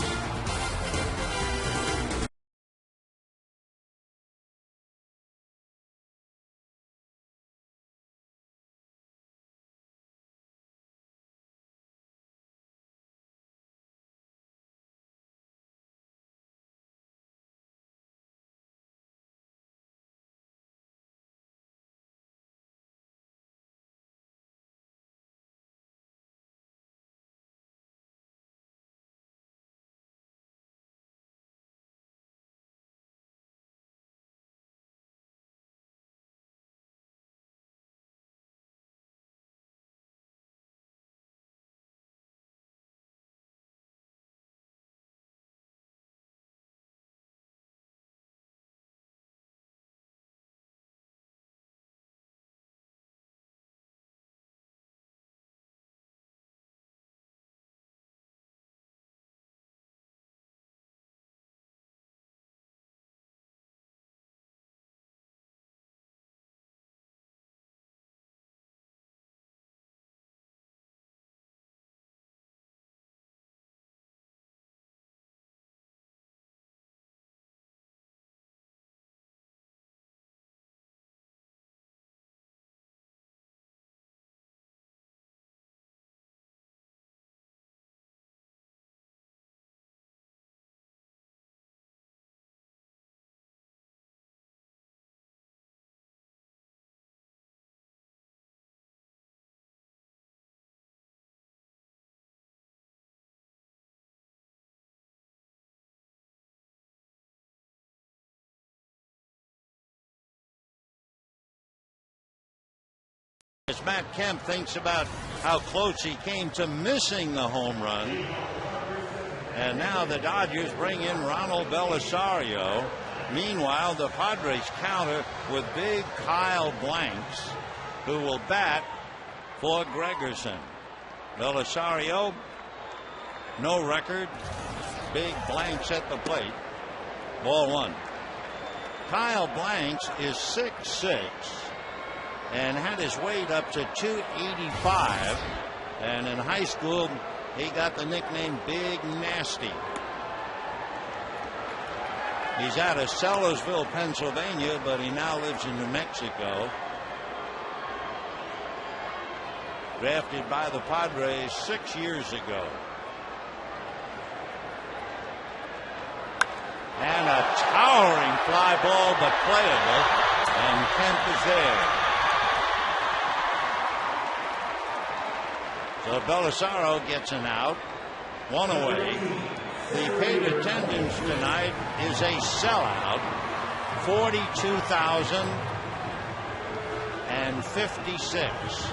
S1: As Matt Kemp thinks about how close he came to missing the home run. And now the Dodgers bring in Ronald Belisario. Meanwhile, the Padres counter with big Kyle Blanks, who will bat for Gregerson. Belisario, no record. Big Blanks at the plate. Ball one. Kyle Blanks is 6'6" and had his weight up to 285. And in high school, he got the nickname Big Nasty. He's out of Sellersville, Pennsylvania, but he now lives in New Mexico. Drafted by the Padres 6 years ago. And a towering fly ball, but playable. And Kemp is there. So Belisario gets an out. One away. The paid attendance tonight is a sellout. 42,056.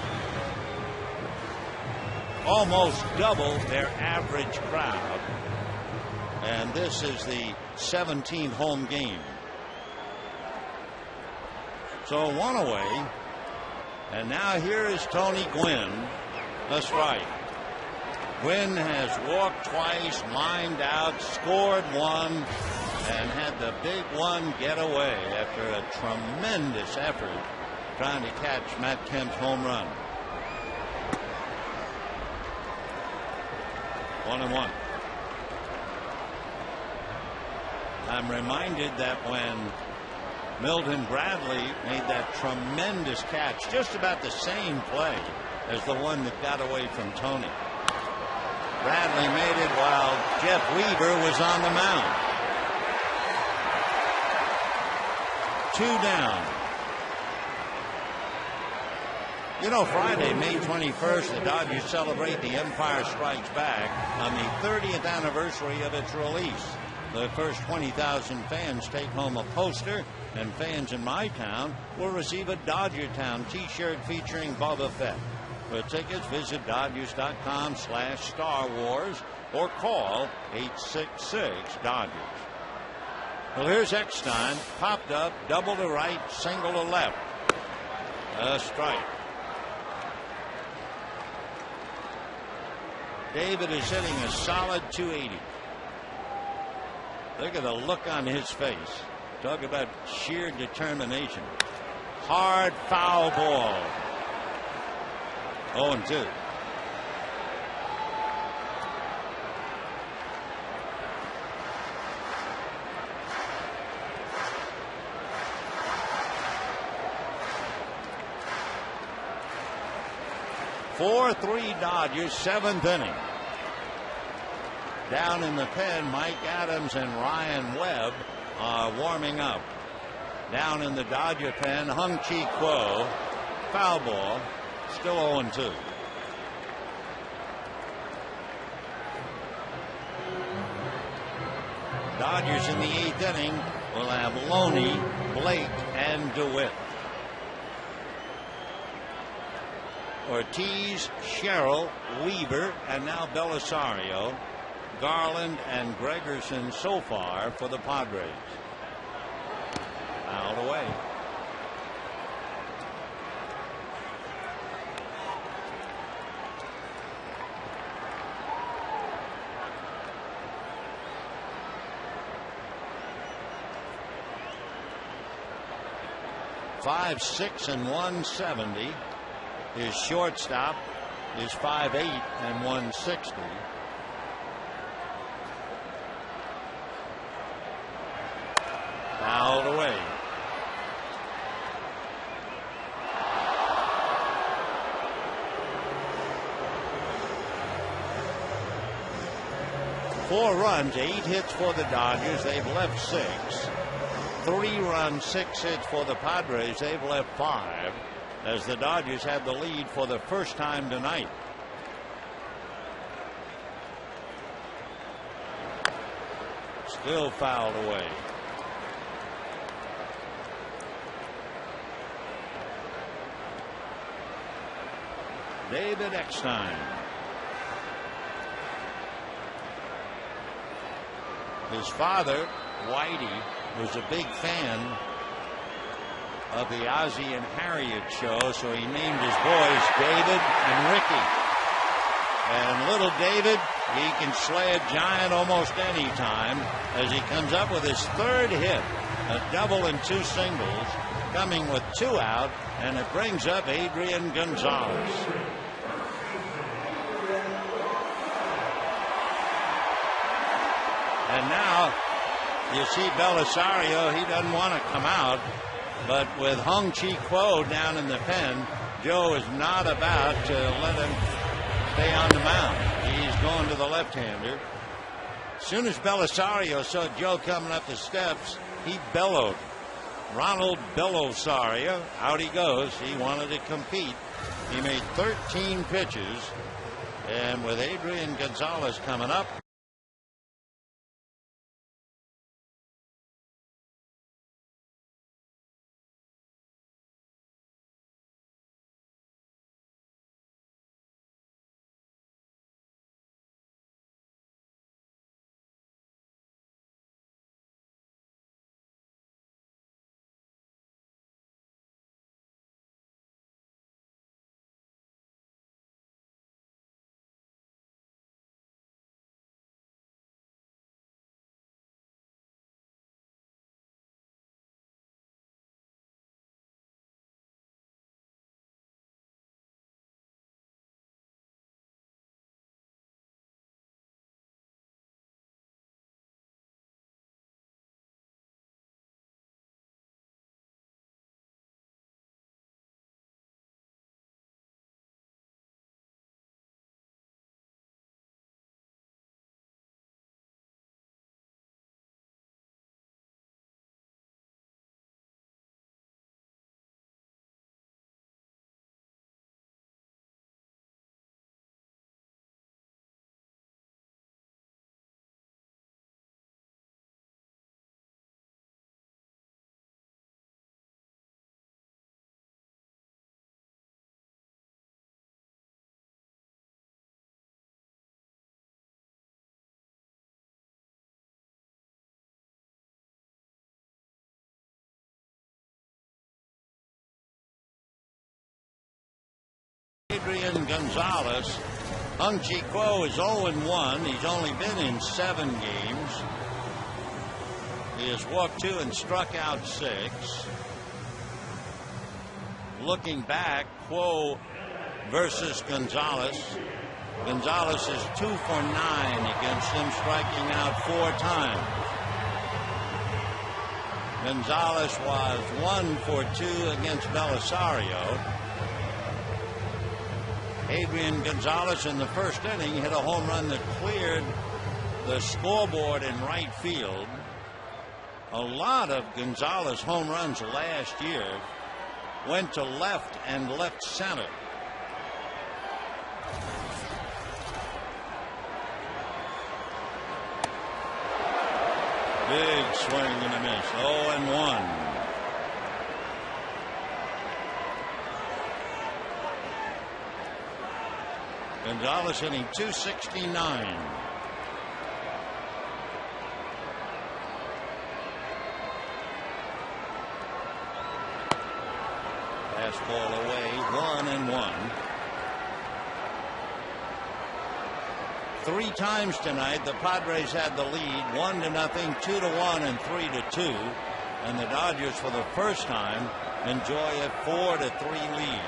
S1: Almost double their average crowd. And this is the 17th home game. So one away. And now here is Tony Gwynn. That's right. Gwynn has walked twice, lined out, scored one, and had the big one get away after a tremendous effort trying to catch Matt Kemp's home run. 1-1. I'm reminded that when Milton Bradley made that tremendous catch, just about the same play as the one that got away from Tony. Bradley made it while Jeff Weaver was on the mound. 2 down. You know, Friday, May 21st, the Dodgers celebrate The Empire Strikes Back on the 30th anniversary of its release. The first 20,000 fans take home a poster, and fans in my town will receive a Dodger Town t-shirt featuring Boba Fett. For tickets, visit Dodgers.com/Star Wars or call 866-DODGERS. Well, here's Eckstein. Popped up, double to right, single to left. A strike. David is hitting a solid 280. Look at the look on his face. Talk about sheer determination. Hard foul ball. 0-2. (4-3) Dodgers, 7th inning. Down in the pen, Mike Adams and Ryan Webb are warming up. Down in the Dodger pen, Hung-Chi Kuo. Foul ball. Still 0-2. Dodgers in the 8th inning will have Loney, Blake, and DeWitt. Ortiz, Sherrill, Weaver, and now Belisario, Garland, and Gregerson so far for the Padres. Fouled away. .5'6" and 170. His shortstop is 5'8" and 160. Fouled away. Four runs, 8 hits for the Dodgers. They've left 6. 3 runs, 6 hits for the Padres. They've left 5. As the Dodgers had the lead for the first time tonight. Still fouled away. David Eckstein. His father, Whitey, was a big fan of the Ozzie and Harriet show, so he named his boys David and Ricky. And little David, he can slay a giant almost any time as he comes up with his third hit, a double and two singles, coming with 2 out, and it brings up Adrian Gonzalez. And now you see Belisario, he doesn't want to come out, but with Hung Chi Kuo down in the pen, Joe is not about to let him stay on the mound. He's going to the left-hander. As soon as Belisario saw Joe coming up the steps, he bellowed. Ronald Belisario, out he goes. He wanted to compete. He made 13 pitches, and with Adrian Gonzalez coming up, Adrian Gonzalez. Hung Chi Kuo is 0-1. He's only been in 7 games. He has walked 2 and struck out 6. Looking back, Kuo versus Gonzalez. Gonzalez is 2 for 9 against him, striking out 4 times. Gonzalez was 1 for 2 against Belisario. Adrian Gonzalez in the first inning hit a home run that cleared the scoreboard in right field. A lot of Gonzalez home runs last year went to left and left center. Big swing and a miss. 0-1. Gonzalez hitting .269. Fastball away, 1-1. 3 times tonight the Padres had the lead, 1-0, 2-1, and 3-2, and the Dodgers for the first time enjoy a 4-3 lead.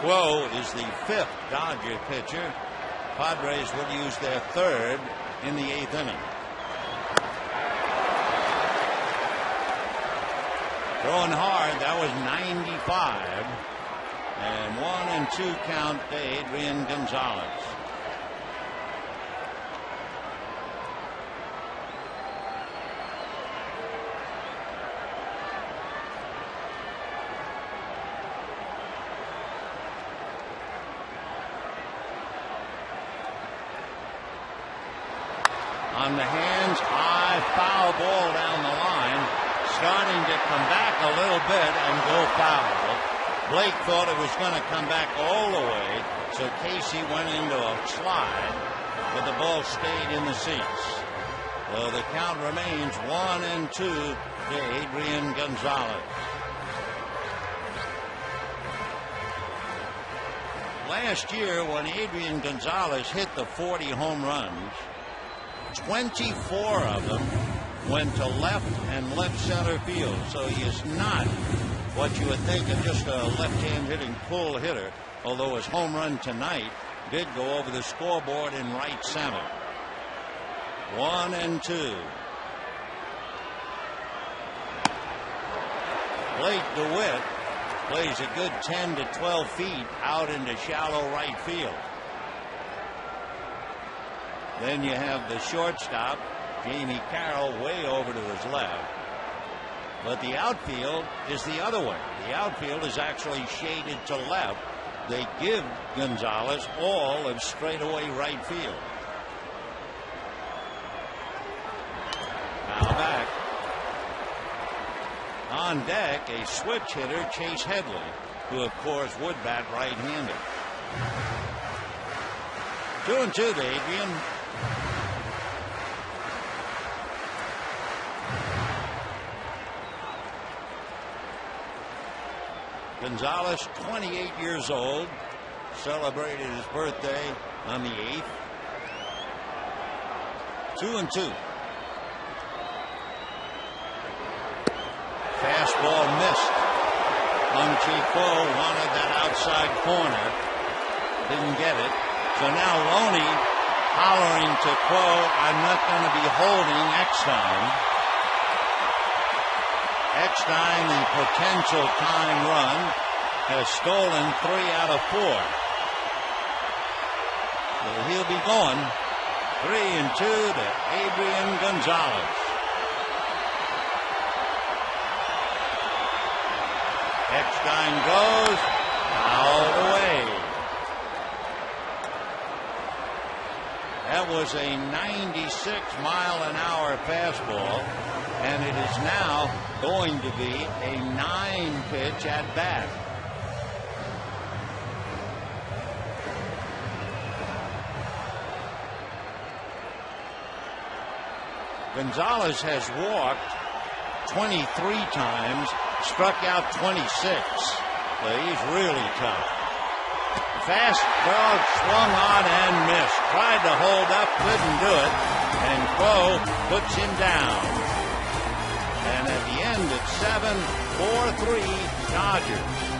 S1: Kuo is the 5th Dodger pitcher. Padres will use their 3rd in the 8th inning. Throwing hard, that was 95. And 1-2 count to Adrian Gonzalez. On the hands, high foul ball down the line, starting to come back a little bit and go foul. Blake thought it was going to come back all the way, so Casey went into a slide, but the ball stayed in the seats. So the count remains 1-2 to Adrian Gonzalez. Last year, when Adrian Gonzalez hit the 40 home runs, 24 of them went to left and left center field. So he is not what you would think of just a left-hand hitting pull hitter, although his home run tonight did go over the scoreboard in right center. 1-2. Blake DeWitt plays a good 10 to 12 feet out into shallow right field. Then you have the shortstop, Jamie Carroll, way over to his left. But the outfield is the other way. The outfield is actually shaded to left. They give Gonzalez all of straightaway right field. Now back. On deck, a switch hitter, Chase Headley, who of course would bat right-handed. 2-2 to Adrian. Gonzalez, 28 years old, celebrated his birthday on the 8th. 2-2. Fastball missed. Chi Kuo wanted that outside corner. Didn't get it. So now Loney hollering to Kuo, I'm not going to be holding Eckstein. Eckstein, the potential tying run, has stolen 3 out of 4. So he'll be going 3-2 to Adrian Gonzalez. Eckstein goes out away. That was a 96-mile-an-hour fastball, and it is now going to be a 9-pitch at bat. Gonzalez has walked 23 times, struck out 26. So he's really tough. Fastball swung on and missed. Tried to hold up, couldn't do it. And Kuo puts him down. And at the end, it's 7-4-3 Dodgers.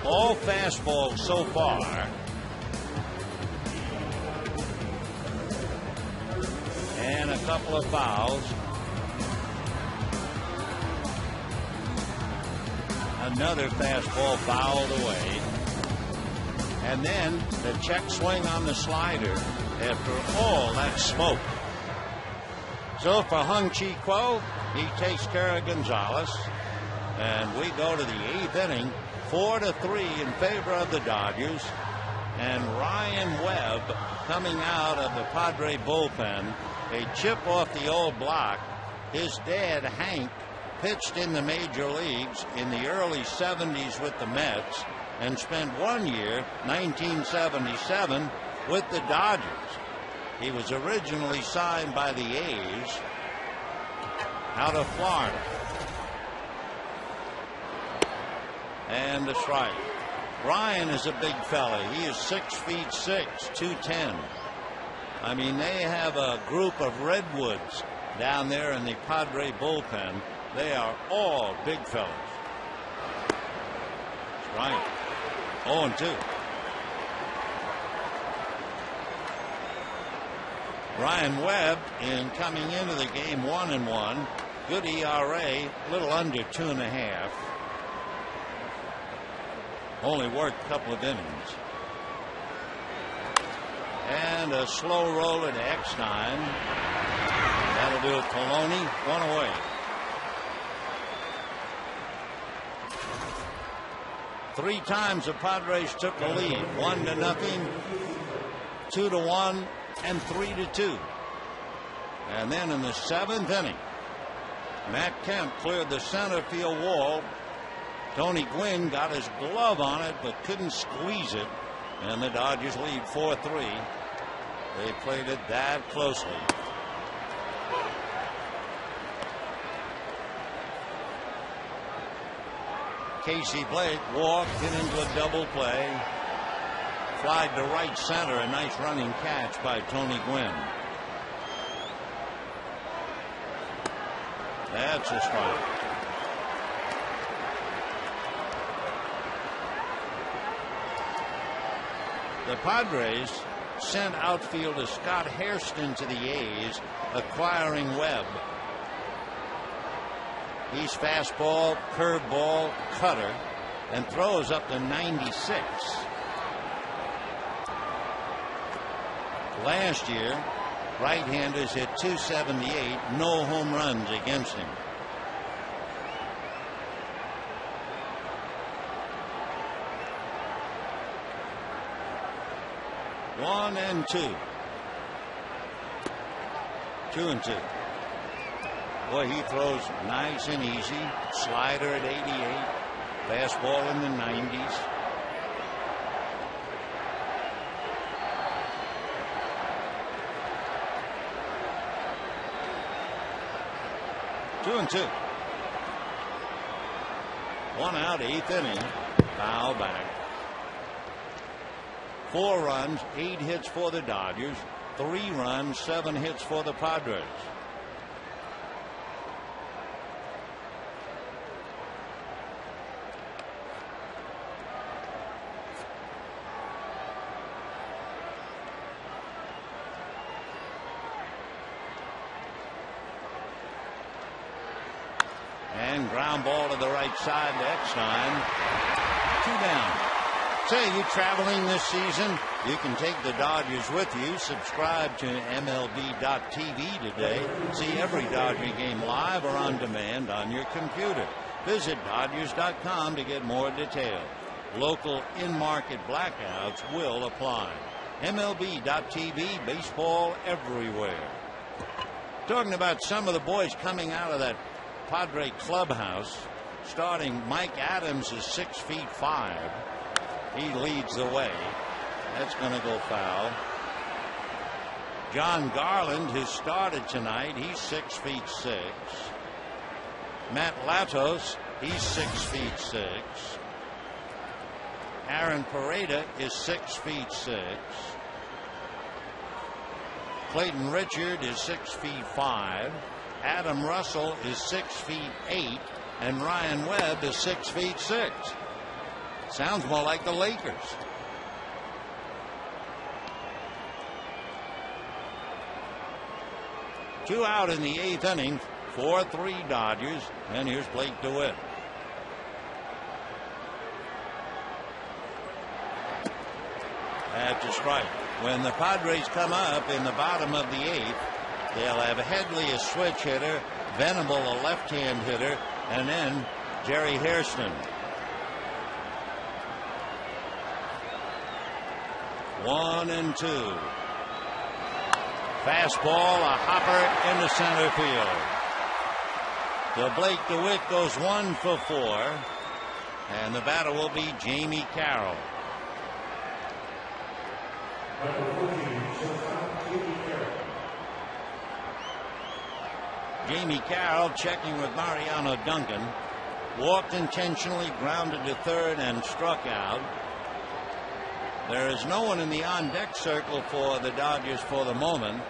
S1: All fastballs so far. And a couple of fouls. Another fastball fouled away. And then the check swing on the slider after all that smoke. So for Hung Chi Kuo, he takes care of Gonzalez. And we go to the 8th inning, 4-3 in favor of the Dodgers. And Ryan Webb coming out of the Padre bullpen, a chip off the old block. His dad, Hank, pitched in the major leagues in the early 70s with the Mets and spent 1 year, 1977, with the Dodgers. He was originally signed by the A's out of Florida. And a strike. Ryan is a big fella. He is 6'6", 210. I mean, they have a group of redwoods down there in the Padre bullpen. They are all big fellas. Strike. 0-2. Ryan Webb in coming into the game 1-1. Good ERA, a little under 2.5. Only worked a couple of innings. And a slow roller to Eckstein. That'll do it. Coloni, 1 away. Three times the Padres took the lead. 1-0, 2-1, and 3-2. And then in the 7th inning, Matt Kemp cleared the center field wall. Tony Gwynn got his glove on it but couldn't squeeze it, and the Dodgers lead 4-3. They played it that closely. Casey Blake walked, hit into a double play, flied to right center, a nice running catch by Tony Gwynn. That's a strike. The Padres sent outfielder Scott Hairston to the A's, acquiring Webb. He's fastball, curveball, cutter, and throws up to 96. Last year, right-handers hit .278, no home runs against him. One and two. 2-2. Boy, he throws nice and easy. Slider at 88. Fastball in the 90s. Two and two. 1 out, 8th inning. Foul back. 4 runs, 8 hits for the Dodgers. 3 runs, 7 hits for the Padres. And ground ball to the right side to Eckstein. 2 down. Say, you traveling this season? You can take the Dodgers with you. Subscribe to MLB.tv today. See every Dodger game live or on demand on your computer. Visit Dodgers.com to get more details. Local in-market blackouts will apply. MLB.tv, baseball everywhere. Talking about some of the boys coming out of that Padre clubhouse. Starting, Mike Adams is 6'5". He leads the way. That's going to go foul. John Garland, who started tonight, he's 6'6". Matt Latos, he's 6'6". Aaron Pareda is 6'6". Clayton Richard is 6'5". Adam Russell is 6'8", and Ryan Webb is 6'6". Sounds more like the Lakers. 2 out in the 8th inning. 4-3 Dodgers. And here's Blake DeWitt. That's a strike. When the Padres come up in the bottom of the 8th, they'll have Headley, a switch hitter, Venable, a left-hand hitter, and then Jerry Hairston. 1-2. Fastball, a hopper into center field. So Blake DeWitt goes 1 for 4, and the batter will be Jamie Carroll. Jamie Carroll checking with Mariano Duncan. Walked intentionally, grounded to third, and struck out. There is no one in the on-deck circle for the Dodgers for the moment.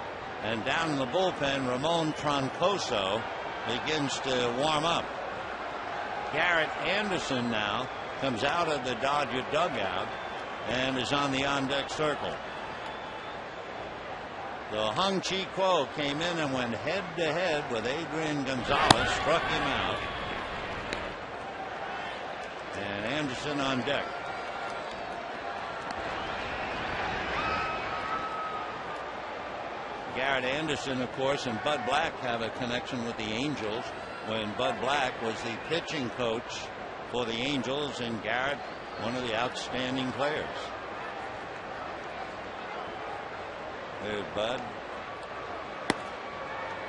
S1: And down in the bullpen, Ramon Troncoso begins to warm up. Garrett Anderson now comes out of the Dodger dugout and is on the on-deck circle. So Hung Chi Kuo came in and went head-to-head with Adrian Gonzalez, struck him out. And Anderson on deck. Garrett Anderson, of course, and Bud Black have a connection with the Angels when Bud Black was the pitching coach for the Angels, and Garrett, one of the outstanding players. There's Bud.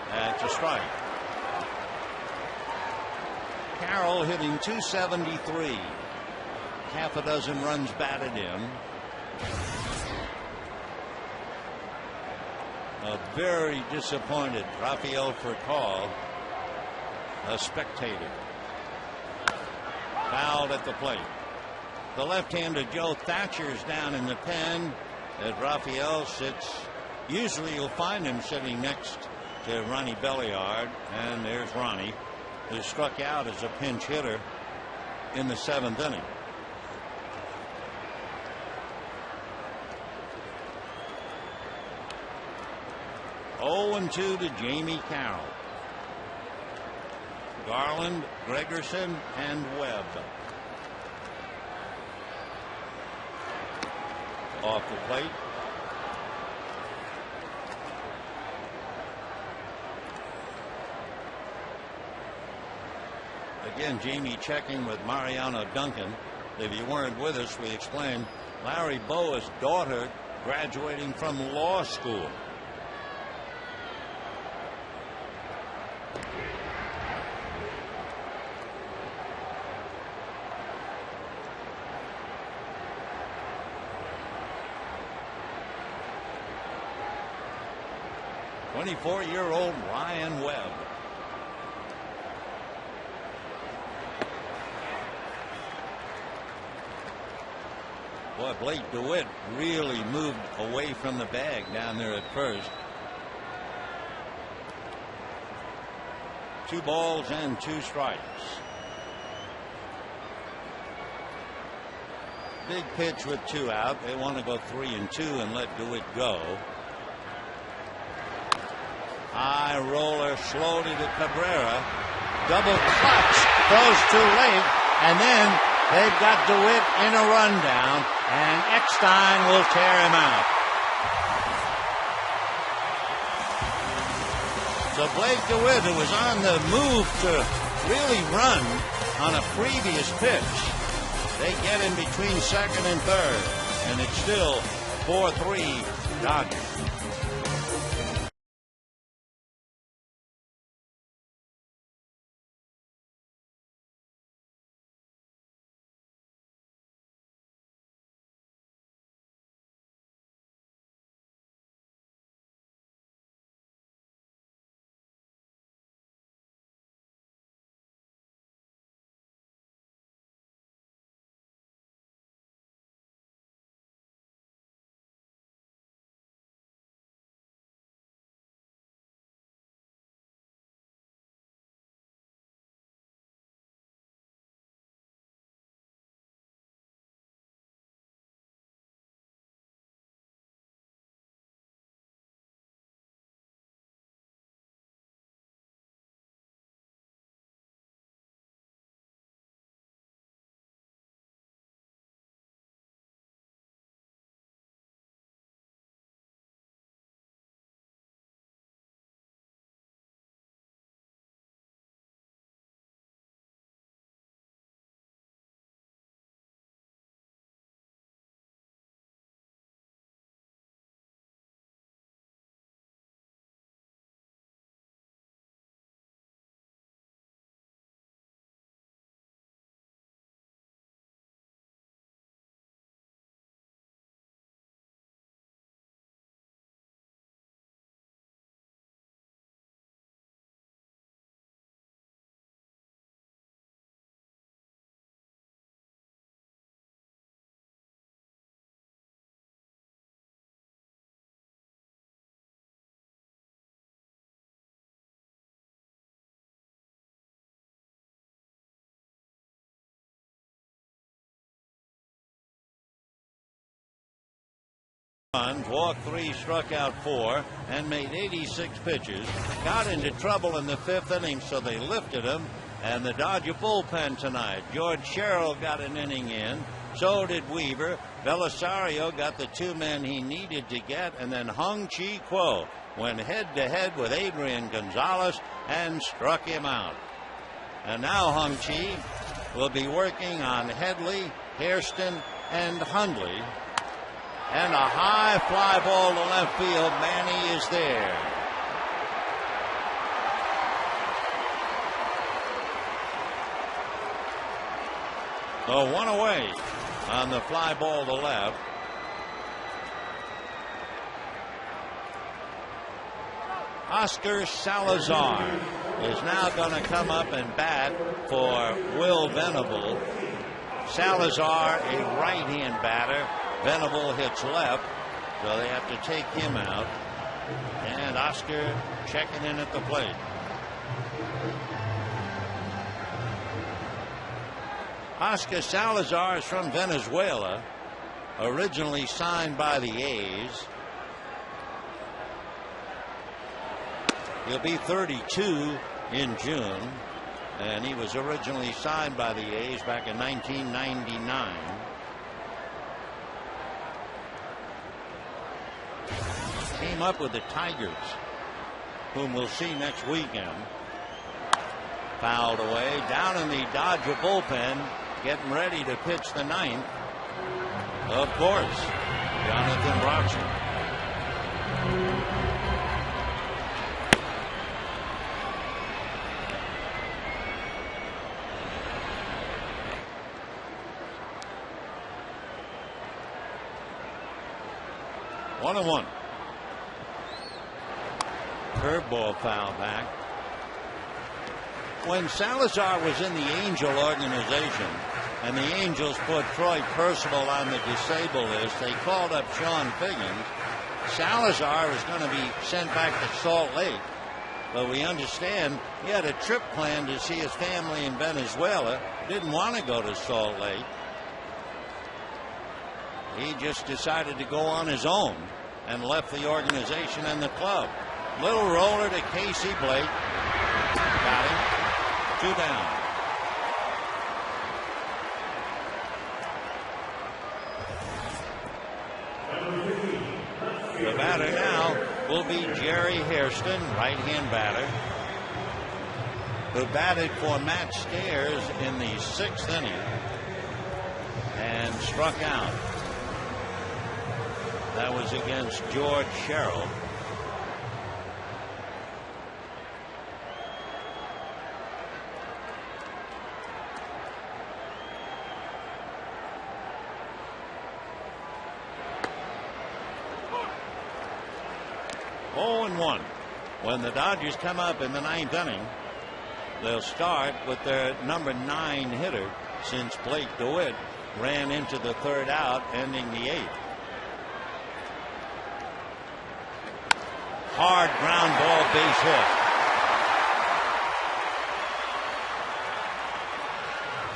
S1: That's a strike. Carroll hitting .273. Half a dozen runs batted in. A very disappointed Rafael Furcal, a spectator. Fouled at the plate. The left-hander Joe Thatcher's down in the pen as Rafael sits. Usually you'll find him sitting next to Ronnie Belliard, and there's Ronnie, who struck out as a pinch hitter in the 7th inning. (0-2) to Jamie Carroll. Garland, Gregerson, and Webb. Off the plate. Again, Jamie checking with Mariano Duncan. If you weren't with us, we explained Larry Bowa's daughter graduating from law school. (24-year-old) Ryan Webb. Boy, Blake DeWitt really moved away from the bag down there at first. 2 balls and 2 strikes. Big pitch with 2 out. They want to go 3-2 and let DeWitt go. High roller slowly to Cabrera. Double clutch. Throws too late. And then they've got DeWitt in a rundown. And Eckstein will tear him out. So Blake DeWitt, who was on the move to really run on a previous pitch, they get in between second and third. And it's still 4-3 Dodgers. runs, walked 3, struck out 4, and made 86 pitches. Got into trouble in the 5th inning, so they lifted him. And the Dodger bullpen tonight. George Sherrill got an inning in. So did Weaver. Belisario got the 2 men he needed to get. And then Hung-Chi Kuo went head-to-head with Adrian Gonzalez and struck him out. And now Hung-Chi will be working on Headley, Hairston, and Hundley. And a high fly ball to left field. Manny is there. So 1 away on the fly ball to left. Oscar Salazar is now going to come up and bat for Will Venable. Salazar, a right-hand batter. Venable hits left, so they have to take him out. And Oscar checking in at the plate. Oscar Salazar is from Venezuela, originally signed by the A's. He'll be 32 in June, and he was originally signed by the A's back in 1999. Came up with the Tigers, whom we'll see next weekend. Fouled away, down in the Dodger bullpen, getting ready to pitch the 9th. Of course, Jonathan Broxton. One and one. Curveball foul back. When Salazar was in the Angel organization and the Angels put Troy Percival on the disabled list, they called up Sean Figgins. Salazar was going to be sent back to Salt Lake, but we understand he had a trip planned to see his family in Venezuela, didn't want to go to Salt Lake. He just decided to go on his own and left the organization and the club. Little roller to Casey Blake. Got him. 2 down. The batter now will be Jerry Hairston, right-hand batter, who batted for Matt Stairs in the 6th inning and struck out. That was against George Sherrill. When the Dodgers come up in the 9th inning, they'll start with their number 9 hitter, since Blake DeWitt ran into the 3rd out, ending the 8th. Hard ground ball, base hit.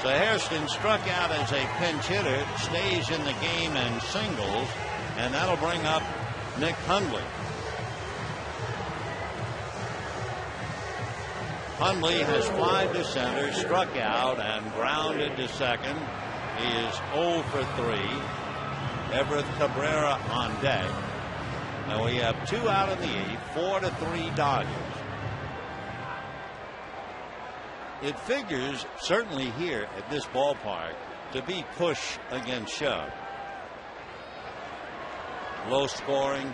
S1: So Hairston struck out as a pinch hitter, stays in the game and singles, and that'll bring up Nick Hundley. Hundley has flied to center, struck out, and grounded to second. He is 0 for 3. Everett Cabrera on deck. And we have 2 out of the 8, 4-3 Dodgers. It figures, certainly here at this ballpark, to be push against shove. Low scoring,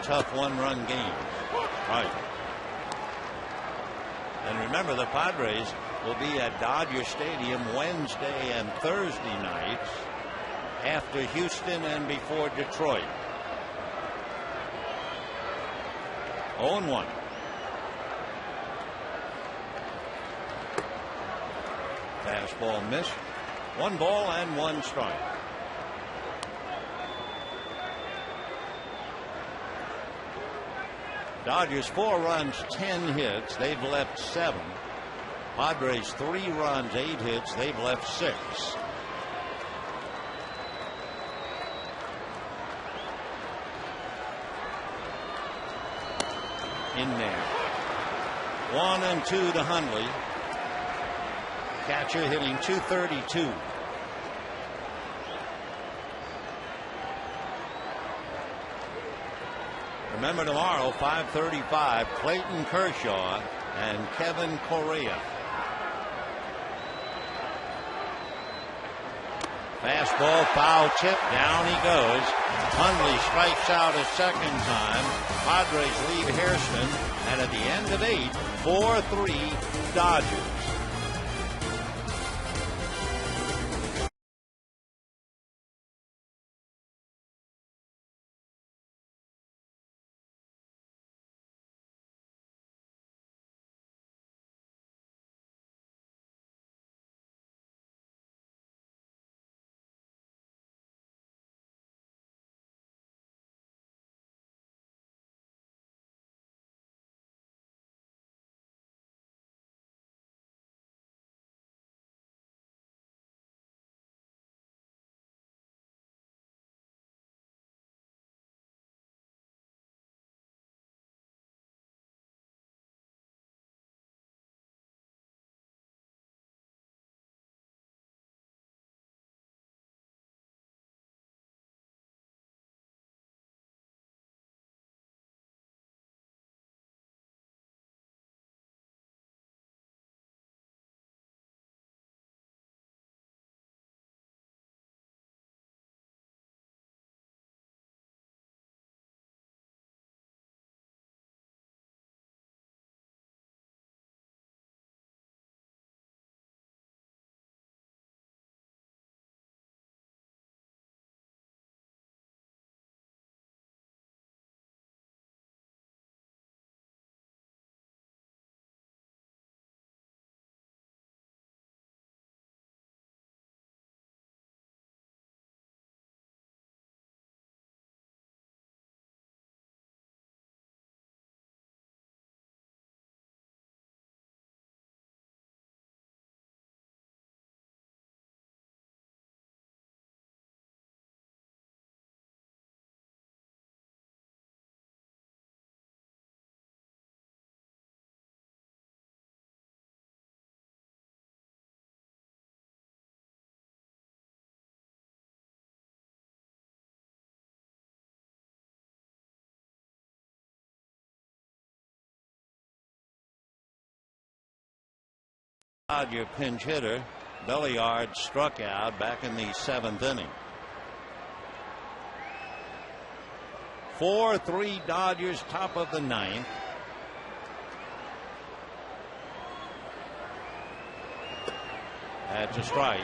S1: tough 1-run games. Right. And remember, the Padres will be at Dodger Stadium Wednesday and Thursday nights, after Houston and before Detroit. 0-1. Fastball missed. 1 ball and 1 strike. Dodgers 4 runs, 10 hits. They've left 7. Padres 3 runs, 8 hits. They've left 6. in there. 1-2 to Hundley. Catcher hitting .232. Remember tomorrow, 5:35, Clayton Kershaw and Kevin Correa. Fastball, foul tip, down he goes. Hundley strikes out a second time. Padres lead Hairston, and at the end of 8, 4-3 Dodgers. Your pinch hitter, Belliard, struck out back in the 7th inning. 4-3 Dodgers, top of the 9th. That's a strike.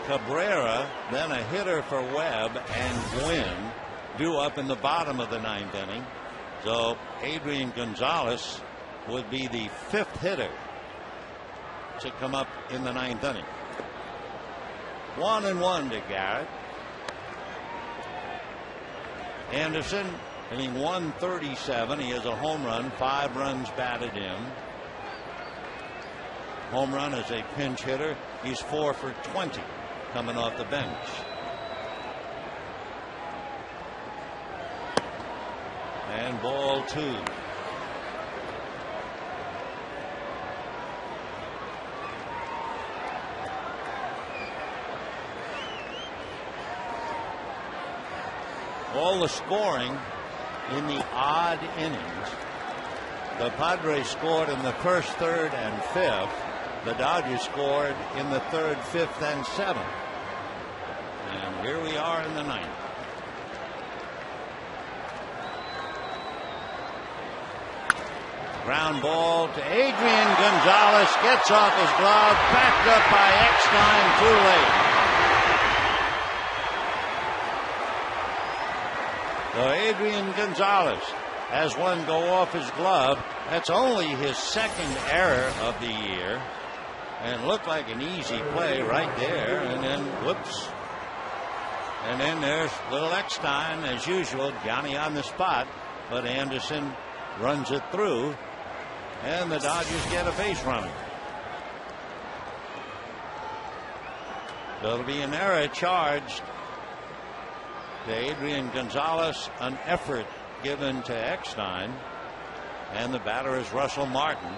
S1: Cabrera, then a hitter for Webb and Gwynn, due up in the bottom of the 9th inning. So Adrian Gonzalez would be the 5th hitter to come up in the 9th inning. 1-1 to Garrett. Anderson hitting .137. He has a home run, 5 runs batted in. Home run as a pinch hitter. He's 4 for 20 coming off the bench. And ball 2. All the scoring in the odd innings. The Padres scored in the 1st, 3rd, and 5th. The Dodgers scored in the 3rd, 5th, and 7th. And here we are in the 9th. Ground ball to Adrian Gonzalez. Gets off his glove. Backed up by Eckstein. Too late. So Adrian Gonzalez has one go off his glove. That's only his 2nd error of the year. And looked like an easy play right there. And then, whoops. And then there's little Eckstein, as usual, Johnny on the spot. But Anderson runs it through. And the Dodgers get a base runner. There'll be an error charged to Adrian Gonzalez, an effort given to Eckstein. And the batter is Russell Martin.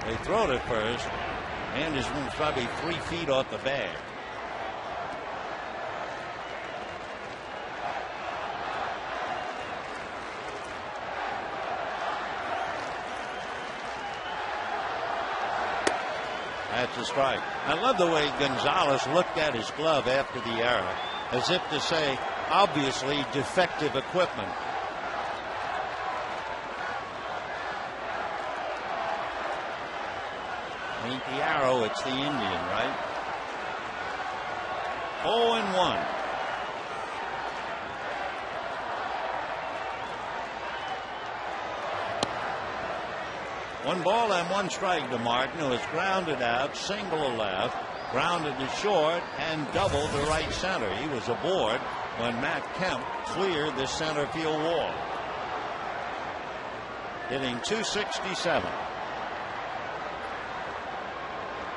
S1: They throw it at first. Anderson's probably 3 feet off the bag. That's a strike. I love the way Gonzalez looked at his glove after the error, as if to say, obviously defective equipment. Ain't the arrow, it's the Indian, right? 0-1. One ball and one strike to Martin, who has grounded out, single left, grounded to short, and doubled to right center. He was aboard when Matt Kemp cleared the center field wall. Hitting .267.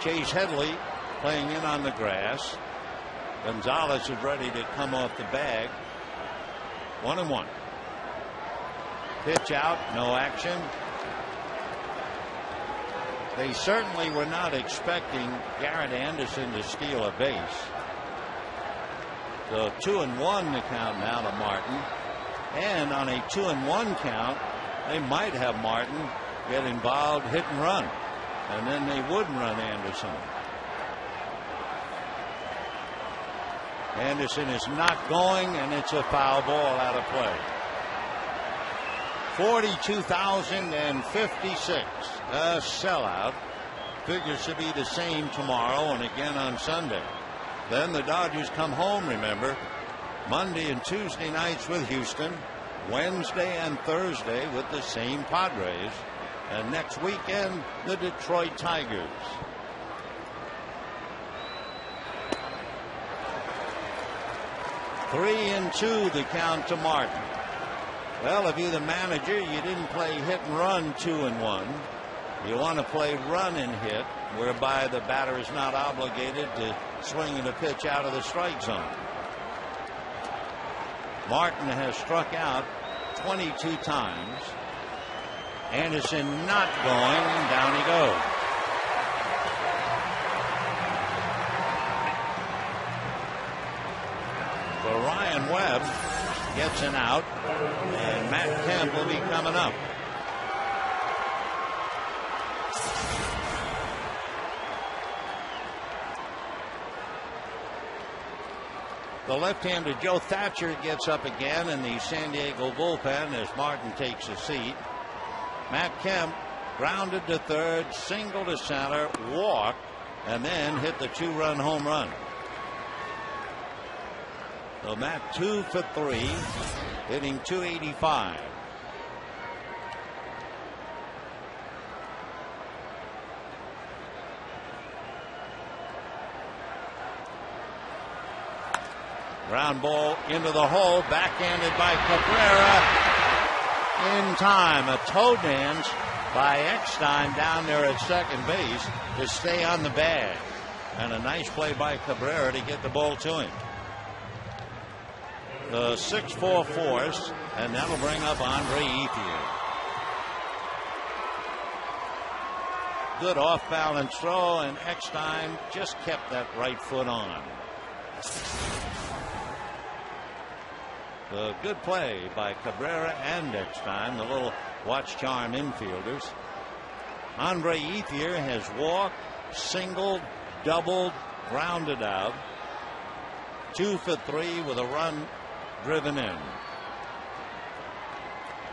S1: Chase Headley playing in on the grass. Gonzalez is ready to come off the bag. 1-1. Pitch out, no action. They certainly were not expecting Garrett Anderson to steal a base. So 2-1 the count now to Martin. And on a 2-1 count, they might have Martin get involved, hit and run. And then they wouldn't run Anderson. Anderson is not going, and it's a foul ball out of play. 42,056. A sellout. Figures to be the same tomorrow and again on Sunday. Then the Dodgers come home, remember, Monday and Tuesday nights with Houston, Wednesday and Thursday with the same Padres, and next weekend the Detroit Tigers. Three and two the count to Martin. Well, if you're the manager, you didn't play hit and run 2-1. You want to play run and hit, whereby the batter is not obligated to swing the pitch out of the strike zone. Martin has struck out 22 times. Anderson not going, and down he goes. So Ryan Webb gets an out, and Matt Kemp will be coming up. The left-hander Joe Thatcher gets up again in the San Diego bullpen as Martin takes a seat. Matt Kemp grounded to third, single to center, walk, and then hit the 2-run home run. So Matt 2 for 3, hitting .285. Ground ball into the hole, backhanded by Cabrera. In time, a toe dance by Eckstein down there at second base to stay on the bag. And a nice play by Cabrera to get the ball to him. The 6-4 force, and that'll bring up Andre Ethier. Good off-balance throw, and Eckstein just kept that right foot on. The good play by Cabrera and Eckstein, the little watch charm infielders. Andre Ethier has walked, singled, doubled, grounded out. 2 for 3 with a run driven in.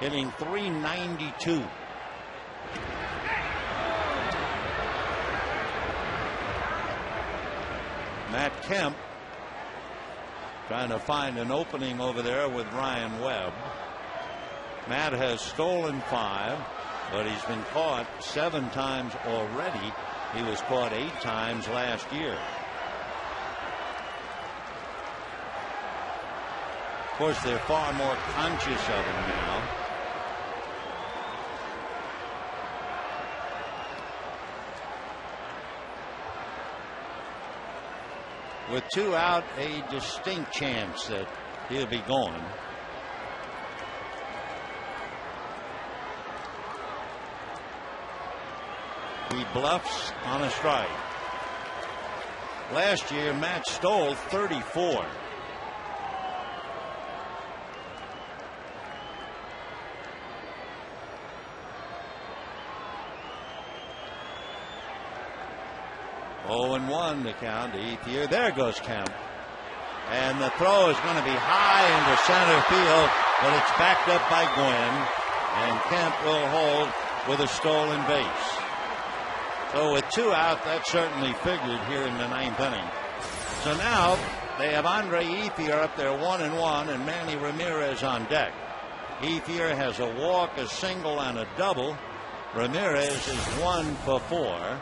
S1: Hitting .392. Matt Kemp trying to find an opening over there with Ryan Webb. Matt has stolen 5, but he's been caught 7 times already. He was caught 8 times last year. Of course, they're far more conscious of him now. With 2 out, a distinct chance that he'll be gone. He bluffs on a strike. Last year, Matt stole 34. Oh, and 1 to count to Ethier. There goes Kemp. And the throw is going to be high into center field, but it's backed up by Gwynn. And Kemp will hold with a stolen base. So with 2 out, that certainly figured here in the 9th inning. So now they have Andre Ethier up there 1-1 and Manny Ramirez on deck. Ethier has a walk, a single, and a double. Ramirez is 1 for 4.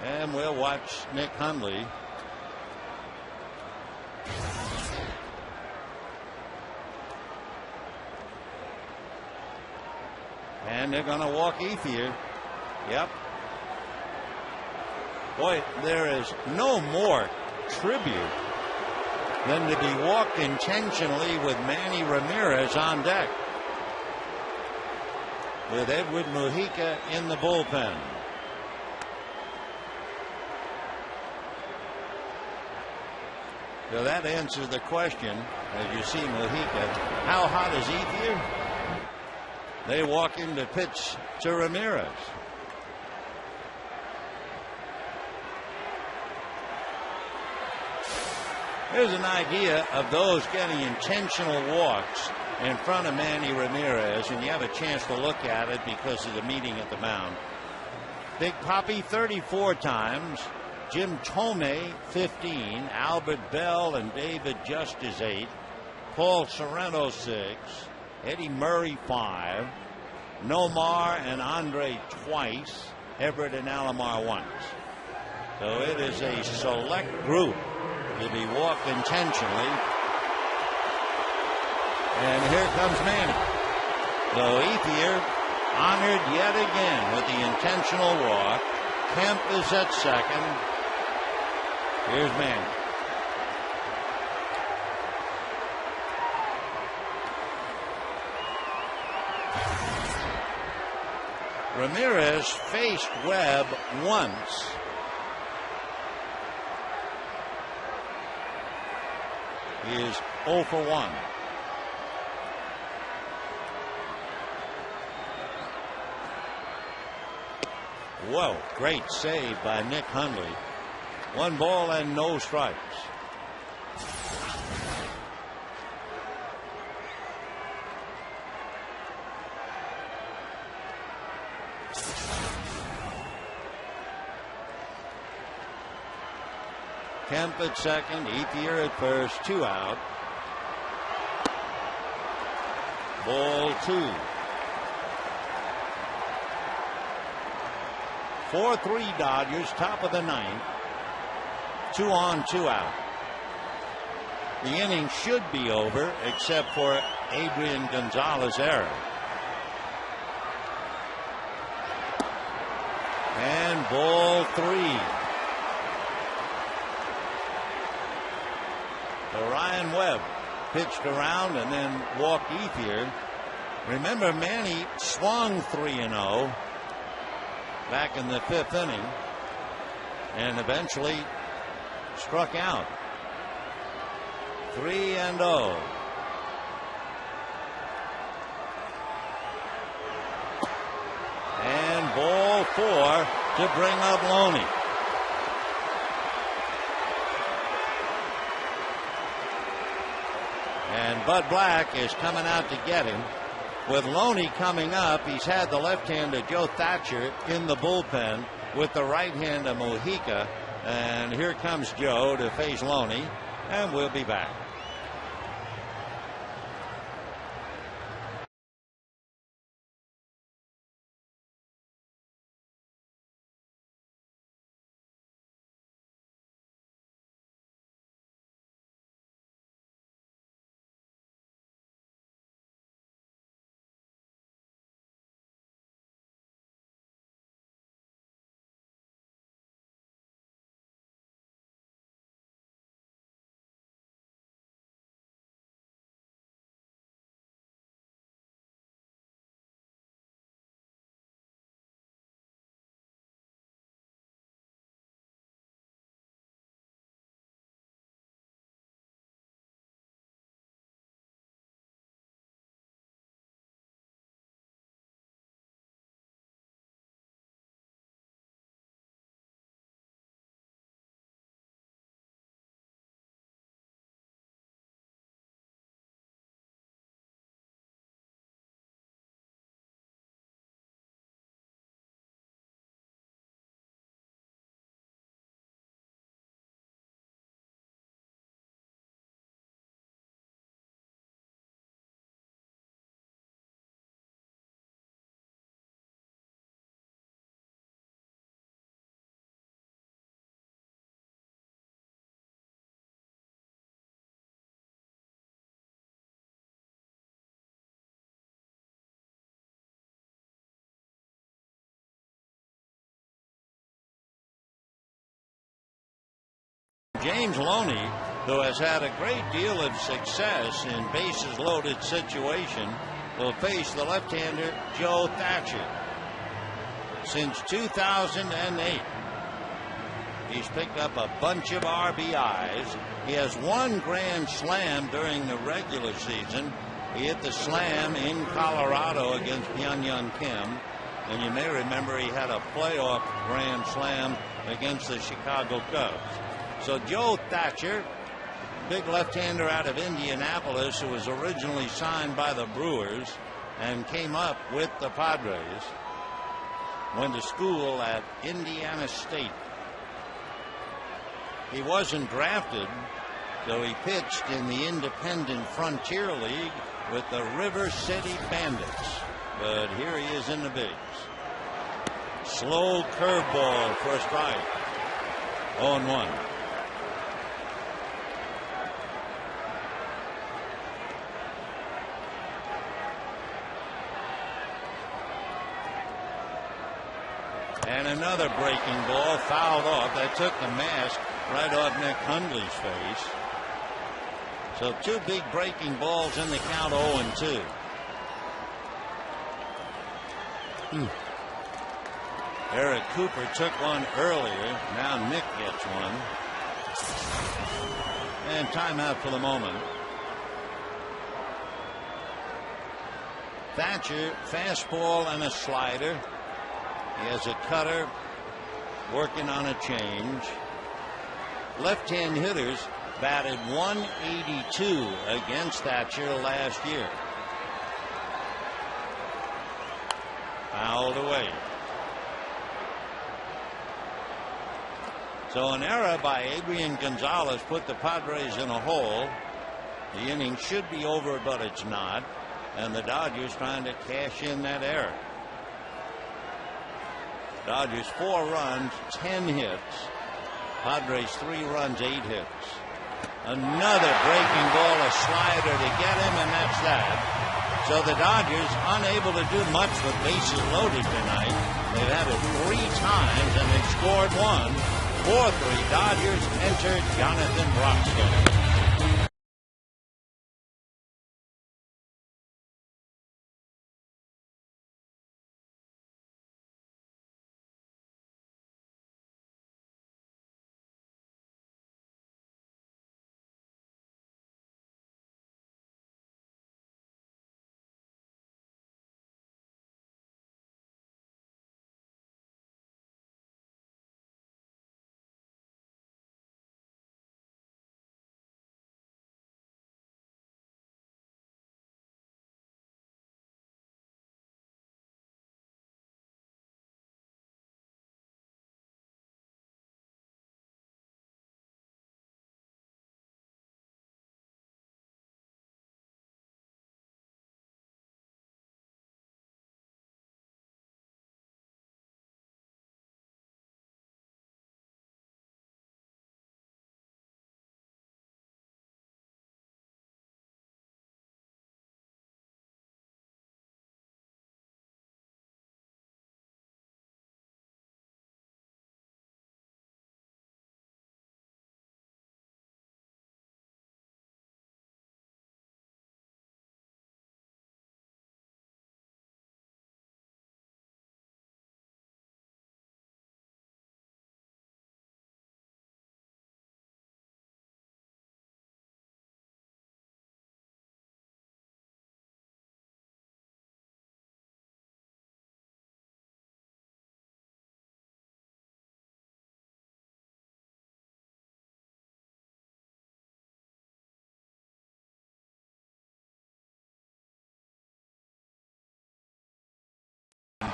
S1: And we'll watch Nick Hundley. And they're going to walk Ethier. Yep. Boy, there is no more tribute than to be walked intentionally with Manny Ramirez on deck, with Edward Mujica in the bullpen. So that answers the question, as you see Mujica. How hot is Ethier? They walk him to pitch to Ramirez. Here's an idea of those getting intentional walks in front of Manny Ramirez, and you have a chance to look at it because of the meeting at the mound. Big Papi 34 times. Jim Thome 15, Albert Bell and David Justice 8, Paul Sorrento 6, Eddie Murray 5, Nomar and Andre twice, Everett and Alomar once. So it is a select group to be walked intentionally. And here comes Manny. So Ethier honored yet again with the intentional walk. Kemp is at second. Here's Manny. Ramirez faced Webb once. He is 0 for 1. Whoa, great save by Nick Hundley. 1 ball and no strikes. Kemp at second, Ethier at first, 2 out. Ball 2. 4-3 Dodgers, top of the 9th. 2 on, 2 out. The inning should be over except for Adrian Gonzalez's error. And ball 3. So Ryan Webb pitched around and then walked Ethier. Remember, Manny swung 3-0 back in the 5th inning and eventually struck out. 3-0. And ball 4 to bring up Loney. And Bud Black is coming out to get him. With Loney coming up, he's had the left-hander Joe Thatcher in the bullpen with the right-hander Mujica. And here comes Joe to face Loney, and we'll be back. James Loney, who has had a great deal of success in bases loaded situation, will face the left-hander Joe Thatcher. Since 2008, he's picked up a bunch of RBIs. He has one grand slam during the regular season. He hit the slam in Colorado against Pyongyang Kim. And you may remember he had a playoff grand slam against the Chicago Cubs. So Joe Thatcher, big left-hander out of Indianapolis, who was originally signed by the Brewers and came up with the Padres, went to school at Indiana State. He wasn't drafted, so he pitched in the Independent Frontier League with the River City Bandits. But here he is in the bigs. Slow curveball for a strike. 0-1. And another breaking ball fouled off. That took the mask right off Nick Hundley's face. So two big breaking balls in the count. 0-2. Eric Cooper took one earlier. Now Nick gets one. And timeout for the moment. Thatcher, fastball and a slider. He has a cutter, working on a change. Left-hand hitters batted .182 against Thatcher last year. Fouled away. So an error by Adrian Gonzalez put the Padres in a hole. The inning should be over, but it's not. And the Dodgers trying to cash in that error. Dodgers 4 runs, 10 hits. Padres 3 runs, 8 hits. Another breaking ball, a slider to get him, and that's that. So the Dodgers unable to do much with bases loaded tonight. They've had it 3 times and they've scored 1. 4-3 Dodgers enter Jonathan Broxton.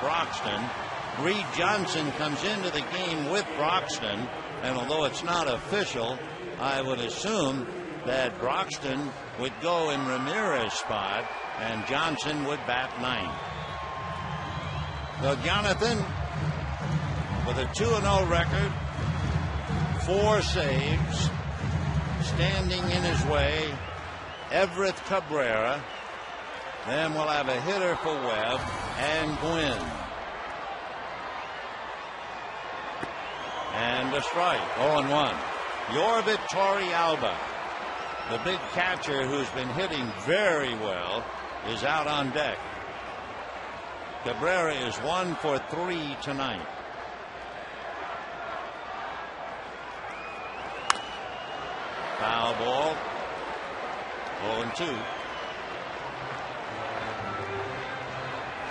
S1: Broxton. Reed Johnson comes into the game with Broxton, and although it's not official, I would assume that Broxton would go in Ramirez's spot and Johnson would bat 9th. So Jonathan, with a 2-0 record, 4 saves, standing in his way, Everett Cabrera. Then we'll have a hitter for Webb and Gwynn. And a strike. 0-1. Yorvit Torrealba, the big catcher who's been hitting very well, is out on deck. Cabrera is 1 for 3 tonight. Foul ball. 0-2.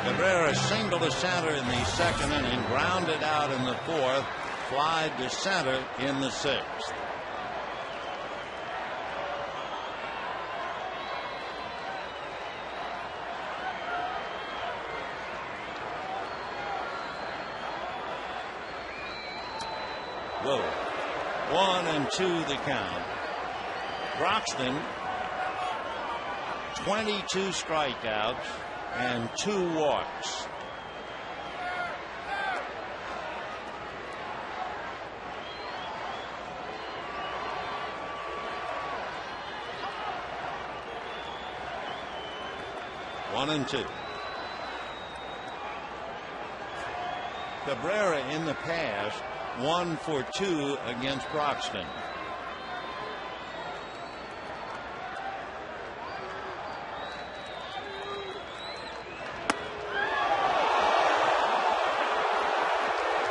S1: Cabrera singled to center in the second inning, grounded out in the fourth, flied to center in the sixth. Whoa. 1-2 the count. Broxton, 22 strikeouts and 2 walks. One and two. Cabrera in the past 1 for 2 against Broxton.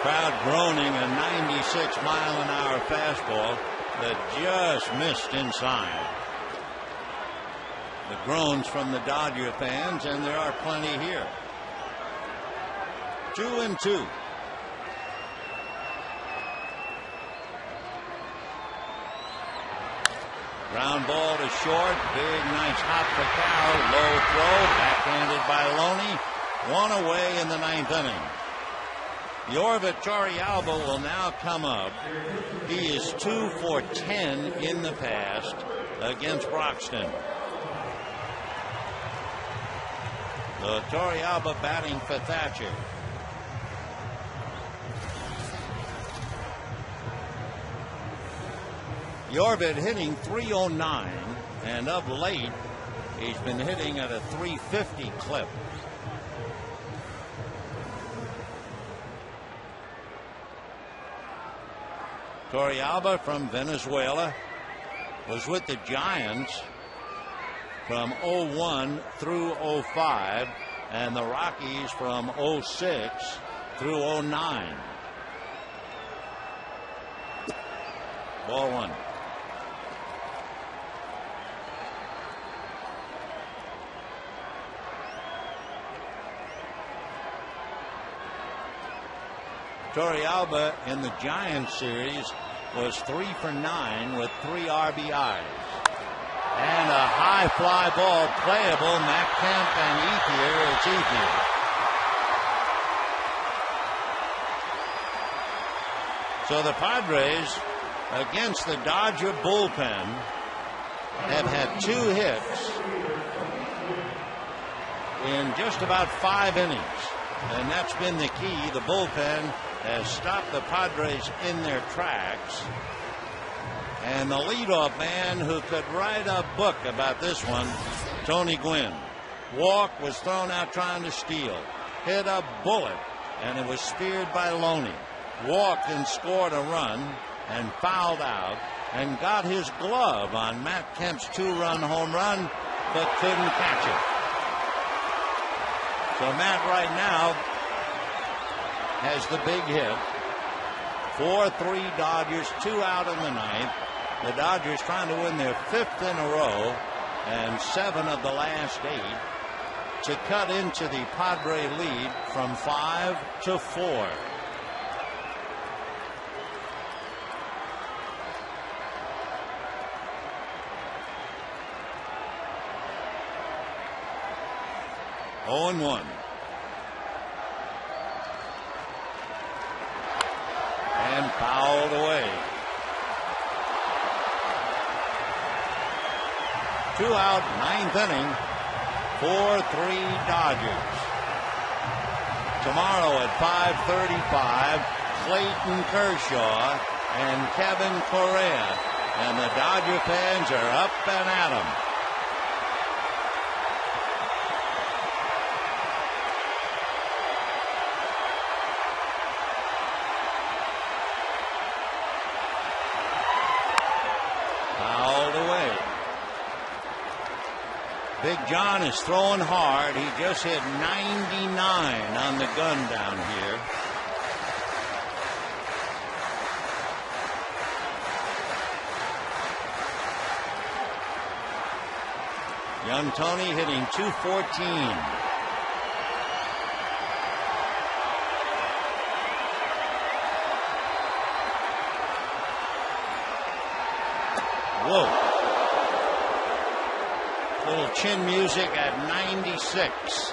S1: Crowd groaning a 96-mile-an-hour fastball that just missed inside. The groans from the Dodger fans, and there are plenty here. 2-2. Ground ball to short. Big, nice hop for Cal. Low throw. Backhanded by Loney. 1 away in the 9th inning. Yorvit Torrealba will now come up. He is 2 for 10 in the past against Broxton. So Torrealba batting for Thatcher. Yorvit hitting .309, and of late he's been hitting at a .350 clip. Torrealba from Venezuela was with the Giants from 01 through 05, and the Rockies from 06 through 09. Ball one. Torrealba in the Giants series was 3 for 9 with 3 RBIs. And a high fly ball playable. Matt Kemp and Ethier. It's Ethier. So the Padres against the Dodger bullpen have had 2 hits in just about 5 innings. And that's been the key. The bullpen has stopped the Padres in their tracks. And the leadoff man who could write a book about this one, Tony Gwynn. Walk, was thrown out trying to steal. Hit a bullet, and it was speared by Loney. Walked and scored a run and fouled out and got his glove on Matt Kemp's 2-run home run, but couldn't catch it. So Matt right now has the big hit. 4-3 Dodgers, 2 out in the 9th. The Dodgers trying to win their 5th in a row and 7 of the last 8 to cut into the Padre lead from 5 to 4. Oh and 1. And fouled away. 2 out, 9th inning. 4-3 Dodgers. Tomorrow at 5:35, Clayton Kershaw and Kevin Correa. And the Dodger fans are up and at 'em. Fouled away. Big John is throwing hard. He just hit 99 on the gun down here. Young Tony hitting .214. Whoa. Little chin music at 96.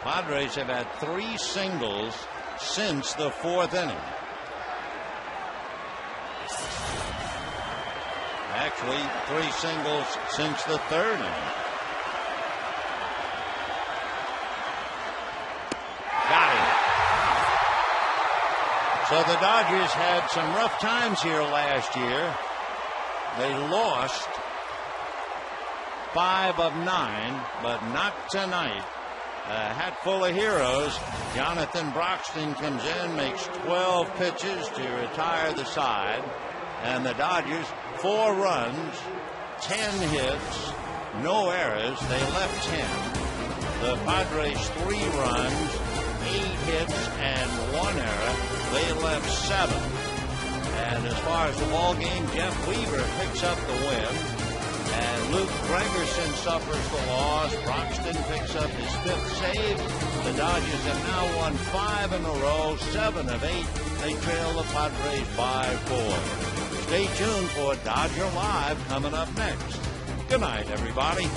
S1: Padres have had 3 singles since the 4th inning. Actually, 3 singles since the 3rd inning. Got him. So the Dodgers had some rough times here last year. They lost 5 of 9, but not tonight. A hat full of heroes. Jonathan Broxton comes in, makes 12 pitches to retire the side. And the Dodgers, 4 runs, 10 hits, no errors. They left 10. The Padres, 3 runs, 8 hits, and 1 error. They left 7. And as far as the ball game, Jeff Weaver picks up the win. And Luke Gregerson suffers the loss. Broxton picks up his 5th save. The Dodgers have now won 5 in a row, 7 of 8. They trail the Padres by 4. Stay tuned for Dodger Live coming up next. Good night, everybody.